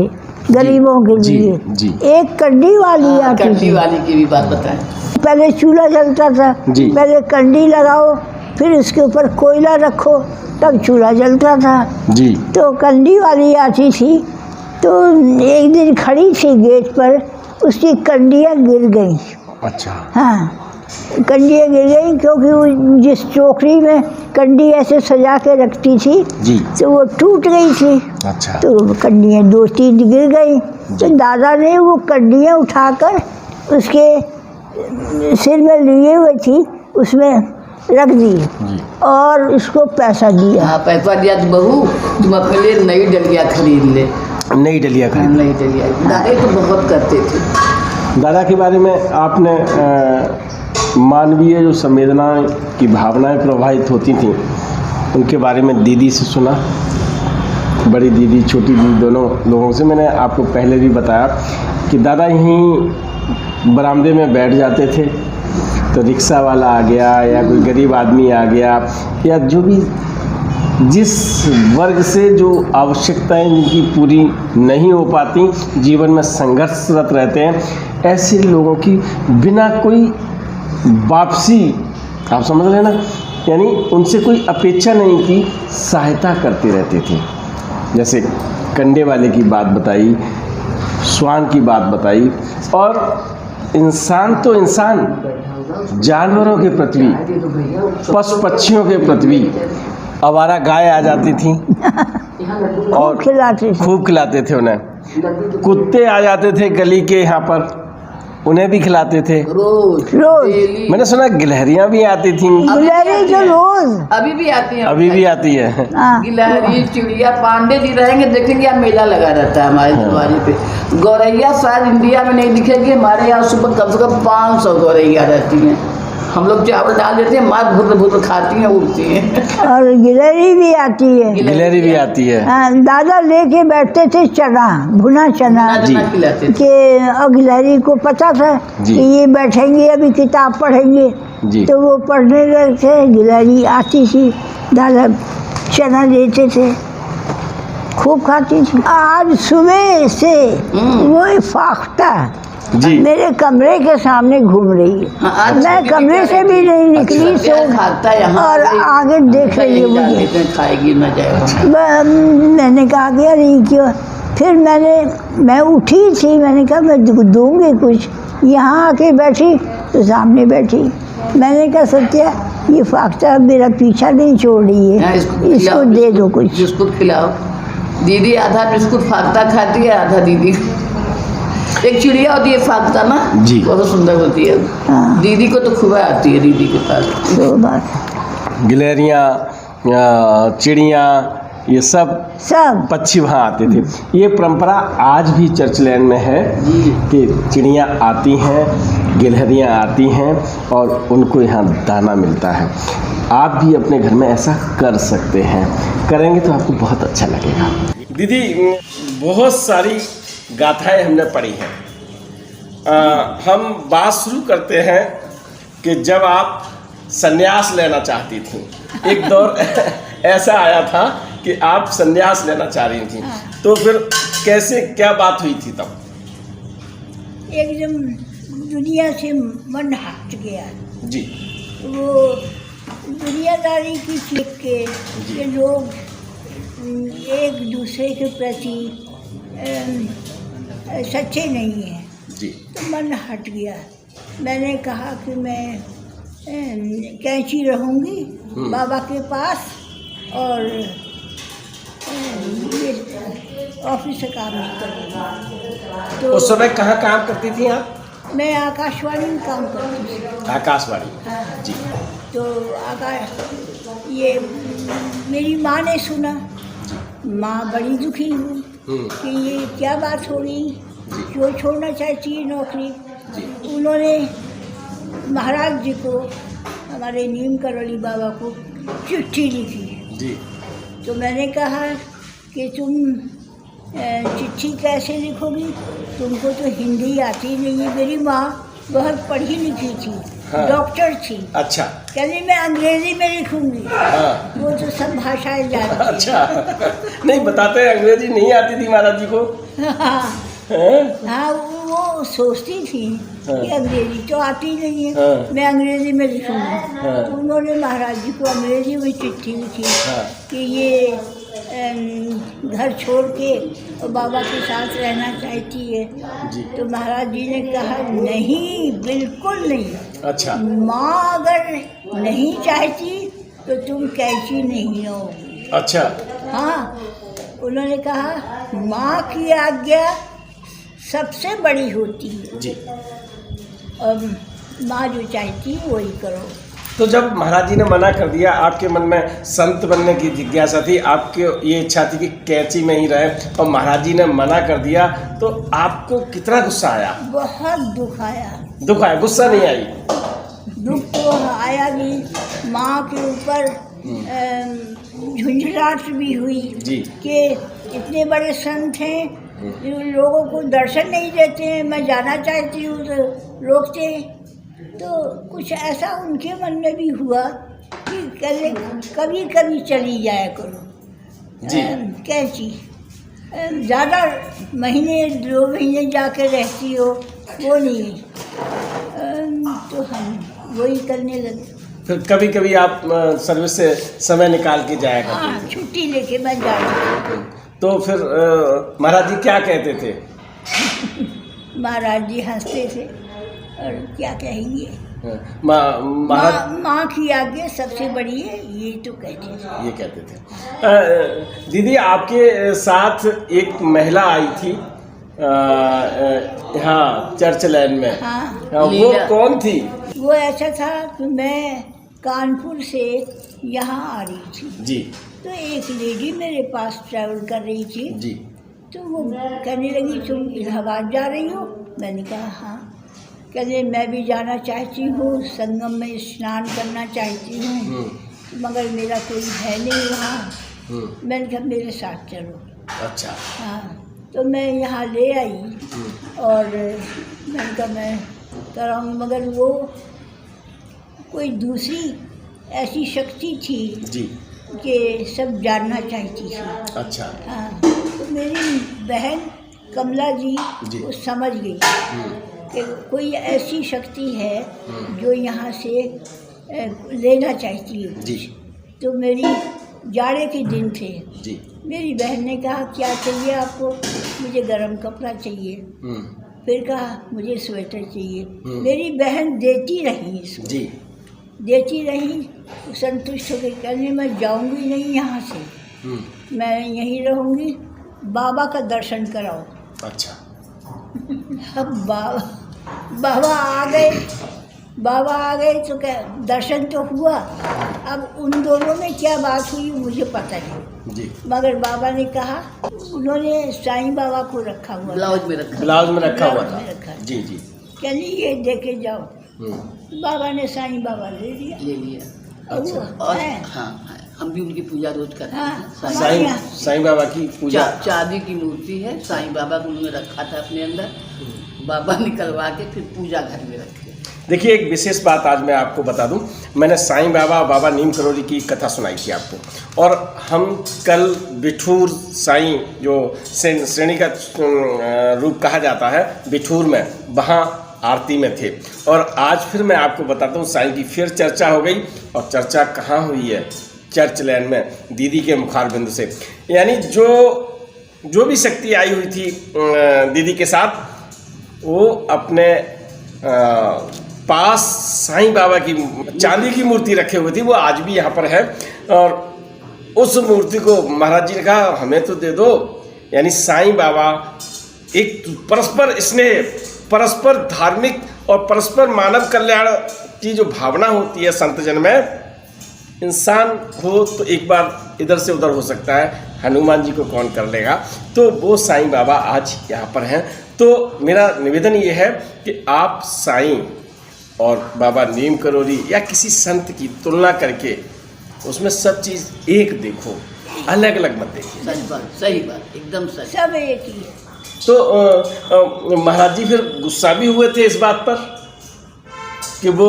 गरीबों के लिए। जी। एक कड्डी वाली आती कड्डी थी, वाली की भी बात बताएं। पहले चूल्हा जलता था, पहले कंडी लगाओ, फिर उसके ऊपर कोयला रखो, तब चूल्हा जलता था जी। तो कंडी वाली आती थी। तो एक दिन खड़ी थी गेट पर, उसकी कंडियाँ गिर गई। अच्छा। हाँ, कंडियाँ गिर गई क्योंकि वो जिस टोकरी में कंडी ऐसे सजा के रखती थी जी। तो वो टूट गई थी। अच्छा। तो कंडियाँ 2-3 गिर गई। तो दादा ने वो कंडियाँ उठाकर उसके सिर में लिए हुए थी उसमें रख दी और उसको पैसा दिया। हाँ, पैसा दिया तो बहू तुम अपने लिए नई डलिया खरीद ले। नई डलिया खरीद। नई डलिया दादा तो बहुत करते थे। दादा के बारे में आपने मानवीय जो संवेदना की भावनाएं प्रवाहित होती थी उनके बारे में दीदी से सुना, बड़ी दीदी छोटी दीदी दोनों लोगों से। मैंने आपको पहले भी बताया कि दादा यहीं बरामदे में बैठ जाते थे तो रिक्शा वाला आ गया या कोई गरीब आदमी आ गया या जो भी जिस वर्ग से जो आवश्यकताएं जिनकी पूरी नहीं हो पाती, जीवन में संघर्षरत रहते हैं, ऐसे लोगों की बिना कोई वापसी, आप समझ लेना, यानी उनसे कोई अपेक्षा नहीं की सहायता करते रहते थे। जैसे कंडे वाले की बात बताई, स्वान की बात बताई, और इंसान तो इंसान, जानवरों के प्रति, पशु पक्षियों के प्रति, आवारा गाय आ जाती थी और खूब खिलाते थे उन्हें, कुत्ते आ जाते थे गली के यहाँ पर, उन्हें भी खिलाते थे रोज। मैंने सुना गिलहरियाँ भी आती थी। गिलहरी तो रोज अभी भी आती है। अभी भी आती है। गिलहरी, चिड़िया, पांडे जी रहेंगे देखेंगे, यहाँ मेला लगा रहता है हमारे दरवाजे पे। गौरैया शायद इंडिया में नहीं दिखेगी, हमारे यहाँ सुबह कम से कम 500 गौरैया रहती हैं। हम लोग चावल डाल देते हैं, मार भूत भूत खाती हैं, उड़ती हैं। और गिलहरी भी आती है। गिलहरी भी आती है। दादा लेके बैठते थे चना, भुना चना खिलाते थे। के, और गिलहरी को पता था कि ये बैठेंगे अभी किताब पढ़ेंगे, तो वो पढ़ने लगते, गिलहरी आती थी, दादा चना देते थे, खूब खाती थी। आज सुबह से वो फाख्ता मेरे कमरे के सामने घूम रही है। मैं कमरे से भी नहीं निकली, सो और आगे देख रही है मुझे, खाएगी न जाए। मैंने कहा कि अरे क्यों, फिर मैं उठी थी, मैंने कहा मैं दूंगी कुछ, यहाँ आके बैठी तो सामने बैठी। मैंने कहा सत्या ये फाख्ता मेरा पीछा नहीं छोड़ रही है, इसको दे दो कुछ। बिस्कुट खिलाओ। दीदी आधा बिस्कुट फाख्ता खाती है, आधा दीदी। एक चिड़िया होती है फाख्ता ना जी, बहुत सुंदर होती है। दीदी को तो खूब आती है, दीदी के पास। गिलहरियाँ, चिड़ियाँ, ये सब पक्षी वहाँ आते थे। ये परंपरा आज भी चर्चलैंड में है कि चिड़ियाँ आती हैं, गिलहरियाँ आती हैं और उनको यहाँ दाना मिलता है। आप भी अपने घर में ऐसा कर सकते हैं, करेंगे तो आपको बहुत अच्छा लगेगा। दीदी, बहुत सारी गाथाएं हमने पढ़ी हैं। हम बात शुरू करते हैं कि जब आप संन्यास लेना चाहती थी, एक दौर ऐसा आया था कि आप संन्यास लेना चाह रही थी, तो फिर कैसे क्या बात हुई थी तब? एकदम दुनिया से मन हट गया। जी वो दुनियादारी की सीख के ये लोग एक दूसरे के प्रति सच्चे नहीं हैं। जी तो मन हट गया। मैंने कहा कि मैं कैंची रहूँगी बाबा के पास और ये ऑफिस से काम नहीं करूँगी। तो उस समय कहाँ काम करती थी आप? मैं आकाशवाणी में काम करती थी। आकाशवाणी। हाँ। जी तो ये मेरी माँ ने सुना। माँ बड़ी दुखी हुई कि ये क्या बात हो रही, क्यों छोड़ना चाहती है नौकरी। उन्होंने महाराज जी को, हमारे नीम करौली बाबा को चिट्ठी लिखी। जी तो मैंने कहा कि तुम चिट्ठी कैसे लिखोगी, तुमको तो हिंदी आती नहीं है। मेरी माँ बहुत पढ़ी लिखी थी, हाँ। डॉक्टर थी। अच्छा। कहली मैं अंग्रेजी में लिखूंगी। हाँ। वो तो सब भाषाएं जानती है। अच्छा नहीं बताते अंग्रेजी नहीं आती थी महाराज जी को? हाँ हैं? हाँ, वो सोचती थी कि अंग्रेजी तो आती नहीं है, हाँ। मैं अंग्रेजी में लिखूंगी। हाँ। तो उन्होंने महाराज जी को अंग्रेजी में चिट्ठी लिखी हाँ। कि ये घर छोड़ के और बाबा के साथ रहना चाहती है। जी। तो महाराज जी ने कहा नहीं, बिल्कुल नहीं। अच्छा। माँ अगर नहीं चाहती तो तुम कैसी नहीं हो। अच्छा। हाँ, उन्होंने कहा माँ की आज्ञा सबसे बड़ी होती है। जी। और माँ जो चाहती है वही करो। तो जब महाराज जी ने मना कर दिया, आपके मन में संत बनने की जिज्ञासा थी, आपके ये इच्छा थी कि कैंची में ही रहे, और महाराज जी ने मना कर दिया, तो आपको कितना गुस्सा आया? बहुत दुख आया। दुख आया, गुस्सा नहीं आई? दुख तो आया भी, माँ के ऊपर झुंझलाहट भी हुई जी। कि इतने बड़े संत हैं, लोगों को दर्शन नहीं देते हैं, मैं जाना चाहती हूँ तो रोकते हैं। तो कुछ ऐसा उनके मन में भी हुआ कि कभी कभी चली जाया करो जी। कैंची। ज़्यादा महीने 2 महीने जाके रहती हो वो नहीं। तो हम वही करने लगे। फिर कभी कभी आप सर्विस से समय निकाल के जाया करते हाँ, छुट्टी लेके मैं जाती। तो फिर महाराज जी क्या कहते थे? महाराज जी हंसते थे और क्या कहेंगे। महाराज माँ की आज्ञा सबसे बड़ी है, ये तो कहते थे। ये कहते थे। दीदी आपके साथ एक महिला आई थी यहाँ चर्च लैन में। हाँ। वो कौन थी? वो ऐसा था कि मैं कानपुर से यहाँ आ रही थी। जी। तो एक लेडी मेरे पास ट्रैवल कर रही थी। जी। तो वो कहने लगी तुम इलाहाबाद जा रही हो? मैंने कहा हाँ। कहते मैं भी जाना चाहती हूँ, संगम में स्नान करना चाहती हूँ, मगर मेरा कोई है नहीं वहाँ। मैंने कहा मेरे साथ चलो। अच्छा। हाँ, तो मैं यहाँ ले आई और मैंने कहा मैं कराऊँ, मगर वो कोई दूसरी ऐसी शक्ति थी जी कि सब जानना चाहती थी। अच्छा। हाँ, तो मेरी बहन कमला जी वो समझ गई कि कोई ऐसी शक्ति है जो यहाँ से लेना चाहती है। जी। तो मेरी जाड़े के दिन थे। जी। मेरी बहन ने कहा क्या चाहिए आपको? मुझे गर्म कपड़ा चाहिए। फिर कहा मुझे स्वेटर चाहिए। मेरी बहन देती रही इसको। जी। देती रही, संतुष्ट हो गई। कहने मैं जाऊंगी नहीं यहाँ से, मैं यहीं रहूंगी, बाबा का दर्शन कराओ। अच्छा। अब बाबा आ गए। बाबा आ गए तो क्या दर्शन तो हुआ। अब उन दोनों में क्या बात हुई मुझे पता नहीं जी। मगर बाबा ने कहा, उन्होंने साईं बाबा को रखा हुआ, ब्लाउज में रखा, ब्लाउज में रखा हुआ ब्लाउज था। में रखा। जी जी। कहली ये देके जाओ। बाबा ने साईं बाबा ले लिया। ले लिया। और वो और है। हाँ, हम भी उनकी पूजा रोज करते हाँ, हैं। साईं हमारे साईं यहाँ। साईं बाबा की पूजा। चांदी की मूर्ति है, साईं बाबा को उन्होंने रखा था अपने अंदर। बाबा निकलवा के फिर पूजा घर में रखे। देखिए, एक विशेष बात आज मैं आपको बता दूं, मैंने साईं बाबा बाबा नीम करोली की कथा सुनाई थी आपको, और हम कल बिठूर साईं जो श्रेणी का रूप कहा जाता है बिठूर में, वहाँ आरती में थे। और आज फिर मैं आपको बताता हूँ, साईं की फिर चर्चा हो गई, और चर्चा कहाँ हुई है? चर्च लैन में, दीदी के मुखारबिंद से। यानी जो भी शक्ति आई हुई थी दीदी के साथ, वो अपने पास साईं बाबा की चांदी की मूर्ति रखे हुए थी, वो आज भी यहाँ पर है। और उस मूर्ति को महाराज जी ने कहा हमें तो दे दो। यानी साईं बाबा एक परस्पर स्नेह, परस्पर धार्मिक और परस्पर मानव कल्याण की जो भावना होती है संत जन में, इंसान हो तो एक बार इधर से उधर हो सकता है, हनुमान जी को कौन कर लेगा, तो वो साईं बाबा आज यहाँ पर हैं। तो मेरा निवेदन ये है कि आप साईं और बाबा नीम करोली या किसी संत की तुलना करके उसमें सब चीज़ एक देखो, अलग अलग मत देखिए। सही बात, एकदम सही, सब एक ही है। तो महाराज जी फिर गुस्सा भी हुए थे इस बात पर कि वो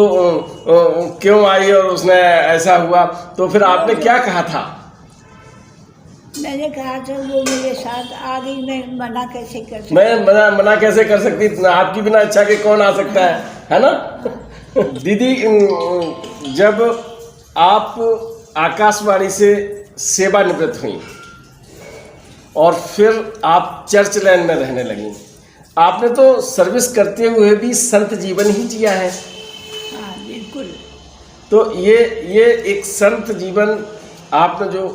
क्यों आई और उसने ऐसा हुआ, तो फिर आपने क्या कहा था? मैंने कहा था वो मेरे साथ आ गई, मैं मना कैसे कर सकती? मैं मना कैसे कर सकती? आपकी बिना इच्छा के कौन आ सकता है ना? दीदी, जब आप आकाशवाणी से सेवानिवृत्त हुई और फिर आप चर्च लैन में रहने लगी, आपने तो सर्विस करते हुए भी संत जीवन ही जिया है। हाँ बिल्कुल। तो ये एक संत जीवन आपने जो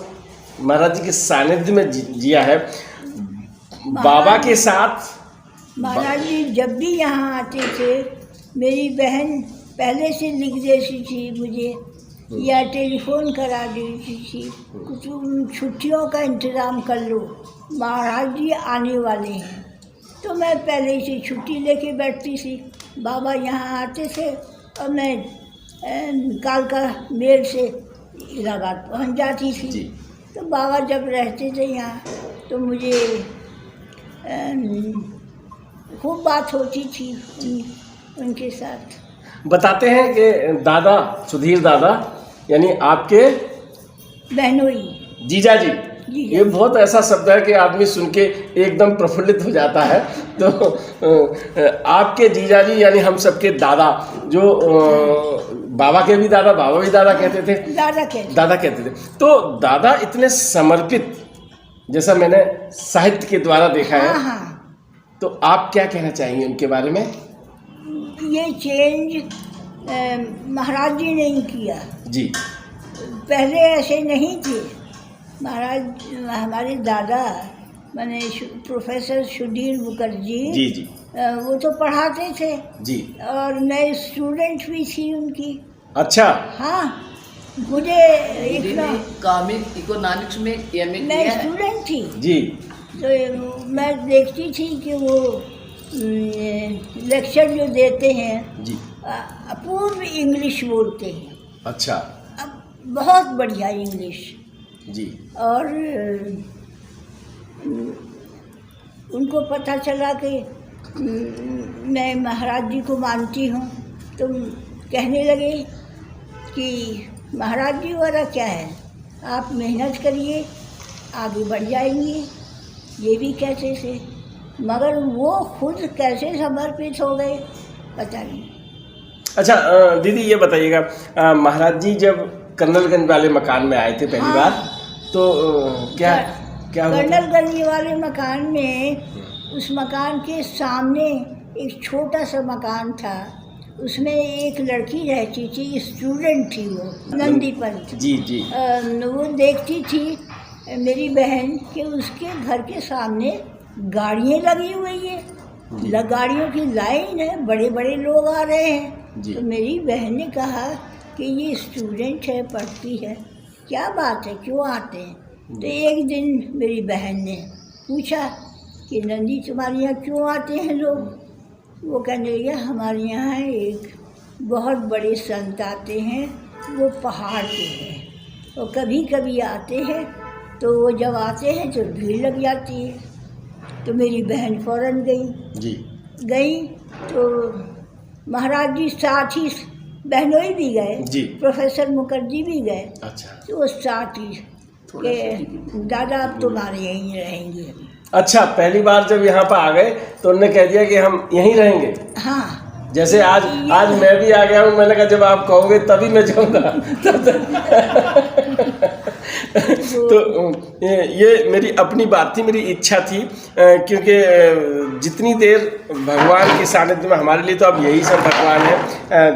महाराज जी के सानिध्य में जिया है, बाबा के साथ। महाराज जी जब भी यहाँ आते थे, मेरी बहन पहले से लिख देती थी मुझे, या टेलीफोन करा देती थी, कुछ छुट्टियों का इंतज़ाम कर लो, महाराज जी आने वाले हैं। तो मैं पहले से छुट्टी लेके बैठती थी। बाबा यहाँ आते थे और मैं कालका मेल से इलाहाबाद पहुँच जाती थी। तो बाबा जब रहते थे यहाँ तो मुझे खूब बात होती थी उनके साथ। बताते हैं कि दादा, सुधीर दादा यानी आपके बहनोई जीजा जी, ये बहुत ऐसा शब्द है कि आदमी सुन के एकदम प्रफुल्लित हो जाता है। तो आपके जीजा जी यानी हम सबके दादा, जो बाबा के भी दादा, बाबा भी दादा कहते थे, दादा कहते थे। तो दादा इतने समर्पित, जैसा मैंने साहित्य के द्वारा देखा है। हाँ। तो आप क्या कहना चाहेंगे उनके बारे में? ये चेंज महाराज जी ने ही किया जी। पहले ऐसे नहीं थे। महाराज, हमारे दादा माने प्रोफेसर सुधीर मुखर्जी जी, वो तो पढ़ाते थे जी, और मैं स्टूडेंट भी थी उनकी। अच्छा। हाँ, मुझे इकोनॉमिक्स में एमए मैं स्टूडेंट थी जी। तो मैं देखती थी कि वो लेक्चर जो देते हैं जी, अपूर्व इंग्लिश बोलते हैं। अच्छा। अब बहुत बढ़िया इंग्लिश जी। और उनको पता चला कि मैं महाराज जी को मानती हूँ, तो कहने लगे कि महाराज जी वाला क्या है, आप मेहनत करिए आगे बढ़ जाएंगे, ये भी कहते थे। मगर वो खुद कैसे समर्पित हो गए पता नहीं। अच्छा दीदी ये बताइएगा, महाराज जी जब कर्नलगंज वाले मकान में आए थे पहली बार, तो क्या हुआ? कर्नलगंज वाले मकान में, उस मकान के सामने एक छोटा सा मकान था, उसमें एक लड़की रहती थी, स्टूडेंट थी वो, नंदीपंत। जी जी। वो देखती थी मेरी बहन कि उसके घर के सामने गाड़ियाँ लगी हुई है, गाड़ियों की लाइन है, बड़े बड़े लोग आ रहे हैं। तो मेरी बहन ने कहा कि ये स्टूडेंट है, पढ़ती है, क्या बात है, क्यों आते हैं? तो एक दिन मेरी बहन ने पूछा कि नंदी तुम्हारे यहाँ क्यों आते हैं लोग? वो कहने लगे हमारे यहाँ एक बहुत बड़े संत आते हैं, वो पहाड़ के हैं, वो कभी कभी आते हैं, तो वो जब आते हैं तो भीड़ लग जाती है। तो मेरी बहन फ़ौरन गई। तो महाराज जी साथ ही बहनोई भी गए जी। प्रोफेसर मुखर्जी भी गए, अच्छा तो वो साथ ही कि दादा अब तुम्हारे यहीं रहेंगे। अच्छा, पहली बार जब यहाँ पर आ गए तो उन्होंने कह दिया कि हम यहीं रहेंगे। हाँ, जैसे आज मैं भी आ गया हूँ, मैंने कहा जब आप कहोगे तभी मैं जाऊँगा। तो ये मेरी अपनी बात थी, मेरी इच्छा थी, क्योंकि जितनी देर भगवान के सानिध्य में, हमारे लिए तो अब यही सब भगवान है।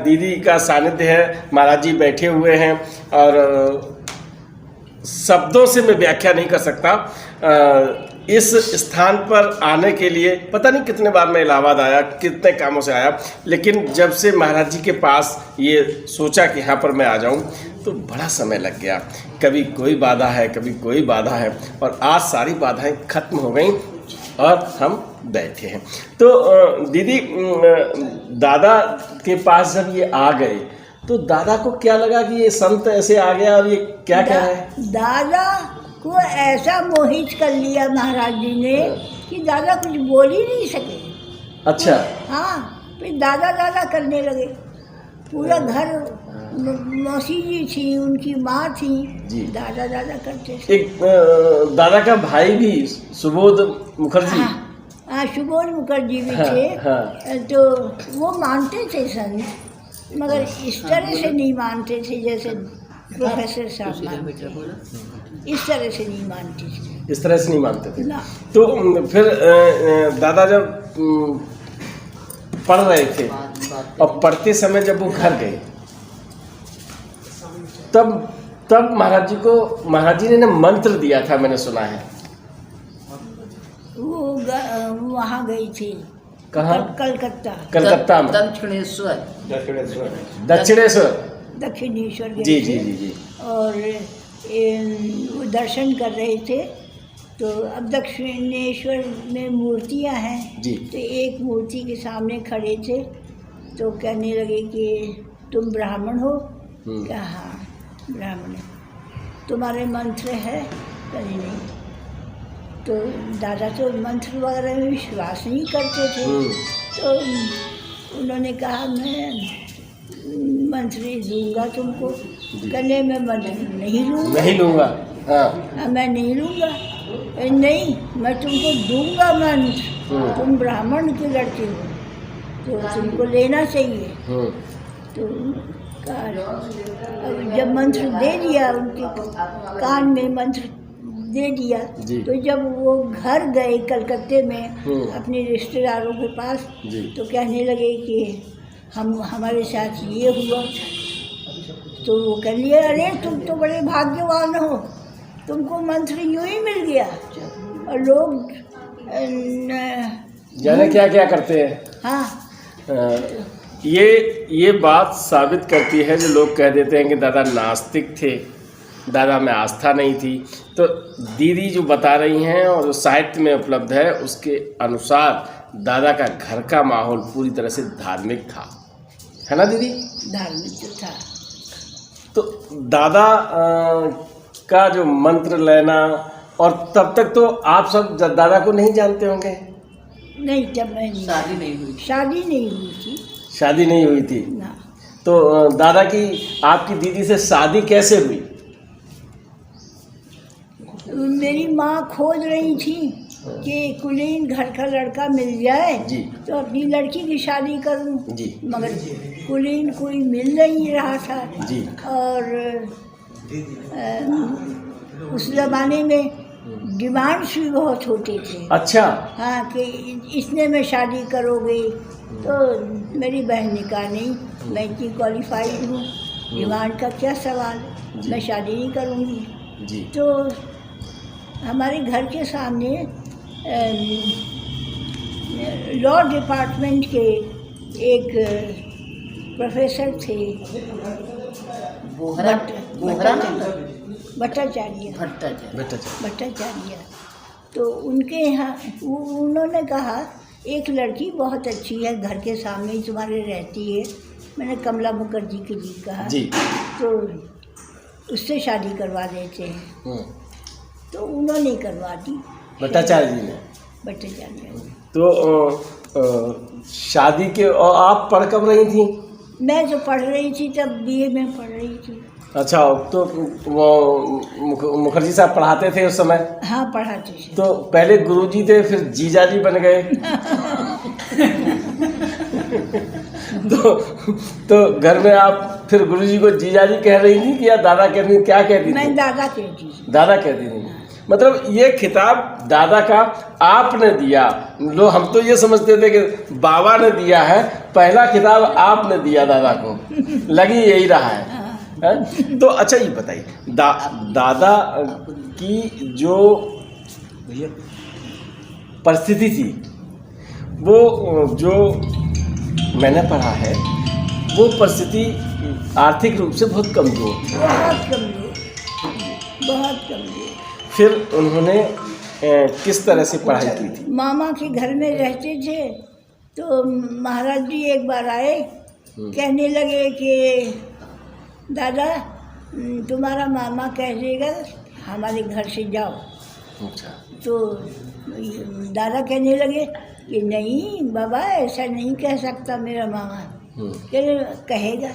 दीदी का सानिध्य है, महाराज जी बैठे हुए हैं और शब्दों से मैं व्याख्या नहीं कर सकता। इस स्थान पर आने के लिए पता नहीं कितने बार मैं इलाहाबाद आया, कितने कामों से आया, लेकिन जब से महाराज जी के पास ये सोचा कि यहाँ पर मैं आ जाऊँ तो बड़ा समय लग गया। कभी कोई बाधा है, कभी कोई बाधा है, और आज सारी बाधाएं खत्म हो गई और हम बैठे हैं। तो दीदी, दादा के पास जब ये आ गए तो दादा को क्या लगा कि ये संत ऐसे आ गया और ये क्या कह रहा है? दादा को ऐसा मोहित कर लिया महाराज जी ने कि दादा कुछ बोल ही नहीं सके। अच्छा। हाँ, फिर दादा दादा करने लगे। पूरा घर, मौसी जी थी, उनकी माँ थी जी। दादा दादा करते थे। एक दादा का भाई भी सुबोध मुखर्जी। हाँ, सुबोध मुखर्जी भी हाँ, थे। हाँ। तो वो मानते थे संत, मगर इस तरह से नहीं मानते थे जैसे प्रोफेसर साहब मानते थे। इस तरह से नहीं मानते थे। इस तरह से नहीं मानते थे ना। तो फिर दादा जब पढ़ रहे थे और पढ़ते समय जब वो घर गए तब महाराज जी ने मंत्र दिया था, मैंने सुना है। वो वहाँ गई थी। कहाँ? कलकत्ता में। दक्षिणेश्वर गए जी थे। जी जी जी। और वो दर्शन कर रहे थे। तो अब दक्षिणेश्वर में मूर्तियाँ हैं जी। तो एक मूर्ति के सामने खड़े थे, तो कहने लगे कि तुम ब्राह्मण हो? क्या? हाँ, ब्राह्मण है। तुम्हारे मंत्र है? कहीं नहीं। तो दादा तो मंत्र वगैरह में विश्वास नहीं करते थे। तो उन्होंने कहा मैं मंत्र दूंगा तुमको। कहने में मंत्र नहीं लूँगा। हाँ। मैं नहीं लूँगा। नहीं, मैं तुमको दूंगा मंत्र, तुम ब्राह्मण के लड़के हो तो तुमको लेना चाहिए। तो जब मंत्र दे दिया, उनके कान में मंत्र दे दिया, तो जब वो घर गए कलकत्ते में अपने रिश्तेदारों के पास, तो कहने लगे कि हमारे साथ ये हुआ। तो वो कह लिए, अरे तुम तो बड़े भाग्यवान हो, तुमको मंत्र यूँ ही मिल गया। और लोग जाने क्या क्या करते हैं। हाँ, ये बात साबित करती है जो लोग कह देते हैं कि दादा नास्तिक थे, दादा में आस्था नहीं थी। तो दीदी जो बता रही हैं और साहित्य में उपलब्ध है उसके अनुसार दादा का घर का माहौल पूरी तरह से धार्मिक था, है ना दीदी? धार्मिक तो था। तो दादा का जो मंत्र लेना, और तब तक तो आप सब दादा को नहीं जानते होंगे? नहीं, जब मैं शादी नहीं हुई थी। शादी नहीं हुई थी ना। तो दादा की, आपकी दीदी से शादी कैसे हुई? मेरी माँ खोज रही थी कि कुलीन घर का लड़का मिल जाए जी। तो अपनी लड़की की शादी करूं। जी। मगर कुलीन कोई मिल नहीं रहा था। जी। और उस ज़माने में डिमांड्स भी बहुत होते थे। अच्छा। हाँ, कि इसने में शादी करोगे? तो मेरी बहन ने कहा नहीं, मैं इतनी क्वालिफाइड हूँ, डिमांड का क्या सवाल, मैं शादी नहीं करूँगी। जी। तो हमारे घर के सामने लॉ डिपार्टमेंट के एक प्रोफेसर थे, भट्टाचार्य। तो उनके यहाँ उन्होंने कहा एक लड़की बहुत अच्छी है, घर के सामने ही तुम्हारे रहती है। मैंने कमला मुखर्जी के जी कहा जी। तो उससे शादी करवा देते हैं। तो उन्होंने करवा दी, भट्टाचार्य जी ने। भट्टाचार्य। तो शादी के और आप पढ़ कब रही थी? मैं जो पढ़ रही थी तब बीए में पढ़ रही थी। अच्छा, तो वो मुखर्जी साहब पढ़ाते थे उस समय? हाँ, पढ़ाते थे। तो पहले गुरुजी थे, फिर जीजाजी बन गए। तो घर में आप फिर गुरुजी को जीजाजी कह रही थी कि या दादा कहती थी? क्या कहती थी? मैं दादा कहती थी। दादा कहती थी। मतलब ये खिताब दादा का आपने दिया। लो, हम तो ये समझते थे कि बाबा ने दिया है, पहला खिताब आपने दिया दादा को। लगी यही रहा है। तो अच्छा ये बताइए, दादा की जो परिस्थिति थी, वो जो मैंने पढ़ा है, वो परिस्थिति आर्थिक रूप से बहुत कमजोर थी। बहुत कमजोर, बहुत कमजोर। फिर उन्होंने किस तरह से पढ़ाई की थी? मामा के घर में रहते थे, तो महाराज जी एक बार आए, कहने लगे कि दादा तुम्हारा मामा कह देगा हमारे घर से जाओ। अच्छा। तो दादा कहने लगे कि नहीं बाबा, ऐसा नहीं कह सकता मेरा मामा। कहेगा।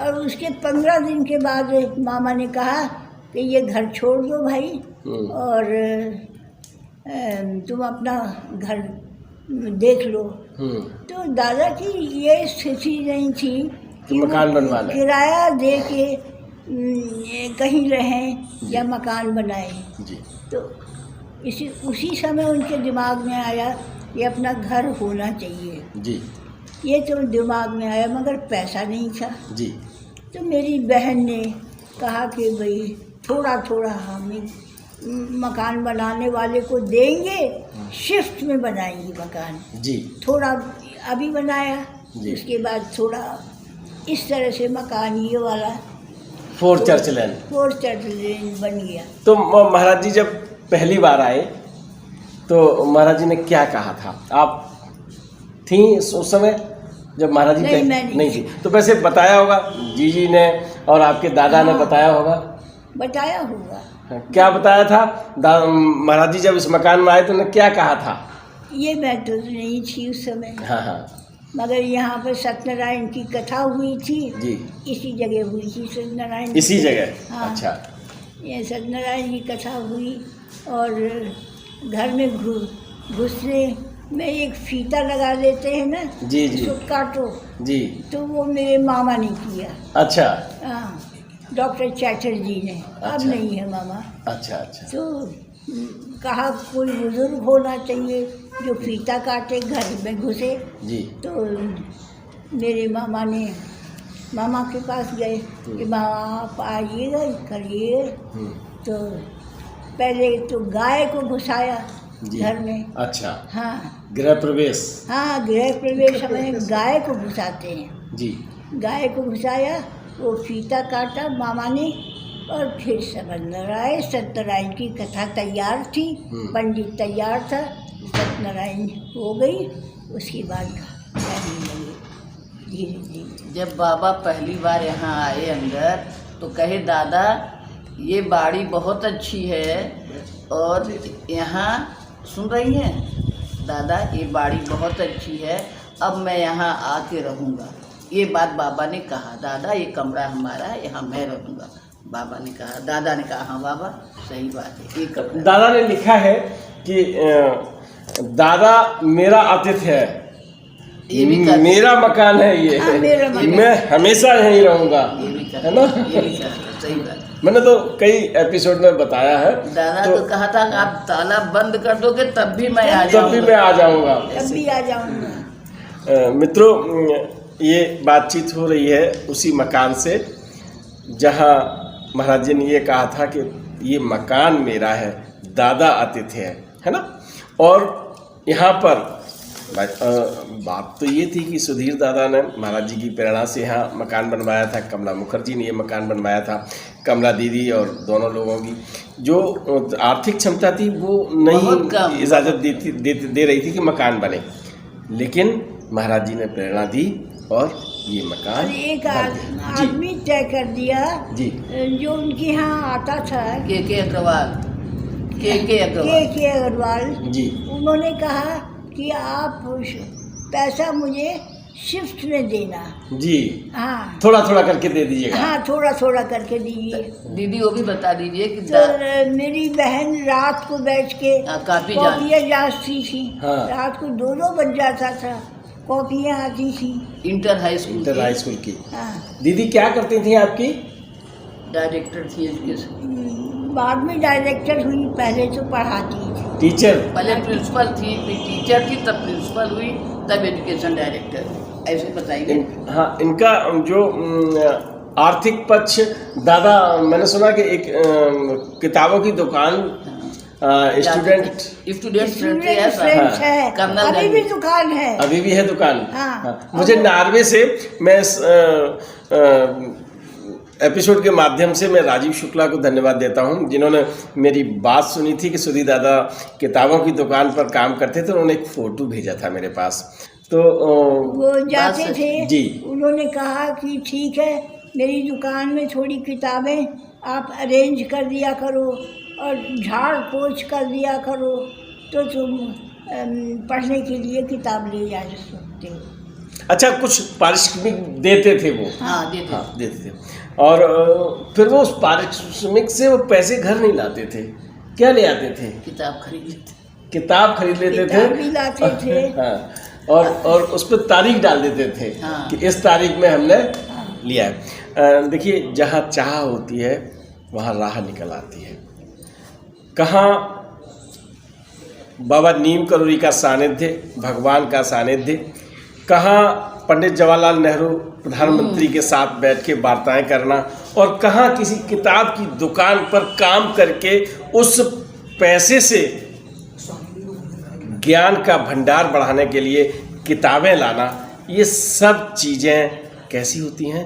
और उसके 15 दिन के बाद मामा ने कहा कि ये घर छोड़ दो भाई, और तुम अपना घर देख लो। तो दादा की ये स्थिति नहीं थी कि मकान बनवा लें, किराया दे के कहीं रहें या मकान बनाएं। जी। तो उसी समय उनके दिमाग में आया कि अपना घर होना चाहिए। जी। ये तो दिमाग में आया, मगर पैसा नहीं था। जी। तो मेरी बहन ने कहा कि भाई थोड़ा थोड़ा हम मकान बनाने वाले को देंगे, शिफ्ट में बनाएंगे मकान। जी। थोड़ा अभी बनाया, जी। उसके बाद थोड़ा इस तरह से मकान ये वाला 4 चर्च लेन बन गया। तो महाराज जी जब पहली बार आए तो महाराज जी ने क्या कहा था? आप थी उस समय जब महाराज जी? नहीं थी। तो वैसे बताया होगा जीजी ने और आपके दादा ने बताया होगा? बताया होगा। क्या बताया था? महाराज जी जब इस मकान में आए तो उन्होंने क्या कहा था? ये मैं तो नहीं थी उस समय। हाँ हाँ। मगर यहाँ पर सत्यनारायण की कथा हुई थी जी। इसी जगह हुई थी सत्यनारायण। इसी जगह? हाँ। अच्छा। ये सत्यनारायण की कथा हुई, और घर में घुसने में एक फीता लगा देते हैं ना। जी जी। उसको काटो। जी। तो वो मेरे मामा ने किया। अच्छा। हाँ, डॉक्टर चैटर्जी ने। अच्छा। अब नहीं है मामा। अच्छा अच्छा। तो कहा कोई बुजुर्ग होना चाहिए जो फीता काटे, घर में घुसे। जी। तो मेरे मामा के पास गए कि मामा आप आइएगा, करिए। तो पहले तो गाय को घुसाया घर में। अच्छा। हाँ, गृह प्रवेश। हाँ, गृह प्रवेश हमें गाय को घुसाते हैं। जी। गाय को घुसाया, वो फीता काटा मामा ने, और फिर सब अंदर आए। सत्यनारायण की कथा तैयार थी, पंडित तैयार था, सत्यनारायण हो गई। उसके बाद करने लगे धीरे धीरे। जब बाबा पहली बार यहाँ आए अंदर, तो कहे दादा ये बाड़ी बहुत अच्छी है, और यहाँ सुन रही हैं दादा, ये बाड़ी बहुत अच्छी है, अब मैं यहाँ आके रहूँगा। ये बात बाबा ने कहा, दादा ये कमरा हमारा है, यहाँ मैं रहूँगा। बाबा ने कहा, दादा ने कहा हाँ बाबा सही बात है, ये कमरा। दादा ने लिखा है कि दादा मेरा आतिथ्य है, ये भी मेरा मकान है ये, हाँ, मेरा मकान। मैं हमेशा यहीं रहूँगा, है ना? ये भी सही बात। मैंने तो कई एपिसोड में बताया है। दादा तो कहा था कि आप ताला बंद कर दोगे तब भी मैं आ तब जाऊँगा। भी मैं आ जाऊँगा। तब भी आ जाऊँगा। मित्रों, ये बातचीत हो रही है उसी मकान से जहाँ महाराज जी ने ये कहा था कि ये मकान मेरा है, दादा आतिथ्य है ना? और यहाँ पर बात तो ये थी कि सुधीर दादा ने महाराज जी की प्रेरणा से यहाँ मकान बनवाया था, कमला मुखर्जी ने ये मकान बनवाया था, कमला दीदी और दोनों लोगों की जो आर्थिक क्षमता थी वो नहीं इजाज़त दे रही थी कि मकान बने, लेकिन महाराज जी ने प्रेरणा दी और ये मकान। और एक आदमी तय कर दिया जी, जो उनके यहाँ आता था, के अग्रवाल जी, उन्होंने कहा कि आप पैसा मुझे शिफ्ट में देना। जी, हाँ थोड़ा थोड़ा करके दे दीजिएगा। हाँ, थोड़ा थोड़ा करके दीजिए। दीदी वो भी बता दीजिए कि तो मेरी बहन रात को बैठ के काफी कॉपियाँ जांचती थी। हाँ। रात को 2 बज जाता था, कॉपियाँ आती थी। इंटर हाई स्कूल की। हाँ। दीदी क्या करती थी आपकी? डायरेक्टर थी एजुकेशन। बाद में डायरेक्टर हुई, पहले तो पढ़ाती थी। टीचर? पहले प्रिंसिपल थी, फिर टीचर थी, तब प्रिंसिपल हुई, तब एजुकेशन डायरेक्टर। ऐसे बताइए। हाँ, इनका जो आर्थिक पक्ष, दादा मैंने सुना कि एक किताबों की दुकान स्टूडेंट फ्रेंड्स है, अभी भी दुकान है। अभी भी है दुकान। हाँ। मुझे नार्वे से मैं एपिसोड के माध्यम से मैं राजीव शुक्ला को धन्यवाद देता हूं, जिन्होंने मेरी बात सुनी थी कि सुधी दादा किताबों की दुकान पर काम करते थे। उन्होंने एक फ़ोटो भेजा था मेरे पास। तो वो जाते थे जी, उन्होंने कहा कि ठीक है, मेरी दुकान में थोड़ी किताबें आप अरेंज कर दिया करो और झाड़ पोछ कर दिया करो, तो तुम पढ़ने के लिए किताब ले जा सकते हो। अच्छा, कुछ पारिश्रमिक देते थे वो? हाँ, देते थे। और फिर वो उस पारिश्रमिक से वो पैसे घर नहीं लाते थे, क्या ले आते थे? किताब खरीद लेते किताब भी लाते थे। हाँ, और उस पर तारीख डाल देते थे। हाँ। कि इस तारीख में हमने लिया है। देखिए, जहाँ चाह होती है वहाँ राह निकल आती है। कहाँ बाबा नीम करोली का सानिध्य, भगवान का सानिध्य, कहाँ पंडित जवाहरलाल नेहरू प्रधानमंत्री के साथ बैठ के वार्ताएं करना, और कहाँ किसी किताब की दुकान पर काम करके उस पैसे से ज्ञान का भंडार बढ़ाने के लिए किताबें लाना। ये सब चीज़ें कैसी होती हैं?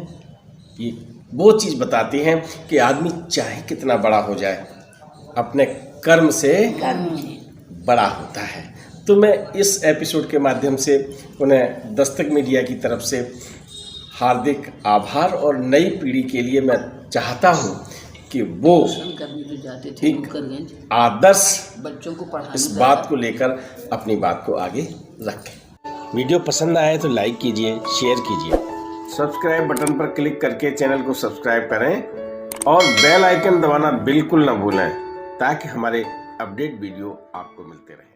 ये वो चीज़ बताती हैं कि आदमी चाहे कितना बड़ा हो जाए, अपने कर्म से बड़ा होता है। तो मैं इस एपिसोड के माध्यम से उन्हें दस्तक मीडिया की तरफ से हार्दिक आभार, और नई पीढ़ी के लिए मैं चाहता हूँ कि वो एक आदर्श बच्चों को पढ़ाने इस बात को लेकर अपनी बात को आगे रखें। वीडियो पसंद आए तो लाइक कीजिए, शेयर कीजिए, सब्सक्राइब बटन पर क्लिक करके चैनल को सब्सक्राइब करें और बेल आइकन दबाना बिल्कुल ना भूलें, ताकि हमारे अपडेट वीडियो आपको मिलते रहें।